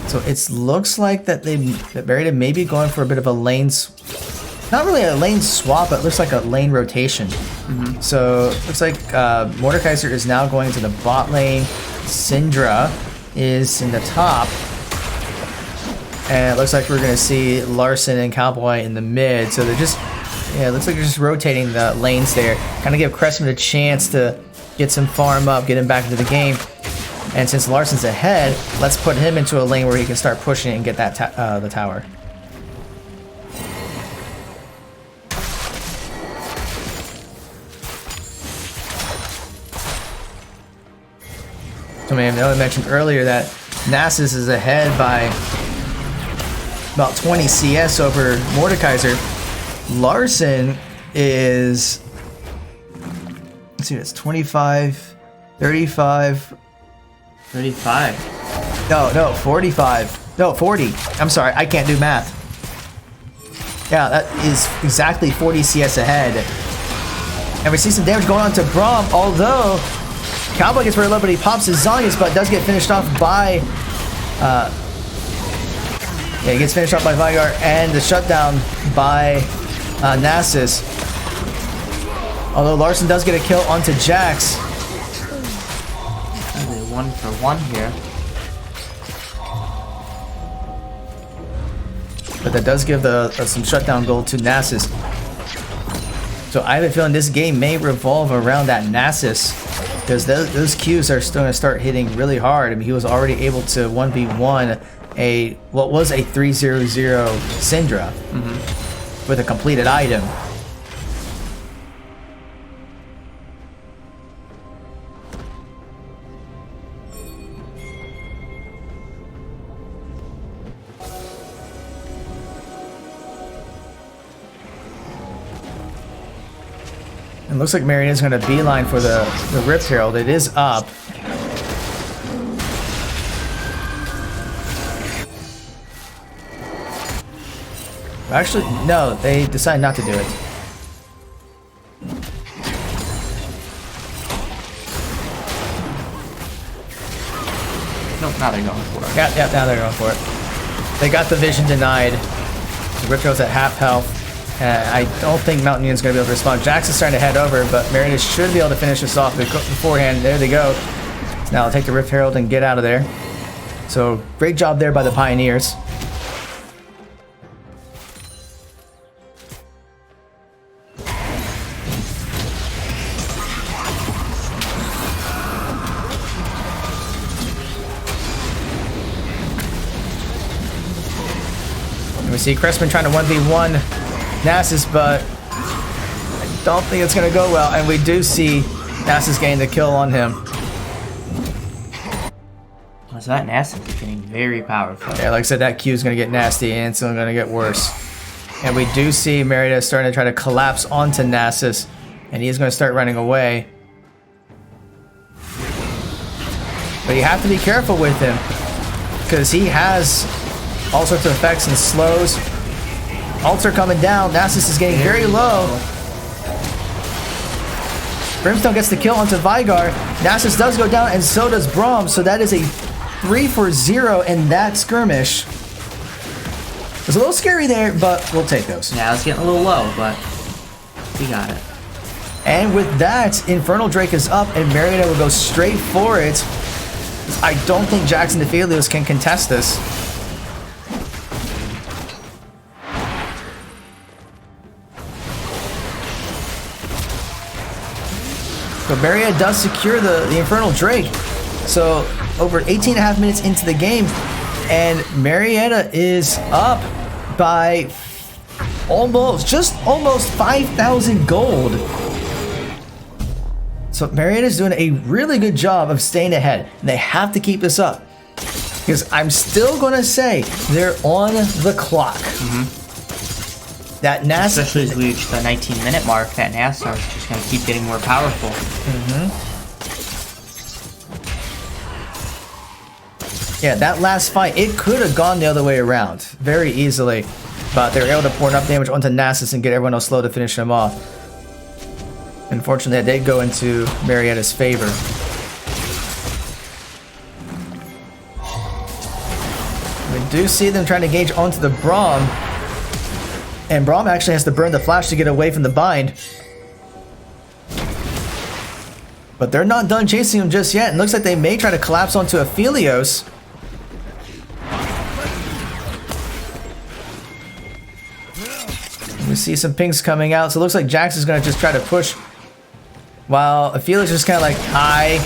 So it looks like that Marietta may be going for a bit of a lane, not really a lane swap, but it looks like a lane rotation. So it looks like Mordekaiser is now going to the bot lane. Syndra is in the top. And it looks like we're going to see Larson and Cowboy in the mid. So they're just, yeah, it looks like they're just rotating the lanes there. Kind of give Cressman a chance to get some farm up, get him back into the game. And since Larson's ahead, let's put him into a lane where he can start pushing and get that the tower. So I know I mentioned earlier that Nasus is ahead by about 20 CS over Mordekaiser. Larson is, let's see, it's 25, 35. 35. No, 45. No, 40. I'm sorry, I can't do math. Yeah, that is exactly 40 CS ahead. And we see some damage going on to Braum, although Cowboy gets very low, but he pops his Zonius, but does get finished off by... yeah, he gets finished off by Vigar, and the shutdown by Nasus. Although Larson does get a kill onto Jax. 1 for 1 here. But that does give some shutdown gold to Nasus. So I have a feeling this game may revolve around that Nasus, because those Qs are still going to start hitting really hard. I mean, he was already able to 1v1 what was a 3-0-0 Syndra with a completed item. It looks like Marietta's going to beeline for the Rift Herald. It is up. Actually, no, they decided not to do it. Nope, now they're going for it. Yeah, now they're going for it. They got the vision denied. The Rift Herald's at half health. I don't think Mountain Union's going to be able to respond. Jax is starting to head over, but Marietta should be able to finish this off beforehand. There they go. Now I'll take the Rift Herald and get out of there. So great job there by the Pioneers. And we see Cressman trying to 1v1 Nasus, but I don't think it's going to go well. And we do see Nasus getting the kill on him. So that Nasus is getting very powerful. Yeah, like I said, that Q is going to get nasty and it's going to get worse. And we do see Marietta starting to try to collapse onto Nasus, and he is going to start running away. But you have to be careful with him, because he has all sorts of effects and slows. Ults are coming down. Nasus is getting very low. Brimstone gets the kill onto Vigar. Nasus does go down, and so does Braum. So that is a 3-for-0 in that skirmish. It was a little scary there, but we'll take those. Yeah, it's getting a little low, but we got it. And with that, Infernal Drake is up, and Marietta will go straight for it. I don't think Jackson DeFelios can contest this. But Marietta does secure the Infernal Drake. So over 18.5 minutes into the game, and Marietta is up by almost 5,000 gold. So Marietta's doing a really good job of staying ahead. And they have to keep this up, because I'm still going to say they're on the clock. That Nasus, especially as we reach the 19-minute mark, that Nasus is just going to keep getting more powerful. Yeah, that last fight, it could have gone the other way around very easily, but they were able to pour enough damage onto Nasus and get everyone else slow to finish him off. Unfortunately, that did go into Marietta's favor. We do see them trying to engage onto the Braum, and Braum actually has to burn the flash to get away from the bind. But they're not done chasing him just yet, and looks like they may try to collapse onto Aphelios. We see some pings coming out, so it looks like Jax is going to just try to push, while Aphelios is just kind of like, hi,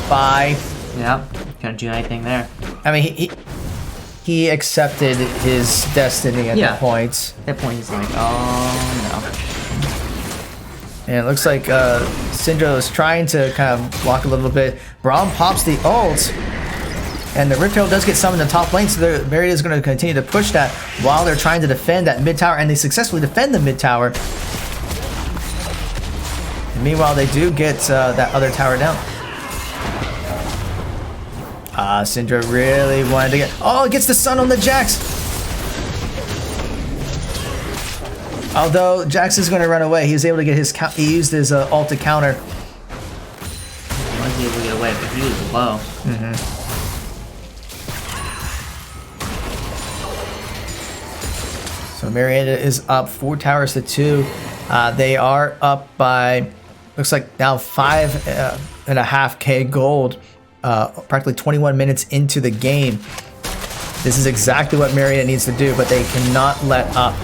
bye. Yeah, can't do anything there. I mean, he accepted his destiny at that point. At that point, he's like, oh no. And it looks like Syndra is trying to kind of block a little bit. Braum pops the ult, and the Riptail does get summoned in the top lane, so Marietta is going to continue to push that while they're trying to defend that mid tower, and they successfully defend the mid tower. And meanwhile, they do get that other tower down. Syndra really wanted to get... Oh, it gets the sun on the Jax! Although Jax is going to run away, he was able to get his... He used his ult to counter. He was able to get away, but he was low. So Marietta is up 4 towers to 2. They are up by, looks like now 5.5k gold, practically 21 minutes into the game. This is exactly what Marietta needs to do, but they cannot let up.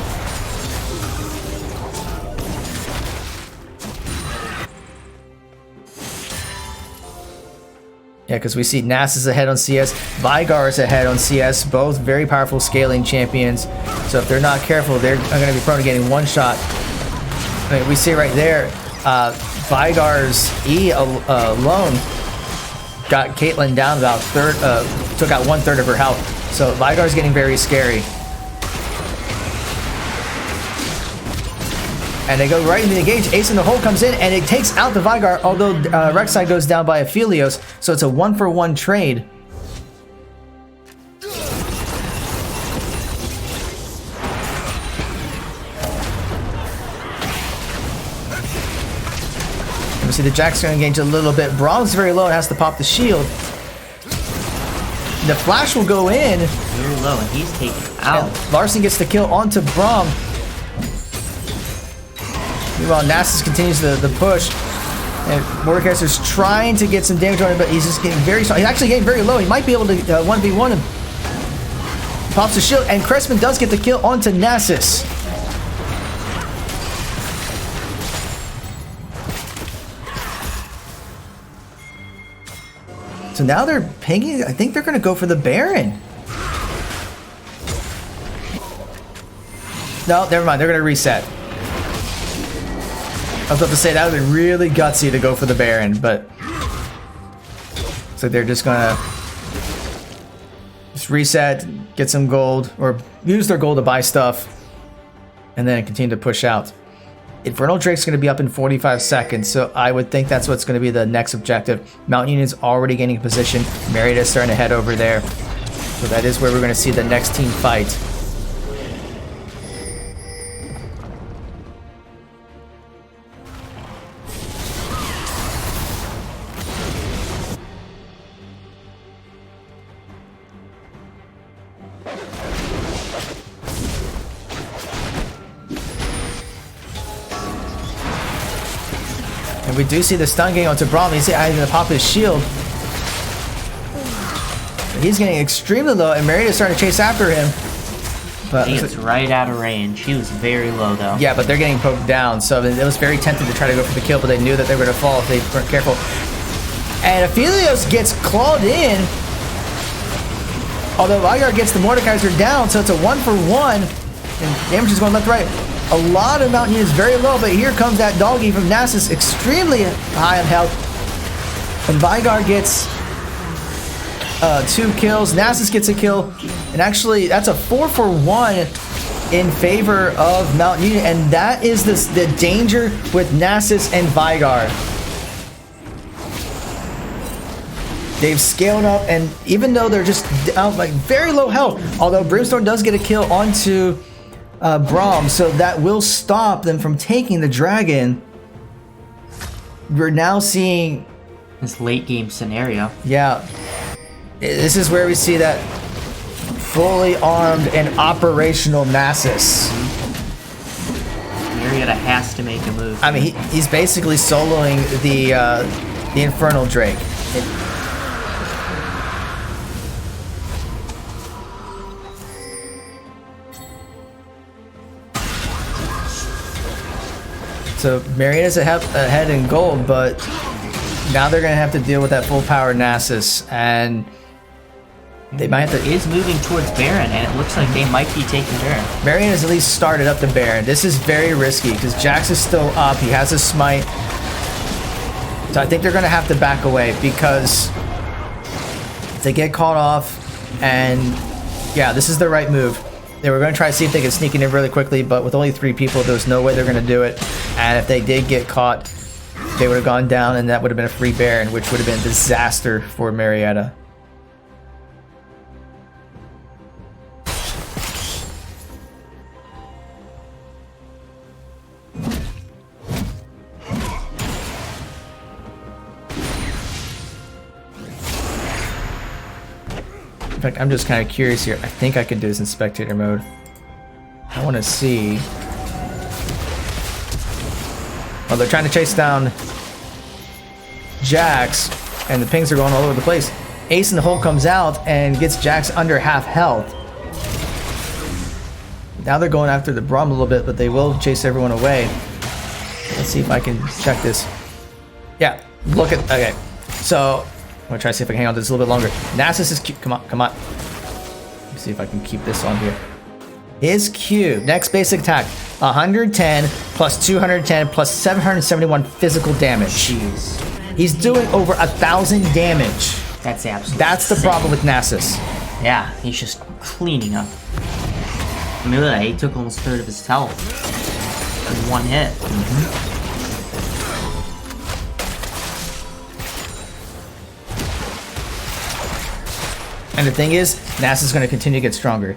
Yeah, because we see Nasus is ahead on CS, Vigar is ahead on CS, both very powerful scaling champions. So if they're not careful, they're going to be prone to getting one shot. I mean, we see right there, Vigar's E alone got Caitlyn down about took out 1/3 of her health. So Vigar's getting very scary. And they go right into the engage. Ace in the hole comes in, and it takes out the Vigar, although Rek'Sai goes down by Aphelios, so it's a 1-for-1 trade. And we see the Jack's going to engage a little bit. Braum's very low and has to pop the shield. The flash will go in. Very low, and he's taken out. And Larson gets the kill onto Braum. Meanwhile, Nasus continues the push, and Mordekaiser's trying to get some damage on him, but he's just getting very strong. He's actually getting very low. He might be able to 1v1 him. Pops the shield, and Crespin does get the kill onto Nasus. So now they're pinging. I think they're going to go for the Baron. No, never mind. They're going to reset. I was about to say that would have been really gutsy to go for the Baron, but so they're just gonna just reset, get some gold, or use their gold to buy stuff, and then continue to push out. Infernal Drake's going to be up in 45 seconds, so I would think that's what's going to be the next objective. Mount Union's already gaining position. Marietta's starting to head over there. So that is where we're going to see the next team fight. And we do see the stun getting onto Braum. He's going to pop his shield. He's getting extremely low, and Marietta's starting to chase after him. But He gets right out of range. He was very low, though. yeah, but they're getting poked down, so it was very tempting to try to go for the kill, but they knew that they were going to fall if they weren't careful. And Aphelios gets clawed in, although Vygar gets the Mordekaiser down, so it's a 1-for-1, and damage is going left to right. A lot of Mount Union's very low, but here comes that doggy from Nasus, extremely high on health. And Vygar gets 2 kills. Nasus gets a kill. And actually, that's a 4-for-1 in favor of Mount Union. And that is the danger with Nasus and Vygar. They've scaled up, and even though they're just out like very low health, although Brimstone does get a kill onto Braum, so that will stop them from taking the dragon. We're now seeing This late game scenario. yeah, this is where we see that fully armed and operational Nasus. Marietta has to make a move. I mean, he's basically soloing the Infernal Drake. So Marietta's ahead in gold, but now they're gonna have to deal with that full power Nasus, and they might have to. Is moving towards Baron, and it looks like they might be taking Baron. Marietta's at least started up the Baron. This is very risky because Jax is still up. He has a smite, so I think they're gonna have to back away because if they get caught off, and yeah, this is the right move. They were going to try to see if they could sneak in really quickly, but with only 3 people, there's no way they're going to do it. And if they did get caught, they would have gone down, and that would have been a free Baron, which would have been a disaster for Marietta. In fact, I'm just kind of curious here. I think I can do this in spectator mode. I want to see. Well, they're trying to chase down Jax, and the pings are going all over the place. Ace in the hole comes out and gets Jax under half health. Now they're going after the Braum a little bit, but they will chase everyone away. Let's see if I can check this. Yeah, look at. Okay, so. I'm gonna try to see if I can hang on to this a little bit longer. Nasus is cute. Come on, come on. Let me see if I can keep this on here. His Q, next basic attack, 110 plus 210 plus 771 physical damage. Jeez. He's doing over 1,000 damage. That's absolutely That's the insane. problem with Nasus. Yeah, he's just cleaning up. I mean, look at that. He took almost 1/3 of his health in 1 hit. And the thing is, Nasus is going to continue to get stronger.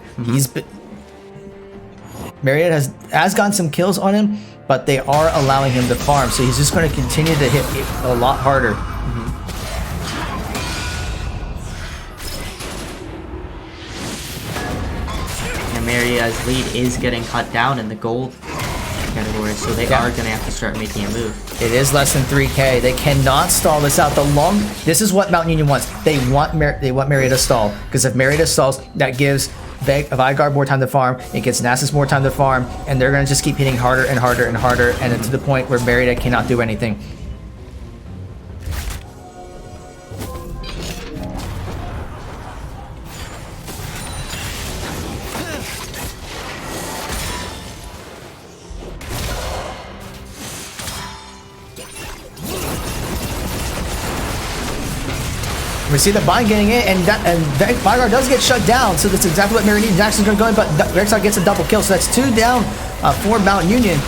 Marietta has gotten some kills on him, but they are allowing him to farm, so he's just going to continue to hit a lot harder. And Marietta's lead is getting cut down in the gold category, so they are going to have to start making a move. It is less than 3k. They cannot stall this out. This is what Mountain Union wants. They want Marietta to stall, because if Marietta stalls, that gives Vygar more time to farm. It gets Nasus more time to farm, and they're gonna just keep hitting harder and harder and harder, and to the point where Marietta cannot do anything. We see the bind getting in, and Vygar does get shut down, so that's exactly what Marietta needs. Jackson's going to go in, but Rexar gets a double kill, so that's 2 down for Mount Union.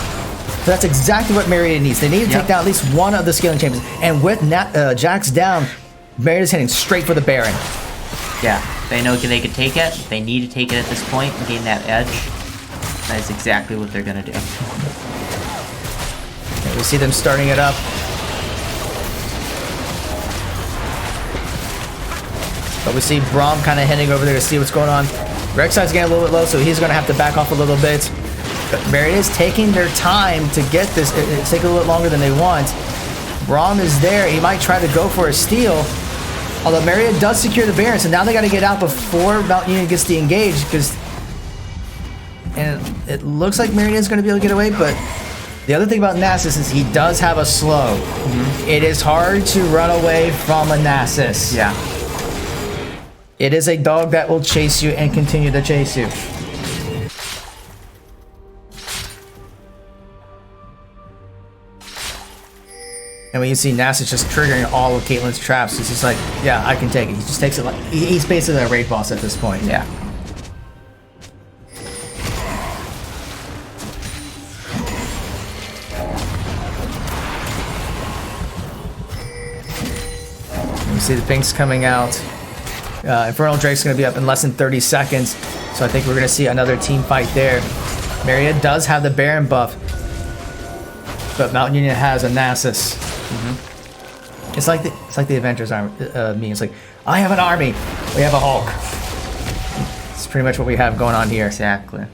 So that's exactly what Marietta needs. They need to take down at least one of the scaling champions. And with Jax down, Marietta's heading straight for the Baron. Yeah, they know they could take it. They need to take it at this point and gain that edge. That is exactly what they're going to do. And we see them starting it up. But we see Braum kind of heading over there to see what's going on. Rek'Sai's getting a little bit low, so he's going to have to back off a little bit. But Marietta's taking their time to get this. It's taking a little bit longer than they want. Braum is there. He might try to go for a steal. Although Marietta does secure the Baron, so now they got to get out before Mount Union gets the engage. And it looks like Marietta's going to be able to get away, but the other thing about Nasus is he does have a slow. It is hard to run away from a Nasus. Yeah. It is a dog that will chase you and continue to chase you. And when you see Nasus just triggering all of Caitlyn's traps, he's just like, yeah, I can take it. He just takes it like, he's basically a raid boss at this point. Yeah. You see the pinks coming out. Infernal Drake's going to be up in less than 30 seconds, so I think we're going to see another team fight there. Marietta does have the Baron buff, but Mount Union has a Nasus. It's like the Avengers army. It's like, I have an army, we have a Hulk. It's pretty much what we have going on here. Exactly.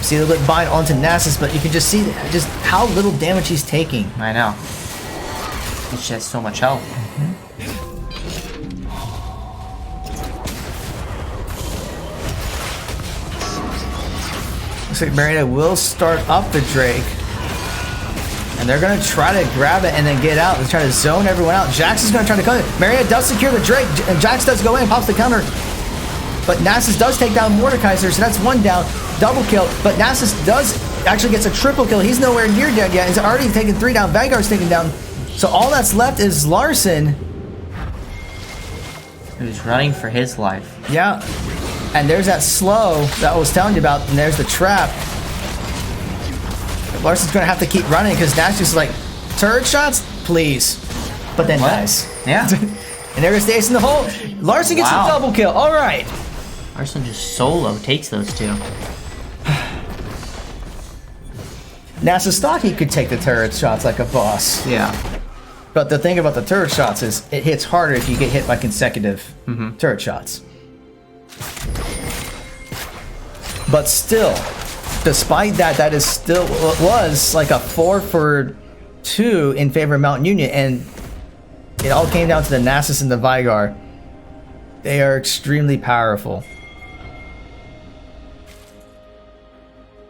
See a little bit bind onto Nasus, but you can just see just how little damage he's taking. I know. He just has so much health. Looks like Marietta will start up the Drake. And they're going to try to grab it and then get out. They're trying to zone everyone out. Jax is going to try to cut it. Marietta does secure the Drake, and Jax does go in, pops the counter. But Nasus does take down Mordekaiser, so that's one down. Double kill. But Nasus does actually gets a triple kill. He's nowhere near dead yet. He's already taken 3 down. Vanguard's taken down. So all that's left is Larson. Who's running for his life. Yeah. And there's that slow that I was telling you about, and there's the trap. Larson's going to have to keep running because Nasus is like, turret shots? Please. But then dies. Yeah. And there is the ace in the hole. Larson gets a double kill. All right. Larson just solo takes those two. Nasus thought he could take the turret shots like a boss. Yeah. But the thing about the turret shots is it hits harder if you get hit by consecutive turret shots. But still, despite that, that is still was like a 4 for 2 in favor of Mount Union, and it all came down to the Nasus and the Vigar. They are extremely powerful.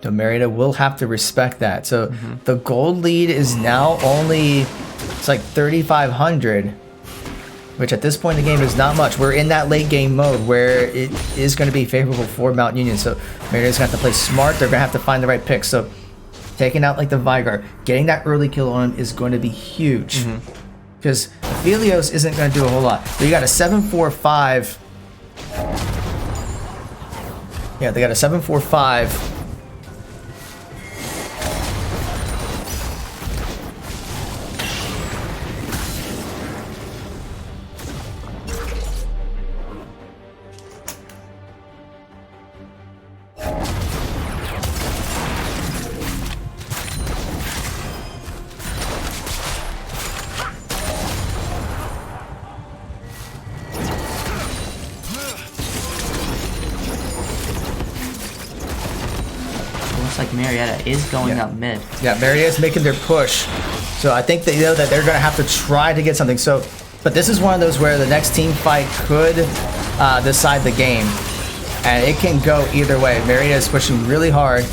So Marietta will have to respect that. So the gold lead is now only, it's like 3,500, which at this point in the game is not much. We're in that late game mode where it is going to be favorable for Mount Union. So Marietta's going to have to play smart. They're going to have to find the right pick. So taking out like the Vigar, getting that early kill on him is going to be huge. Because Aphelios isn't going to do a whole lot. So you got a 7-4-5. Yeah, they got a 7-4-5. Like Marietta is going up mid. Yeah, Marietta's making their push. So I think they know that they're going to have to try to get something. So, but this is one of those where the next team fight could decide the game. And it can go either way. Marietta is pushing really hard.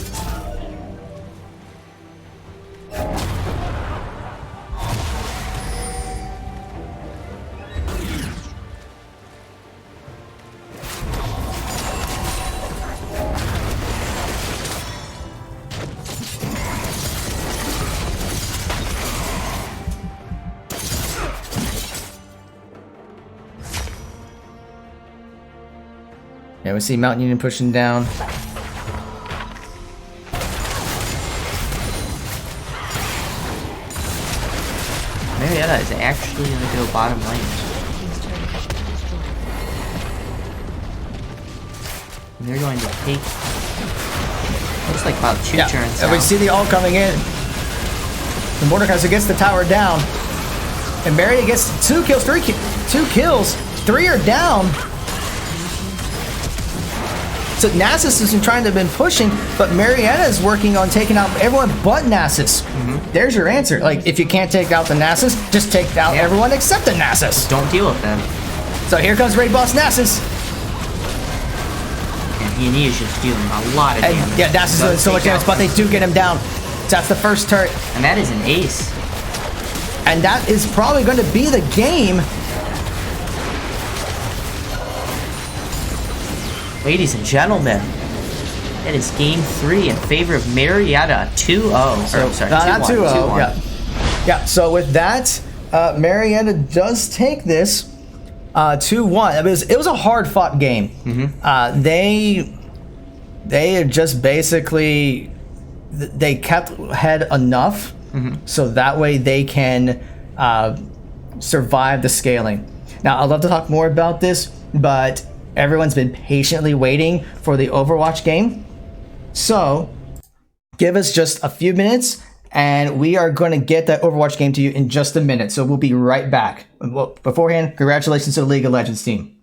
Yeah, we see Mountain Union pushing down. Marietta is actually going to go bottom lane. And they're going to take... Looks like about 2 turns and we now. see the ult coming in. The Mordekaiser gets the tower down. And Marietta gets 2 kills, 2 kills. 3 are down. So Nasus has been trying to been pushing, but Marietta is working on taking out everyone but Nasus. There's your answer. Like, if you can't take out the Nasus, just take out everyone except the Nasus. Don't deal with them. So here comes Raid Boss Nasus. And he is just dealing a lot of damage. And yeah, Nasus is doing so much damage, but they do get him down. So that's the first turret. And that is an ace. And that is probably going to be the game. Ladies and gentlemen, it is game 3 in favor of Marietta 2-0. Not 2-0. Yeah. So with that, Marietta does take this 2-1. It was a hard fought game. They just basically they kept head enough so that way they can survive the scaling. Now I'd love to talk more about this, but everyone's been patiently waiting for the Overwatch game. So give us just a few minutes and we are going to get that Overwatch game to you in just a minute. So we'll be right back. Well, beforehand, congratulations to the League of Legends team.